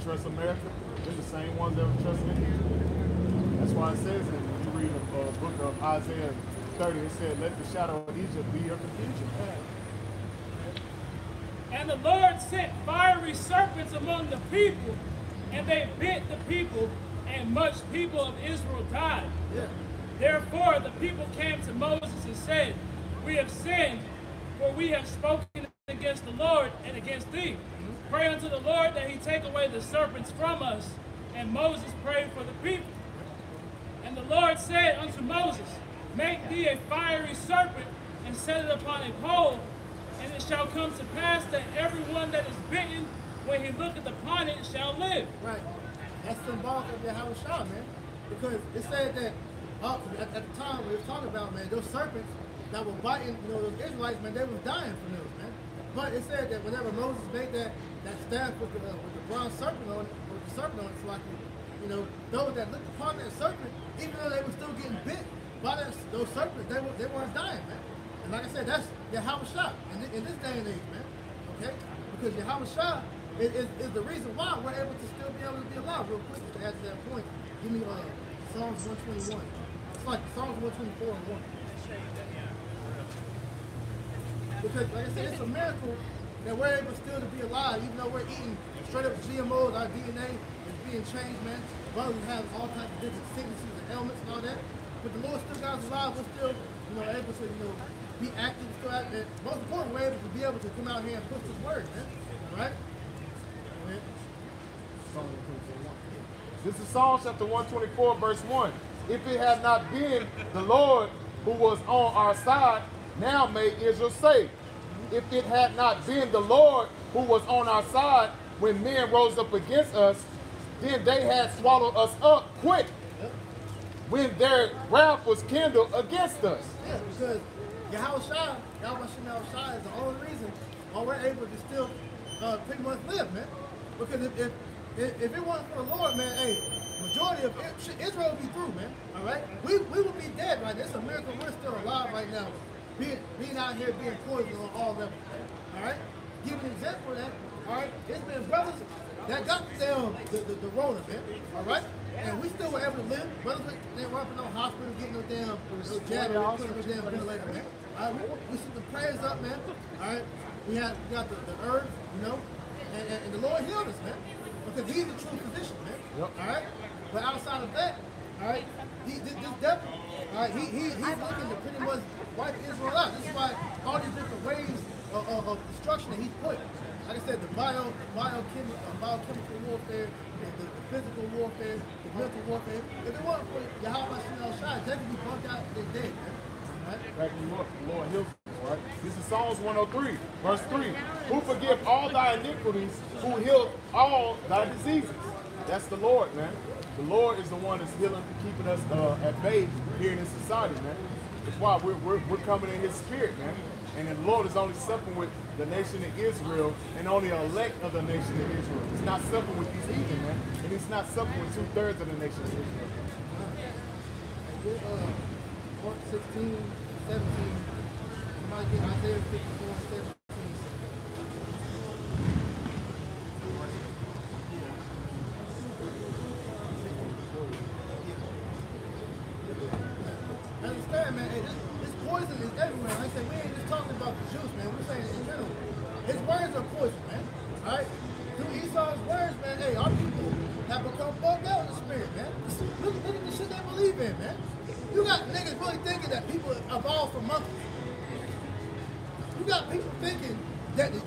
trust America, they're the same ones that were trusting Egypt. That's why it says that when you read the book of Isaiah 30, it said, let the shadow of Egypt be your confusion. And the Lord sent fiery serpents among the people, and they bit the people, and much people of Israel died. Yeah. Therefore the people came to Moses and said, we have sinned, for we have spoken against the Lord and against thee. Pray unto the Lord that he take away the serpents from us. And Moses prayed for the people. And the Lord said unto Moses, make thee a fiery serpent, and set it upon a pole, and it shall come to pass that everyone that is bitten, when he looketh upon it, shall live. Right. That's symbolic of Yahweh Shah, man. Because it said that at the time we were talking about, man, those serpents that were biting, those Israelites, man, they was dying from those, man. But it said that whenever Moses made that staff with the bronze serpent on it, it's like, those that looked upon that serpent, even though they were still getting bit by those serpents, they weren't dying, man. And like I said, that's Yahweh Shah in this day and age, man. Okay? Because Yahweh Shah is the reason why we're able to still be able to be alive. Real quick, to add to that point, give me Psalms 121. It's like Psalms 124 and 1. Because, like I said, it's a miracle that we're able still to be alive, even though we're eating straight up GMOs, our DNA is being changed, man. Brothers have all types of different sicknesses and ailments and all that. But the Lord still got us alive. We're still, able to, be active, still out there. Most important, we're able to be able to come out here and push this word, man. All right? This is Psalm chapter 124, verse 1. If it had not been the Lord who was on our side, now may Israel say. If it had not been the Lord who was on our side when men rose up against us, then they had swallowed us up quick when their wrath was kindled against us. Yeah, because Yahweh Shah is the only reason why we're able to still pretty much live, man. Because if it wasn't for the Lord, man, hey, majority of Israel would be through, man. All right, we would be dead right now. It's a miracle we're still alive right now, being out here being poisoned on all levels. All right, give an example of that. All right, it's been brothers that got the Rona, man. All right, and we still were able to live. Brothers they weren't in no hospital, getting no damn jab, putting no damn ventilator, man. All right, we sent the prayers up, man. All right, we got the herbs, and the Lord healed us, man. Because he's the true physician, man. Yep. All right? But outside of that, all right, this devil, all right, he's looking to pretty much wipe Israel out. This is why all these different ways of destruction that he's put. Like I said, the biochemical warfare, the physical warfare, the mental warfare. If it wasn't for Yahweh Shai, they could be bumped out and dead, man. Right? Back you up, the Lord heals us, right? This is Psalms 103, verse 3. Who forgive all thy iniquities, who heal all thy diseases. That's the Lord, man. The Lord is the one that's healing, keeping us at bay here in this society, man. That's why we're coming in his spirit, man. And the Lord is only supping with the nation of Israel and only an elect of the nation of Israel. He's not supping with these heathen, man. And he's not supping with 2/3 of the nation of Israel. 16, 17. Somebody get Isaiah 54, 17. Understand, man, hey, this poison is everywhere. Like I said, we ain't just talking about the juice, man. We're saying in general. His words are poison, man. All right? Through Esau's words, man, hey, our people have become bugged out in the spirit, man. Look at the shit they believe in, man. You got niggas really thinking that people evolved from monkeys. You got people thinking that the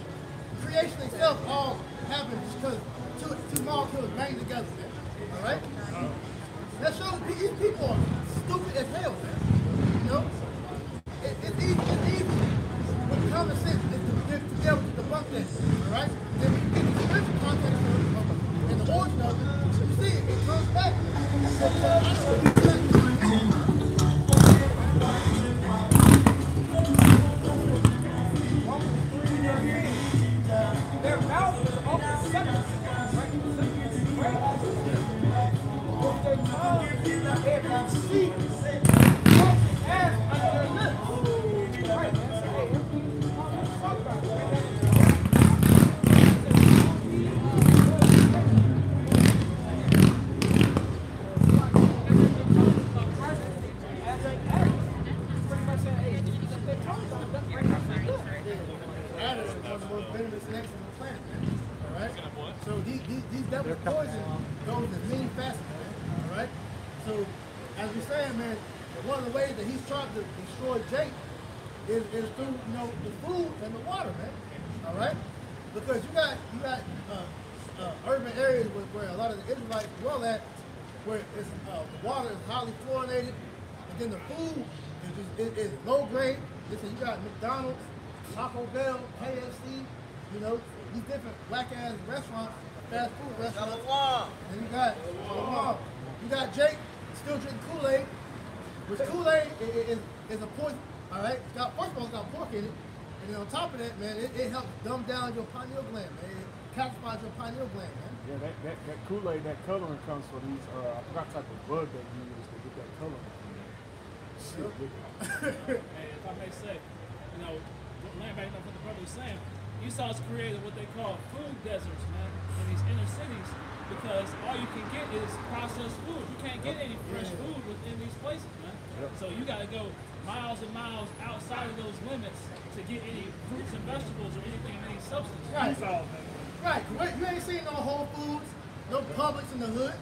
creation itself all happened because two molecules bang together, man. All right? That shows these people are stupid as hell, man. You know? It's easy with common sense to be able to debunk that, all right? Then when you get the spiritual context and the origin of it, you see it comes back. Their mouth is open seconds, right? With their tongue, they receive as under their lips. Right, man. So, hey, everything you talk about, So these devil poison goes in many facets, man. All right. So as we're saying, man, one of the ways that he's trying to destroy Jake is through the food and the water, man. All right. Because you got urban areas where a lot of the Israelites dwell at, where it's, the water is highly fluoridated, and then the food is low grade. Listen, you got McDonald's, Taco Bell, KFC, these different whack-ass restaurants, fast food restaurants. And you got Jake still drinking Kool-Aid, which Kool-Aid is a poison, all right? First of all, it's got pork in it, and then on top of that, man, it helps dumb down your pineal gland, man. It calcifies your pineal gland, man. Yeah, that Kool-Aid, that coloring comes from these, I forgot the type of bug they use to get that coloring. Shit, Hey, if I may say, laying back up what the brother was saying, Esau's created what they call food deserts, man, in these inner cities, because all you can get is processed food. You can't get any fresh food within these places, man. So you got to go miles and miles outside of those limits to get any fruits and vegetables or anything, any substance. Right. Right. You ain't seen no Whole Foods, no Publix in the hood,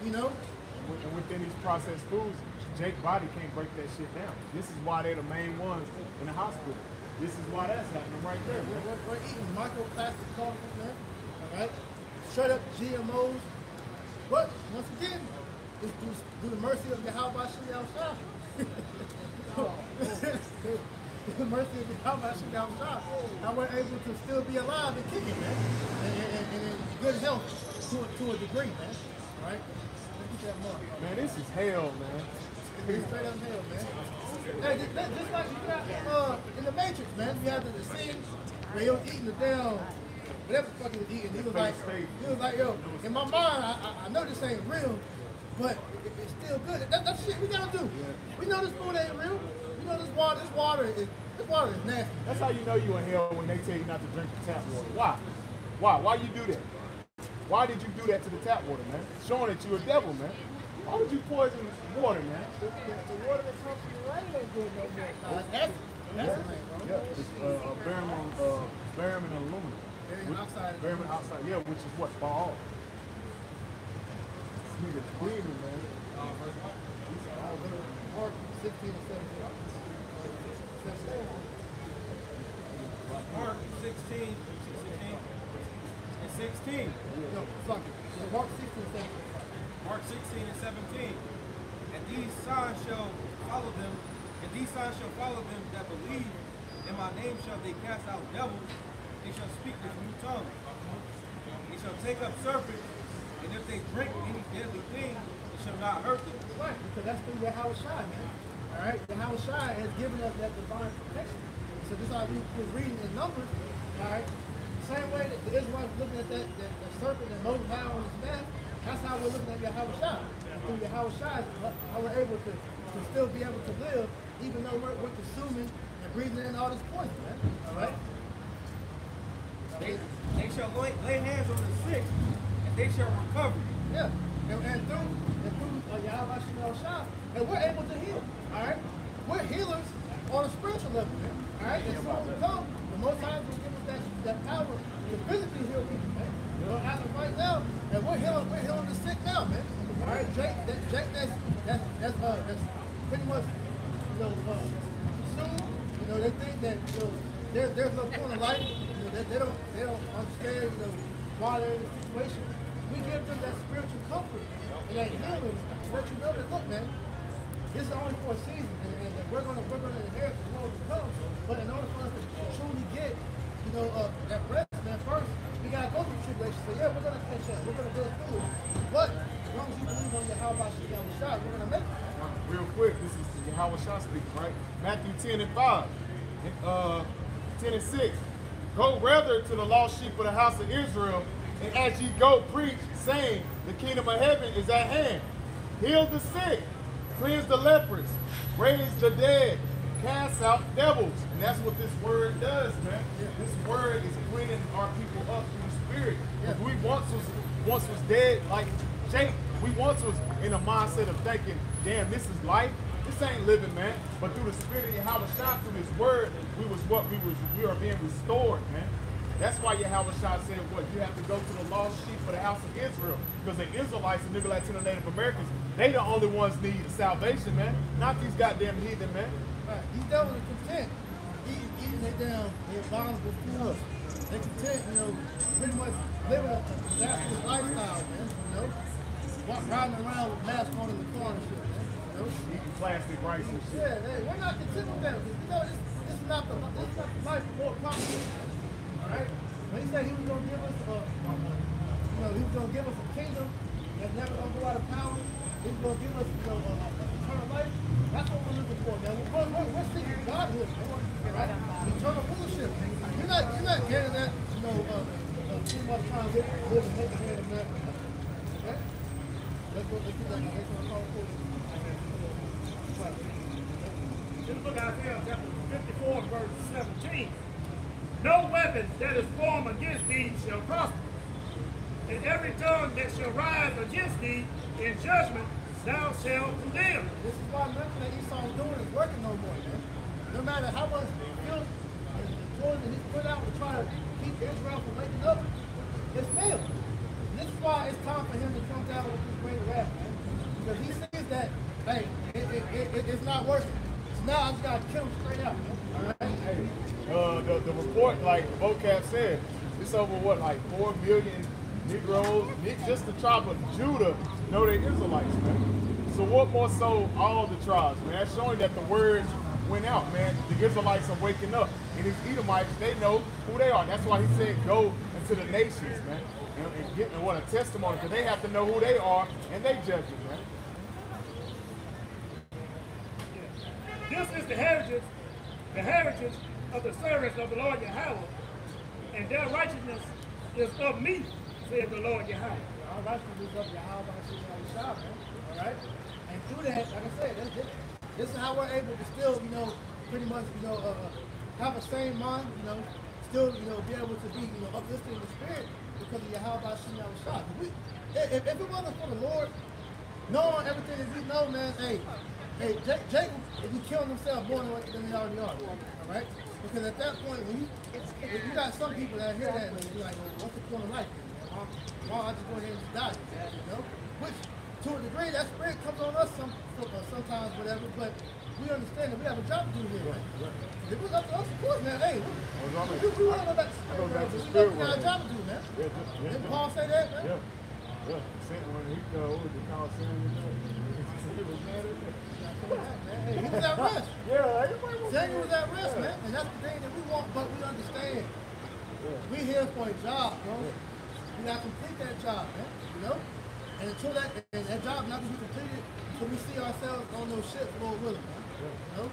And within these processed foods, Jake's body can't break that shit down. This is why they're the main ones in the hospital. This is why that's happening right there. We're eating microplastic particles, man. All right? Straight up GMOs. But once again, it's through the mercy of Yahweh Shem Shah. The mercy of Yahweh Shem Shah. Now we're able to still be alive and kicking, man. And in good health to a degree, man. All right? Let's get that more. Man, this is hell, man. It's straight up hell, man. Hey, just like you got in the Matrix, man. You have the scene where he was eating the damn whatever the fuck he was eating. He was like, yo, in my mind, I know this ain't real, but it's still good. That's shit we gotta do. We know this food ain't real. We know this water is nasty. That's how you know you in hell when they tell you not to drink the tap water. Why? Why you do that? Why did you do that to the tap water, man? Showing that you a devil, man. Why would you poison water, man? the water that comes from the rain ain't good no more. That's Yeah, it's barium and aluminum. Barium oxide, yeah, which is what? Ball. Nigga bleeding, man. Mark 16 and 17. Mark 16 and 16. No, fuck it. Mark 16 and 17. Mark 16 and 17. And these signs shall follow them that believe. In my name shall they cast out devils. They shall speak with new tongues. They shall take up serpents, and if they drink any deadly thing, it shall not hurt them. Right, because that's through Yahweh Shai, man. All right, Yahweh Shai has given us that divine protection. So this is how we was reading in Numbers. All right, same way that the Israelites were looking at that serpent that Moses had on his back. That's how we're looking at Yahweh Shai. Through Yahweh Shai, how we're able to still be able to live, even though we're consuming and breathing in all this poison, man. All right. They shall lay hands on the sick, and they shall recover. Yeah, and through Yahweh Shai, and we're able to heal. All right, we're healers on a spiritual level, man. All right, and so when we come, the Most High will give us that power to physically heal people, man. As of right now, and we're healing the sick now, man. All right, Jake, that's pretty much there's no point of life. They don't understand, why they're in the situation. We give them that spiritual comfort and that healing to let you know that, look, man, this is only for a season, and we're gonna inherit the world to come. But in order for us to truly get, that rest, man, first we gotta go through tribulation. So yeah, we're gonna catch up, we're gonna go through it. But as long as you believe on your how about shot, we're gonna make it. Real quick, this is Yahweh Shah speaking, right? Matthew 10:5, 10:6. Go rather to the lost sheep of the house of Israel, and as ye go preach, saying, the kingdom of heaven is at hand. Heal the sick, cleanse the lepers, raise the dead, cast out devils. And that's what this word does, man. This word is cleaning our people up through the spirit. Because we once was dead like Jake. We once was in a mindset of thinking, damn, this is life. This ain't living, man. But through the spirit of Yahweh Shah, through this word, we are being restored, man. That's why Yahweh Shah said what? You have to go to the lost sheep of the house of Israel. Because the Israelites and Nigga Latino Native Americans, they the only ones need salvation, man. Not these goddamn heathen, man. Right. These devils are content. Eating their damn abominable food. They're content, pretty much living a disastrous lifestyle, man. Riding around with masks on in the car and shit, man. Eating plastic rice and shit. Yeah, we're not content with that. This is not the life more complicated. Alright? When he said he was gonna give us he was gonna give us a kingdom that's never gonna go out of power. He was gonna give us eternal life. That's what we're looking for, man. We're seeking Godhood, man. Right? Eternal rulership. You're not getting that, too much time to live and make a hand of America. Okay? Let's do that. Let's call it forward. In the book of Isaiah, chapter 54, verse 17. No weapon that is formed against thee shall prosper, and every tongue that shall rise against thee in judgment thou shalt condemn. This is why nothing that Esau's doing is working no more, man. No matter how much filth and poison he's put out to try to keep Israel from waking up, it's failed. This is why it's time for him to come down with this great wrath, man. Because he sees that, hey, it's not working. So now I just got to kill him straight out, man. All right? Hey. The report, like Vocab said, it's over what, like 4 million Negroes, just the tribe of Judah, know they're Israelites, man. So what more so all the tribes, man? That's showing that the word went out, man. The Israelites are waking up. And these Edomites, they know who they are. That's why he said go into the nations, man. And get what a testimony, because they have to know who they are and they judge it, man. This is the heritage of the servants of the Lord Yahweh, and their righteousness is of me, said the Lord Yahweh. Our righteousness is of Yahweh, man. All right? And through that, like I said, this is how we're able to still, pretty much, have the same mind, still, be able to be, uplifting in the spirit because of Yahweh Shah. If it wasn't for the Lord, knowing everything that we know, man, hey, Jacob, if he killing himself more than they already are, all right? Because at that point, when you got some people that hear that and be like, well, what's the point of life? Why I just go ahead and just die? Which, to a degree, that spirit comes on us sometimes, whatever. But we understand that we have a job to do here. Right? If it was up to us, of course, man. Hey, we want to go back to spirit. We got a job to do, man. Didn't Paul say that, man? Yeah. When he what they call sin, he was mad at that. Hey, he was at rest. Daniel was at rest, man. And that's the thing that we want, but we understand. We're here for a job, bro. We gotta complete that job, man. And until that job not gonna be completed, until we see ourselves on those ships, Lord willing, man.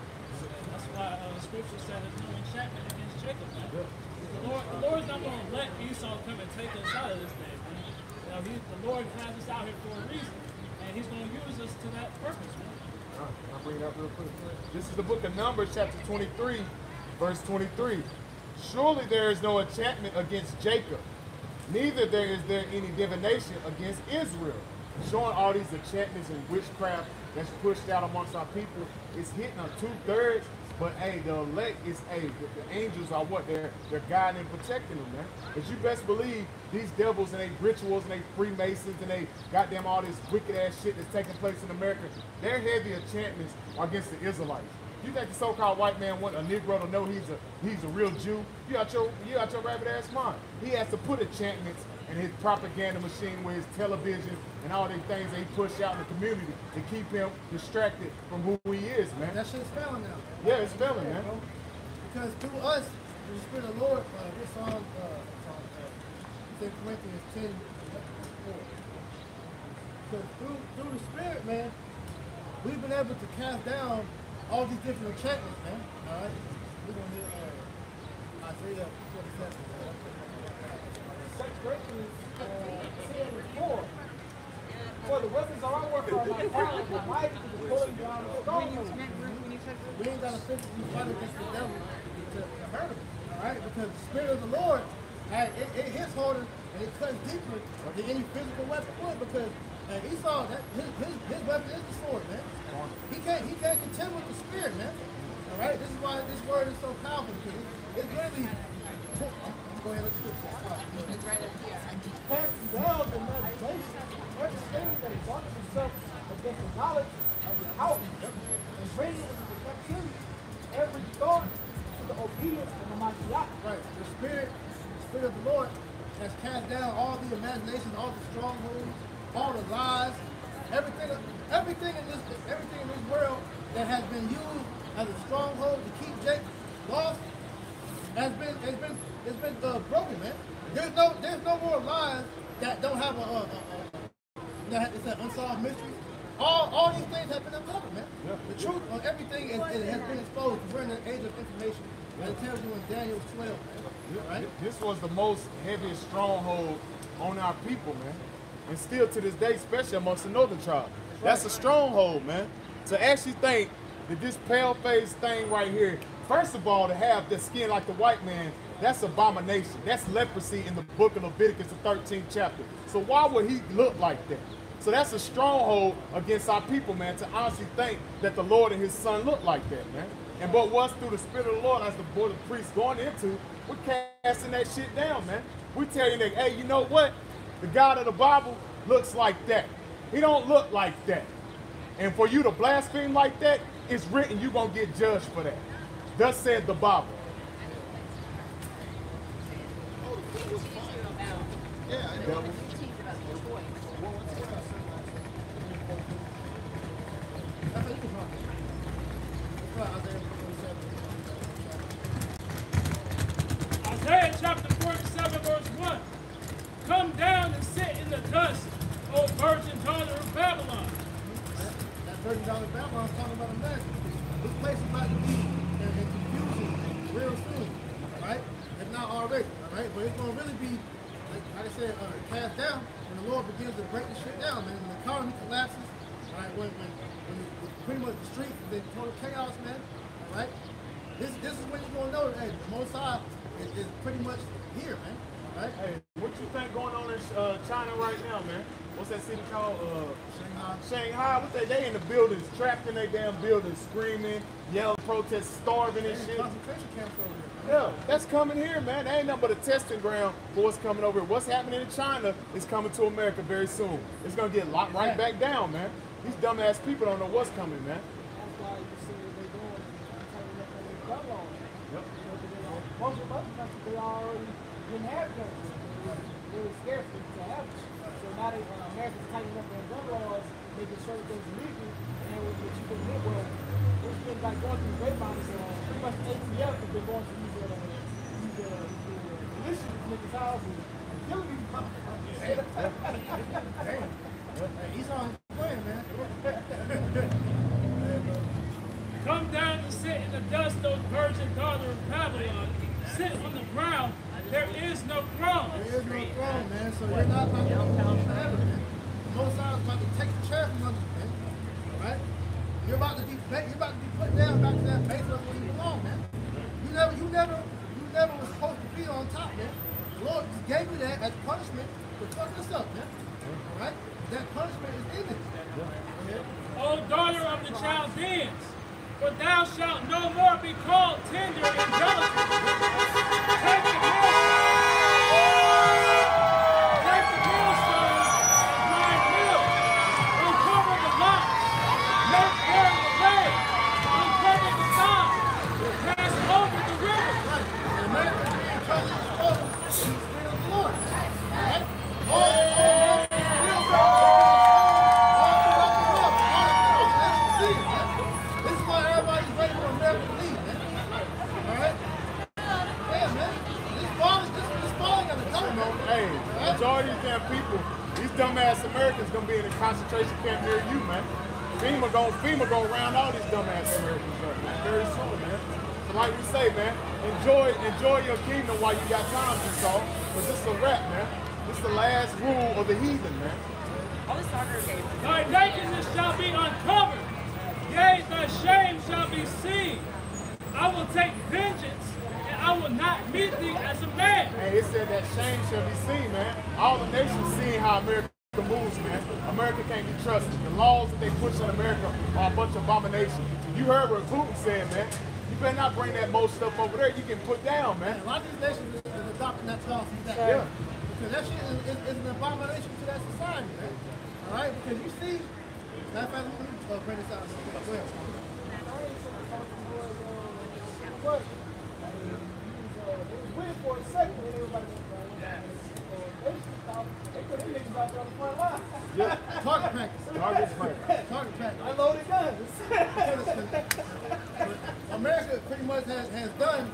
That's why the scripture said there's no enchantment against Jacob, man. The Lord's not gonna let Esau come and take us out of this thing, man. The Lord has us out here for a reason, and he's gonna use us to that purpose, man. I'll bring it up real quick. This is the book of Numbers, chapter 23, verse 23. Surely there is no enchantment against Jacob, neither is there any divination against Israel. Showing all these enchantments and witchcraft that's pushed out amongst our people. It's hitting on 2/3, but hey, the elect is the angels are what? They're guiding and protecting them, man. But you best believe these devils and they rituals and they Freemasons and they goddamn all this wicked ass shit that's taking place in America, their heavy enchantments are against the Israelites. You think the so-called white man want a Negro to know he's a real Jew? You out your rabbit ass mind. He has to put enchantments in his propaganda machine with his television and all these things that he push out in the community to keep him distracted from who he is, man. That shit's failing now. Yeah, it's failing, man. Because through us, the Spirit of the Lord, this song, 2 Corinthians 10:4. Because through the Spirit, man, we've been able to cast down all these different enchantments, man. All right? We're going to hear Isaiah 47. 2 Corinthians 10:4. For the weapons of our warfare are not carnal, but mighty to the pulling down of strongholds. We ain't got to physically fight against the devil to hurt him, all right? Because the Spirit of the Lord, it hits harder and it cuts deeper than any physical weapon would. Because Esau, his weapon is the sword, man. He can't contend with the Spirit, man. All right, this is why this word is so powerful. Because it's literally. Go ahead, let's do it. Casting down the imagination, everything that exalts himself against the knowledge of the power, and bringing into captivity every thought to the obedience of the Mashiach. Right. The Spirit of the Lord has cast down all the imaginations, all the strongholds, all the lies, everything in this world that has been used as a stronghold to keep Jake lost has been broken, man. There's no more lies that don't have it's an unsolved mystery. All these things have been uncovered, man. Yeah. The truth on everything has been exposed. We're in the age of information. And it tells you in Daniel 12, man. Right? This was the most heaviest stronghold on our people, man. And still to this day, especially amongst the northern tribe. That's a stronghold, man. To actually think that this pale-faced thing right here, first of all, to have the skin like the white man, that's abomination. That's leprosy in the book of Leviticus, the 13th chapter. So why would he look like that? So that's a stronghold against our people, man, to honestly think that the Lord and his son look like that, man. And but what's through the Spirit of the Lord, as the board of priests going into, we're casting that shit down, man. We tell you, nigga, hey, you know what? The God of the Bible looks like that. He don't look like that. And for you to blaspheme like that, it's written you're going to get judged for that. Thus said the Bible. Isaiah chapter 47, verse 1. Come down and sit in the dust, O virgin daughter of Babylon. That virgin daughter of Babylon is talking about a mess. This place is about to be in confusion real soon, all right? If not already, all right? But it's going to really be, like I said, cast down when the Lord begins to break the shit down, man. When the economy collapses, all right? When pretty much the streets is in total chaos, man, all right? This is when you're going to know that, hey, the Most High is pretty much here, man. Right? Hey, what you think going on in China right now, man? What's that city called? Shanghai. What they in the buildings, trapped in their damn buildings, screaming, yelling, protesting, starving and shit. Concentration camps over there, man. Yeah, that's coming here, man. That ain't nothing but a testing ground for what's coming over here. What's happening in China is coming to America very soon. It's gonna get locked right back down, man. These dumbass people don't know what's coming, man. That's why you see what they're doing in Babylon. Yep. Most of other countries, they already didn't have guns. They were scarce to have it. So now they, Americans tightening up their gun laws, making certain things illegal, and then what you can get, well, it's been like going through the grapevine, so pretty much ATF has been going to use militia to make his house and killing these motherfuckers. Damn. He's on his plan, man. Come down and sit in the dust, O virgin daughter of Babylon. Sit on the ground. There is no throne. There is no throne, man. So you're not about to go forever, man. The Most High is about to take the chair from under you, man. All right? You're about to be put down back to that base level where you belong, man. You never was supposed to be on top, man. The Lord just gave you that as punishment for fucking us up, man. All right? That punishment is in it. O daughter of the Chaldeans, for thou shalt no more be called tender and delicate. Take the millstone and grind mill. Uncover the locks, make bare the leg, uncover the Majority of these damn people, these dumbass Americans gonna be in a concentration camp near you, man. FEMA gonna round all these dumbass Americans up, man. Very soon, man. So like we say, man, enjoy your kingdom while you got time, Esau. Because this is a wrap, man. This is the last rule of the heathen, man. Thy nakedness shall be uncovered. Yea, thy shame shall be seen. I will take vengeance, and I will not meet thee as a man. Hey, it said that shame shall be seen, man. All the nations seeing how America moves, man. America can't be trusted. The laws that they push in America are a bunch of abominations. You heard what Putin said, man. You better not bring that most stuff over there. You can put down, man. A lot of these nations is adopting that policy. Yeah. Because that shit is an abomination to that society, man. All right? Because you see, matter of fact, let me bring this out. Go ahead. But it was weird for a second when everybody was they put them niggas out there on the front line. Yeah. Target practice. Target practice. I loaded guns. America pretty much has done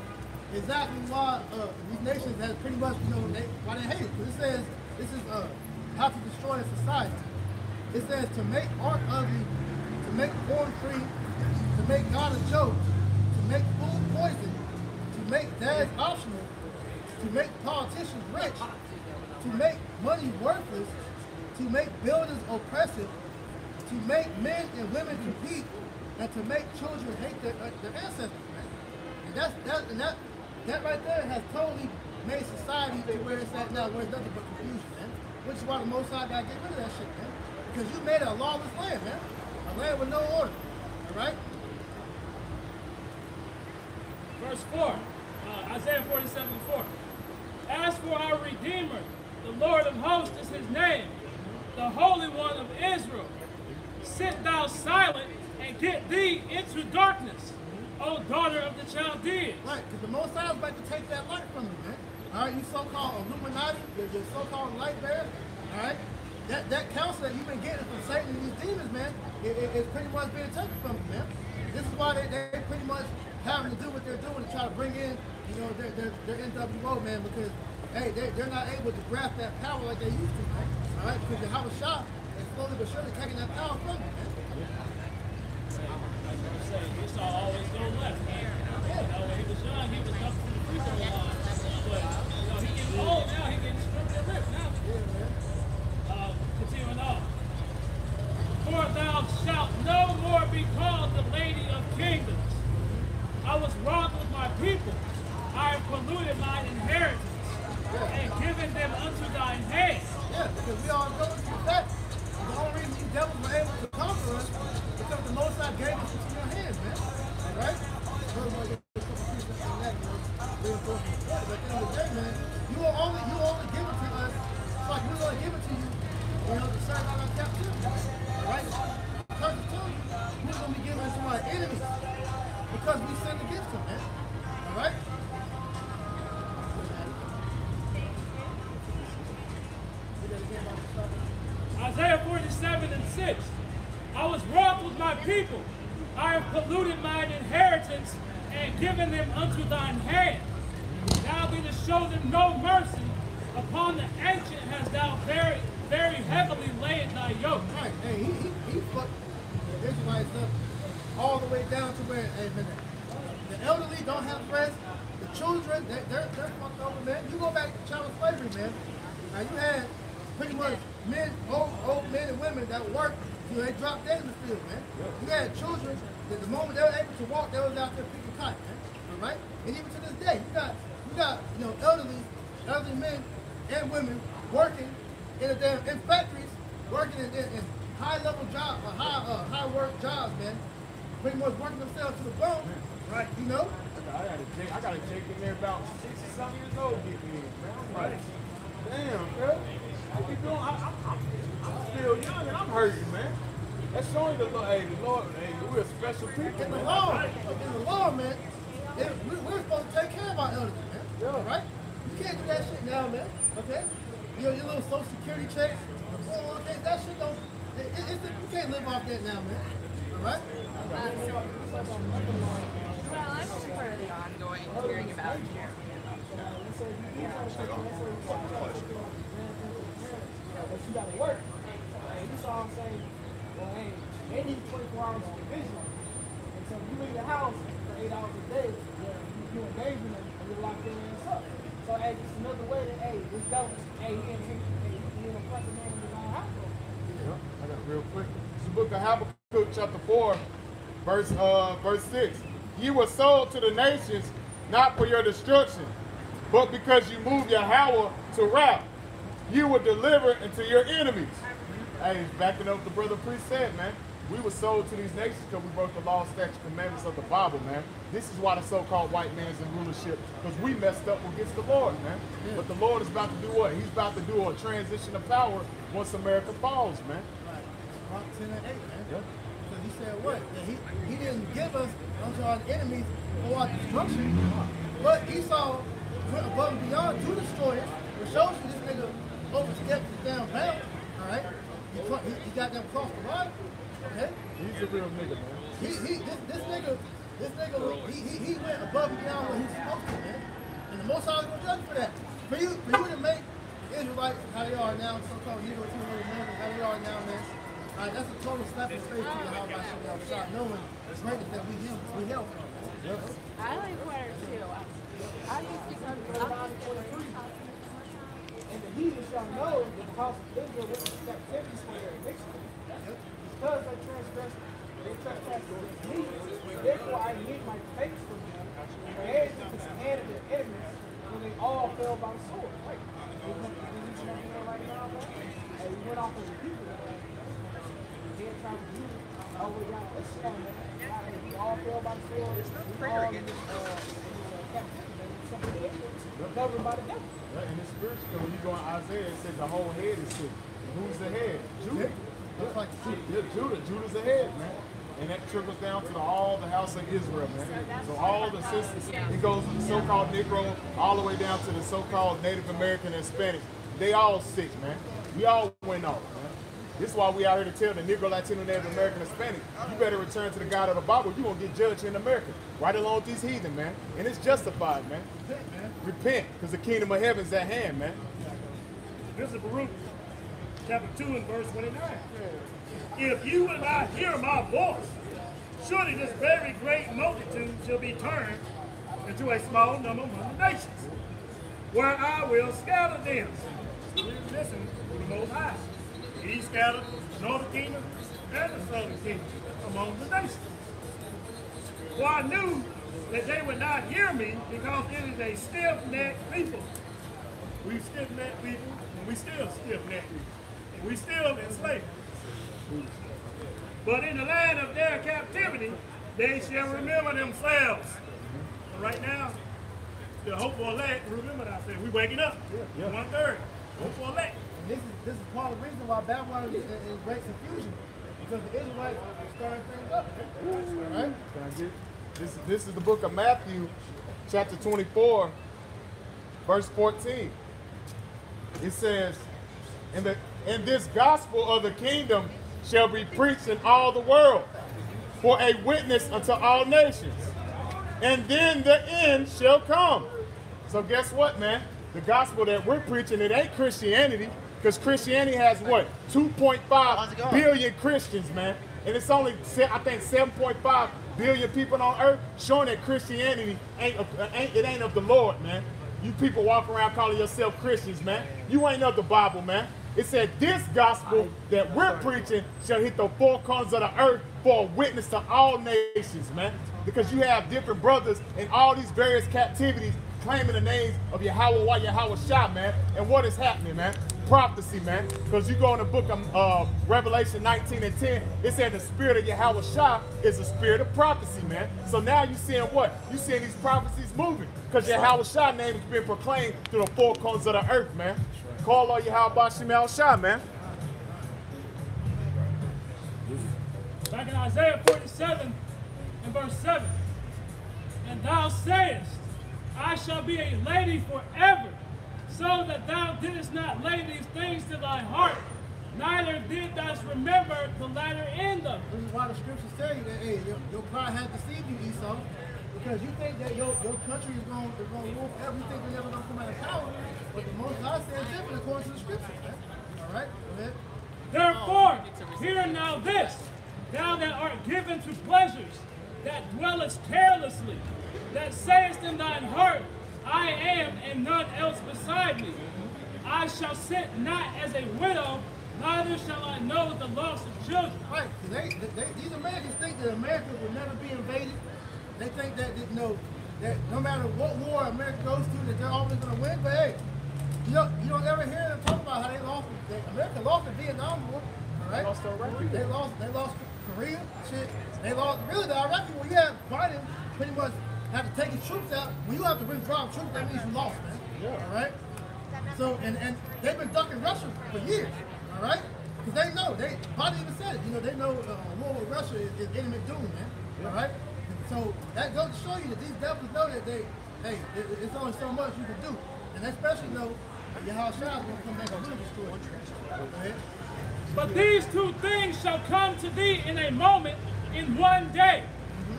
exactly why these nations has pretty much, why they hate it. Because it says, this is how to destroy a society. It says to make art ugly, to make porn free, to make God a joke, to make food poison, to make dads optional, to make politicians rich, to make money worthless, to make builders oppressive, to make men and women compete, and to make children hate their ancestors, man. And that right there has totally made society to where it's at now, where it's nothing but confusion, man. Which is why the Most High gotta get rid of that shit, man. Because you made a lawless land, man. A land with no order. All right? Verse 4, Isaiah 47:4. As for our Redeemer, the Lord of hosts is his name, the Holy One of Israel. Sit thou silent and get thee into darkness, O daughter of the Chaldeans. Right, because the Most High is about to take that light from you, man. All right, you so-called Illuminati, your so-called light bearer, all right? That counsel that you've been getting from Satan and these demons, man, it's pretty much being taken from you, man. This is why they pretty much having to do what they're doing to try to bring in, their NWO, man, because, hey, they're not able to grasp that power like they used to, man. All right, because the Howard Shah is slowly but surely taking that power from you, man. It's always go left. When he was young, he was up to the free throw line. But, he getting old now, he getting stripped and ripped now. Continuing on. For thou shalt no more be called the Lady of Kingdoms. I was wroth with my people. I have polluted mine inheritance and given them unto thine hand. Yeah, because we all know that the only reason you devils were able to conquer us is because the Most High gave us into your hands, man. All right? But at the end of the day, man, you will only give it to us, like we're going to give it to you, to serve out our captivity. All right? Because it's telling you, we're going to be given it to our enemies because we sinned against them, man. All right? Isaiah 47:6. I was wroth with my people. I have polluted mine inheritance and given them unto thine hand. Thou didst show them no mercy. Upon the ancient hast thou very, very heavily laid thy yoke. Right. Hey, he fucked the Israelites up all the way down to where, hey, man, the elderly don't have friends. The children, they're fucked over, man. You go back to child slavery, man. Now you had pretty much old men and women that worked till they dropped dead in the field, man. You had children that the moment they were able to walk, they was out there picking cotton, man. All right? And even to this day, you got elderly men and women working in factories, working in high-level jobs, high-work jobs, man. Pretty much working themselves to the bone, right? I got a Jake in there about 60-something years old getting in, man. I'm like, damn, bro. What you doing? I'm still young and I'm hurting, man. That's showing the Lord, we're a special people. In the law, man, we're supposed to take care of our elders, man. Yeah. Right? You can't do that shit now, man. Okay? Your little Social Security checks, the 401k, that shit don't. You can't live off that now, man. All right? Well, I'm just part of the ongoing hearing about say you do try to take but you got to work. And you saw him saying, well, hey, they need 24 hours of provision. And so you leave the house for 8 hours a day, you engage in it, and you're locked in and stuff. So, hey, it's another way that, hey, this devil, hey, he ain't a fucking man in his own household. Yeah, I got it real quick. It's the book of Habakkuk, chapter 4, verse 6. You were sold to the nations, not for your destruction, but because you moved Yahweh to wrath. You were delivered into your enemies. Hey, backing up what the brother priest said, man. We were sold to these nations because we broke the law, statutes, commandments of the Bible, man. This is why the so-called white man's in rulership, because we messed up against the Lord, man. Yeah. But the Lord is about to do what? He's about to do a transition of power once America falls, man. Right. Mark 10 and 8, man. Yeah. So he said what? Yeah, he didn't give us unto our enemies for our destruction, but Esau went above and beyond to destroy it, which shows you this nigga overstepped his damn bound, all right? He got them crossed the line, okay? He's a real nigga, man. This nigga, he went above and beyond what he was supposed to, man. And the Most High is gonna judge for that. For you to make Israelites how they are now, so-called Negro Americans how they are now, man. All right, that's a total slap in the face to the how about shot, knowing the greatness that we help from. I like water too. I just think I'm and the heathen shall know that the house of Israel was in captivity for their iniquity. Because they trespassed against me, therefore I hid my face from them, and my head against the hand of their enemies, when they all fell by the sword. Right. Right now, man. Hey, we went off as a people. Then tried to do it. Oh, we got this one, man. We all fell by the sword. We all in captivity. Governed by the devil. Yeah, and it's spiritual. When you go in Isaiah, it says the whole head is sick. Who's the head? Judah. Looks like Judah. Judah's the head, man. And that trickles down to all the house of Israel, man. So all the sisters, it goes from the so-called Negro all the way down to the so-called Native American and Hispanic. They all sick, man. We all went off, man. This is why we out here to tell the Negro, Latino, Native American, Hispanic, you better return to the God of the Bible. You're going to get judged in America. Right along with these heathen, man. And it's justified, man. Repent, because the kingdom of heaven is at hand, man. This is Baruch, chapter 2 and verse 29. If you will not hear my voice, surely this very great multitude shall be turned into a small number among the nations, where I will scatter them. So listen to the Most High. He scattered the northern kingdom and the southern kingdom among the nations. For I knew that they would not hear me, because it is a stiff-necked people. We stiff-necked people, and we still stiff-necked people. And we still enslaved. But in the land of their captivity, they shall remember themselves. So right now, the hopeful elect, remember that I said, we waking up. 1/3. Hopeful elect. And this is part of the reason why Babylon is in great confusion, because the Israelites are stirring things up. All right? This is the book of Matthew, chapter 24, verse 14. It says, and this gospel of the kingdom shall be preached in all the world for a witness unto all nations. And then the end shall come. So guess what, man? The gospel that we're preaching, it ain't Christianity, because Christianity has what? 2.5 billion Christians, man. And it's only, I think, 7.5 billion people on earth, showing that Christianity ain't of the Lord, man. You people walk around calling yourself Christians, man. You ain't of the Bible, man. It said this gospel that we're preaching shall hit the four corners of the earth for a witness to all nations, man. Because you have different brothers in all these various captivities claiming the names of Yahweh, Yahweh Shah, man. And what is happening, man? Prophecy, man. Because you go in the book of Revelation 19 and 10, it said the spirit of Yahweh Shah is the spirit of prophecy, man. So now you're seeing what? You're seeing these prophecies moving. Because Yahweh Shah name has been proclaimed through the four corners of the earth, man. Call on Yahweh Bashim Shah, man. Back in Isaiah 47 and verse 7. And thou sayest, I shall be a lady forever, so that thou didst not lay these things to thy heart, neither did thou remember the latter end of them. This is why the scriptures tell you that, hey, your pride has deceived you, Esau. Because you think that your country is going to rule forever. You think they're never going to come out of power. But the Most High says different according to the scriptures, man. All right? Go ahead. Therefore, hear now this, thou that art given to pleasures, that dwellest carelessly, that sayest in thine heart, I am, and none else beside me. I shall sit not as a widow, neither shall I know the loss of children. Right, these Americans think that America will never be invaded. They think that, that no matter what war America goes through, that they're always going to win. But hey, you don't ever hear them talk about how they lost. America lost the Vietnam War, all right? They lost Korea, shit. They lost really the Iraqi war. You have Biden pretty much have to take his troops out. When you have to withdraw troops, that means you lost, man. Yeah. All right. So and they've been ducking Russia for years, all right? Because they know Biden even said it. They know war with Russia is imminent doom, man. All right. So that goes to show you that these devils know that it's only so much you can do, and especially know that Yahushua is going to come back and destroy you. But these two things shall come to thee in a moment, in one day.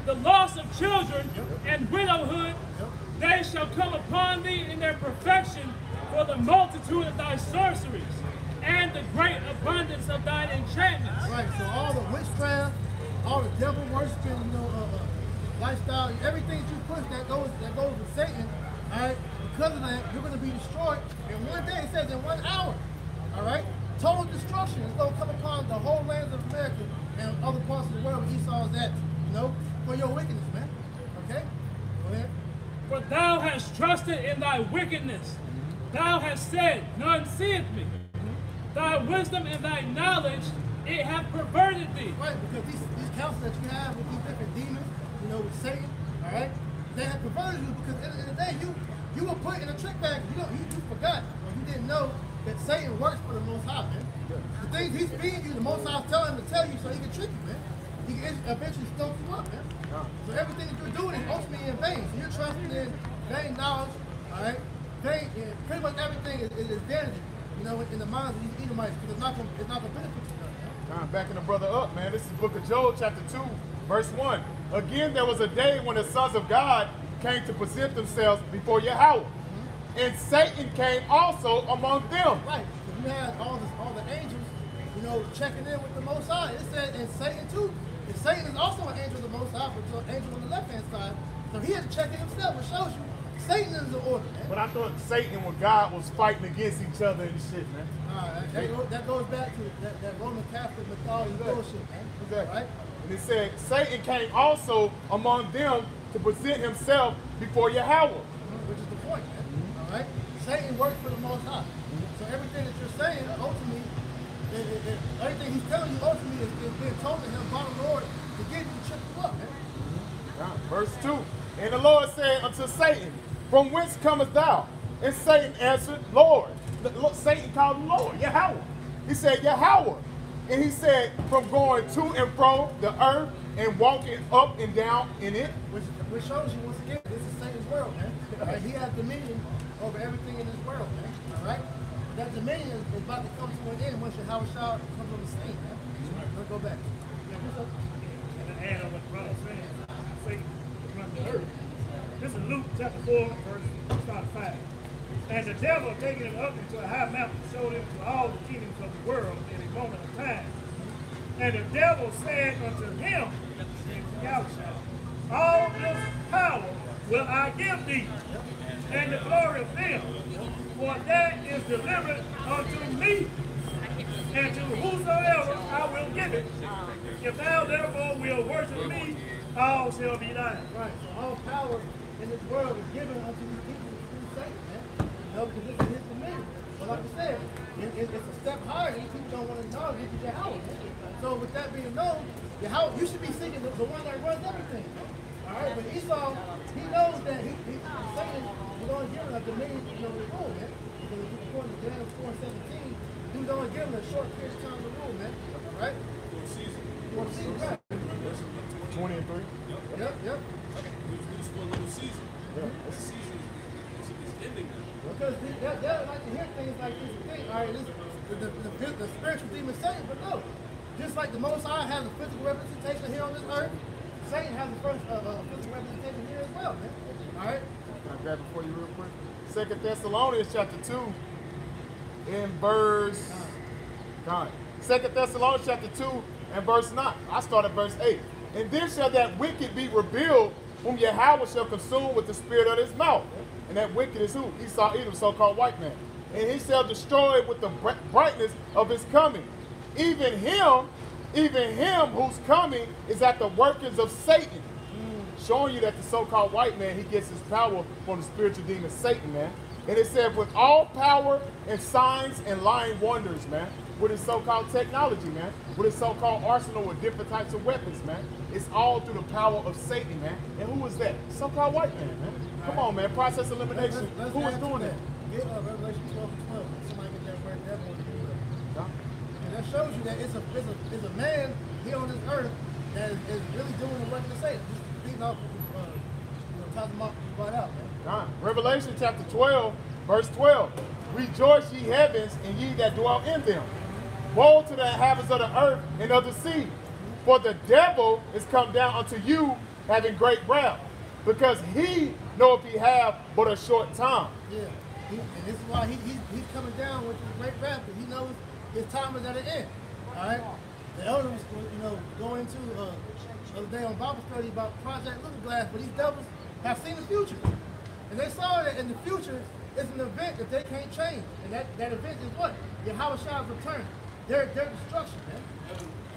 The loss of children and widowhood, they shall come upon thee in their perfection for the multitude of thy sorceries and the great abundance of thine enchantments. Right, so all the witchcraft, all the devil worshiping, lifestyle, everything that you push that goes with Satan, all right, because of that, you're going to be destroyed in one day. It says in 1 hour, all right? Total destruction is going to come upon the whole lands of America and other parts of the world where Esau is at, for your wickedness, man. Okay? Go ahead. For thou hast trusted in thy wickedness. Thou hast said, none seeth me. Thy wisdom and thy knowledge, it hath perverted thee. Right, because these counsels that you have with these different demons, with Satan, all right, they have perverted you because at the end of the day, you were put in a trick bag. You forgot, or you didn't know that Satan works for the Most High, man. The things he's feeding you, the Most High is telling him to tell you so he can trick you, man. He can eventually stoke you up, man. So everything that you're doing is ultimately in vain. So you're trusting in vain knowledge, all right? Pretty much everything is vanity, in the minds of these Edomites because it's not going to benefit you. I'm backing the brother up, man. This is the book of Joel, chapter 2, verse 1. Again, there was a day when the sons of God came to present themselves before Yahweh. And Satan came also among them. Right. So you had all the angels, checking in with the Most High. It said, and Satan too. And Satan is also an angel of the Most High, but an angel on the left-hand side. So he had to check in himself, which shows you Satan is the order, man. But I thought Satan and God was fighting against each other and shit, man. That goes back to that Roman Catholic mythology bullshit, man. Exactly. Right? And it said, Satan came also among them to present himself before Yahweh. Which is the point, man. All right? Satan works for the Most High. So everything that you're saying, ultimately, everything he's telling you, ultimately, is being told to him by the Lord to get you to trip you up, man. Verse 2. And the Lord said unto Satan, from whence comest thou? And Satan answered, Lord. Satan called him Lord, Yahweh. He said, Yahweh. And he said, from going to and fro the earth and walking up and down in it. Which shows you, once again, this is Satan's world, man. Right? He has dominion over everything in this world, man. All right? That dominion is about to come to an end once Yahushua comes on the scene, man. Let's go back. And to add on what the brother said, Satan run the earth. This is Luke chapter 4, verse 5. And the devil taking him up into a high mountain showed him to all the kingdoms of the world in a moment of time. And the devil said unto him, all this power will I give thee, and the glory of them, for that is delivered unto me, and to whosoever I will give it. If thou therefore will worship me, all shall be thine. Right, so all power in this world is given unto these people through Satan, man. Because this is his dominion. But like I said, it's a step higher. These people don't want to acknowledge it to Yahweh. So with that being known, Yahweh, you should be seeking the one that runs everything. All right, but Esau, he knows that Satan is only given a dominion, to rule, man. Because according to Daniel 4:17, he was only given a short period of time to rule, man. All right? For a season, right. 20 and 3. Yep. We just for a little season. This season is ending now. Because they like to hear things like this thing. All right, the spiritual demon Satan, but no. Just like the Most High has a physical representation here on this earth, Satan has the first physical representation here as well, man. All right? Can I grab it for you real quick? 2 Thessalonians chapter 2 in verse 9. 2 Thessalonians chapter 2 and verse 9. I start at verse 8. And then shall that wicked be revealed, whom Yahweh shall consume with the spirit of his mouth. And that wicked is who? Esau, Edom, so-called white man. And he shall destroy with the brightness of his coming. Even him whose coming is at the workings of Satan. Showing you that the so-called white man, he gets his power from the spiritual demon Satan, man. And it said, with all power and signs and lying wonders, man. With his so-called technology, man. With his so-called arsenal with different types of weapons, man. It's all through the power of Satan, man. And who is that? So-called white man, man. Come on, man. Process elimination. Who is doing that? Get Revelation 12 and 12. Somebody get that word devil on the computer. And that shows you that it's a man here on this earth that is really doing the work of Satan. Just beating off, talking about right out, man. Revelation chapter 12, verse 12. Rejoice, ye heavens, and ye that dwell in them. Woe to the inhabitants of the earth and of the sea. For the devil is come down unto you, having great wrath, because he knoweth he have but a short time. Yeah, and this is why he's coming down with his great wrath, because he knows his time is at an end. All right? The elders, go into the other day on Bible study about Project Little Glass, but these devils have seen the future. And they saw that in the future is an event that they can't change. And that event is what? Yahweh Shah's return. Their destruction, man.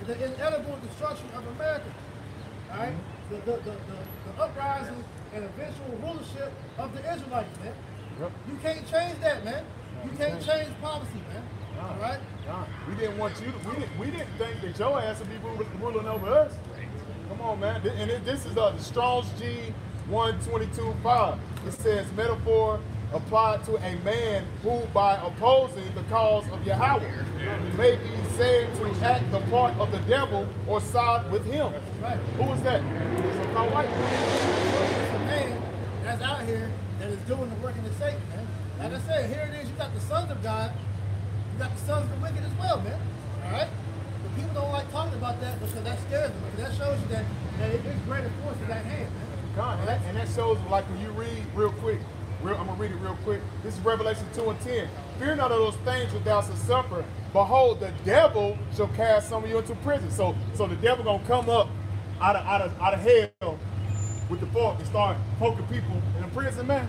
The inevitable destruction of America. All right? The uprising and eventual rulership of the Israelites, man. Yep. You can't change that, man. You can't change policy, man. All right? We didn't want you to, we didn't think that your ass would be ruling over us. Come on, man. And this is the Strong's G 122.5. It says, metaphor applied to a man who, by opposing the cause of Yahweh, may be said to act the part of the devil or side with him. Right. Who is that? So-called white man. It's a man that's out here that is doing the work of the Satan, man. Like I said, here it is, you got the sons of God, you got the sons of the wicked as well, man. All right? But people don't like talking about that because that scares them. Because that shows you that it's greater forces at hand, man. God, and that shows, like when you read real quick, I'm going to read it real quick. This is Revelation 2 and 10. Fear not of those things which thou shalt suffer. Behold, the devil shall cast some of you into prison. So the devil going to come up out of hell with the fork and start poking people in the prison, man.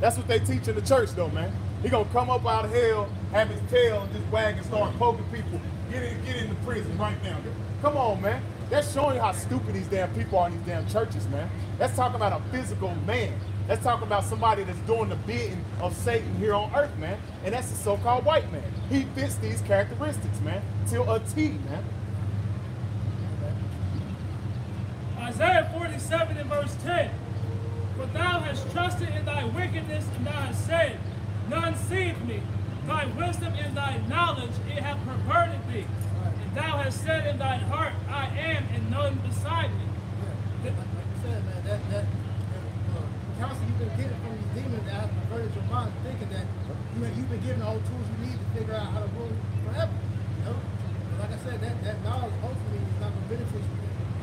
That's what they teach in the church, though, man. He going to come up out of hell, have his tail and just wag and start poking people. Get into prison right now. Come on, man. That's showing you how stupid these damn people are in these damn churches, man. That's talking about a physical man. That's talking about somebody that's doing the bidding of Satan here on earth, man. And that's the so-called white man. He fits these characteristics, man, till a T, man. Isaiah 47 and verse 10. For thou hast trusted in thy wickedness, and thou hast said, none seeth me. Thy wisdom and thy knowledge, it hath perverted thee. And thou hast said in thine heart, I am, and none beside me. Yeah. Like you said, man, that counsel you've been getting from these demons that have perverted your mind, thinking that you've been given all the tools you need to figure out how to rule forever. You know? Like I said, that knowledge ultimately is not going to benefit you.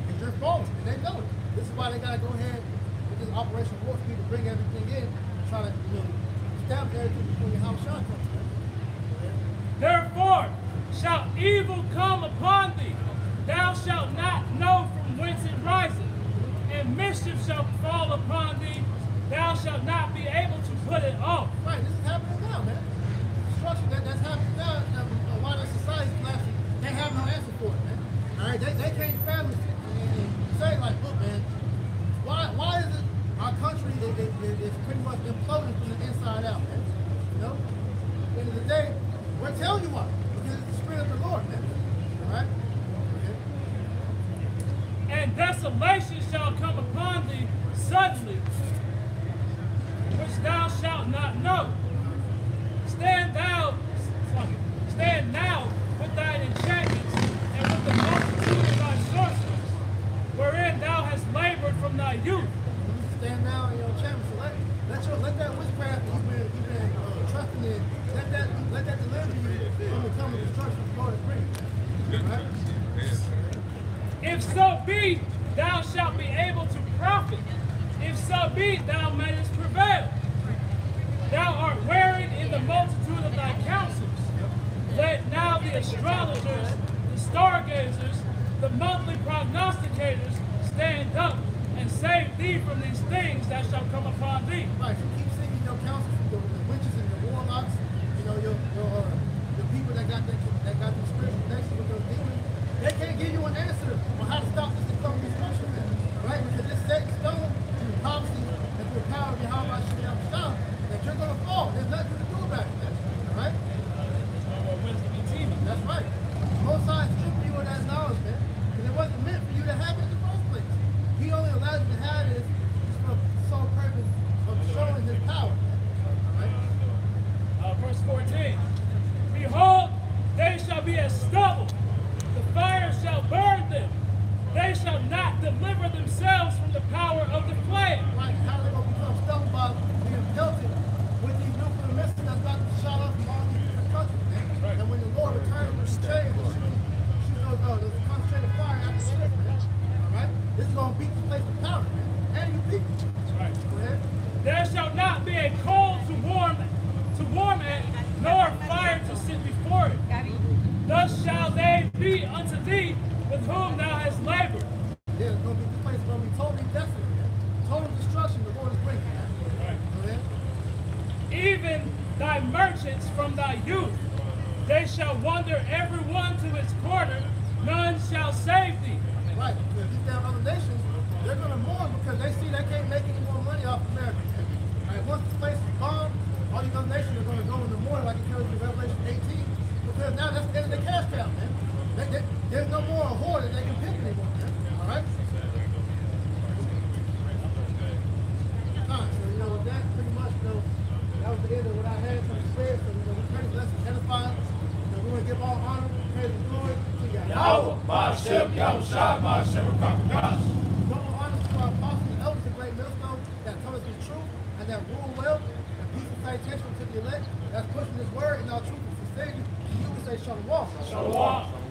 Because you're false, and they know it. This is why they got to go ahead with this Operation Warp Speed to bring everything in, try to establish everything before your house shot comes. Therefore shall evil come upon thee. Thou shalt not know from whence it riseth. And mischief shall fall upon thee. Thou shalt not be able to put it off. Right, this is happening now, man. Destruction that's happening now. A lot of society's collapsing. They have no answer for it, man. All right, they can't fathom it and say like, look, man, why is it our country is pretty much imploding from the inside out, man? You know, at the end of the day, we're telling you why. Because it's the Spirit of the Lord, man. All right. And desolation shall come upon thee suddenly, which thou shalt not know. Stand now with thine enchantments and with the multitude of thy sorceries, wherein thou hast labored from thy youth. Stand now in your enchantments. So let that witchcraft that you've been trusting in, let that deliver you from the coming destruction of the Lord is bringing. Right? If so be, thou shalt be able prophet, if so be thou mayest prevail. Thou art wearied in the multitude of thy counsels. Let now the astrologers, the stargazers, the monthly prognosticators stand up and save thee from these things that shall come upon thee. Right, so keep seeking your counsel from the witches and the warlocks, you know, your people that got the spiritual connection with those demons. They can't give you an answer on how to stop this and come these scriptures, man. Right? Because it's set in stone through prophecy and through the power behind my shit out stone that you're gonna fall. There's nothing to do about it, man. All right? That's right. Most sides strip you of that knowledge, man. Because it wasn't meant for you to have it in the first place. He only allows you to have it for the sole purpose of showing his power. Right? Verse 14. Behold, they shall be as stubble. The fire shall burn them. They shall not deliver themselves from the power of the flame. Right? How are they going to become stubble by being pelted with these nuclear missiles that's about to shot up from all these different countries, man? Right. And when the Lord returns with the chain, we'll shoot those concentrated fire after the ship, man. All right? This is going to beat the place of power, man. And you people. Right. Go ahead. There shall not be a coal to warm at, nor fire to sit before it. Thus shall they be unto thee with whom thou hast labored. Yeah, it's going to be, this place is going to be totally desolate, man. Total destruction the Lord is bringing, man. Right. Go ahead. Even thy merchants from thy youth, they shall wander every one to his quarter, none shall save thee. Right, because these damn other nations, they're going to mourn because they see they can't make any more money off America. All right, once the place is bombed, all these other nations are going to go in the mourning like it tells you in Revelation 18, because now that's the end of the cash cow, man. There's no more a whore that they can pick anymore, man. All right? All right, so, you know, with that, pretty much, you know, that was the end of what I had to say. So, you know, we pray the lesson edifying. You know, we want to give all honor, praise, and glory to Yahweh. Ba'ashem, Yahushua, Ba'ashem, Rakakakas. Double honor to our apostles and elders and great millstone that tell us the truth and that rule well and peace and salutation to the elect that's pushing this word in our truth and sincerity. You can say shalom. Shalom.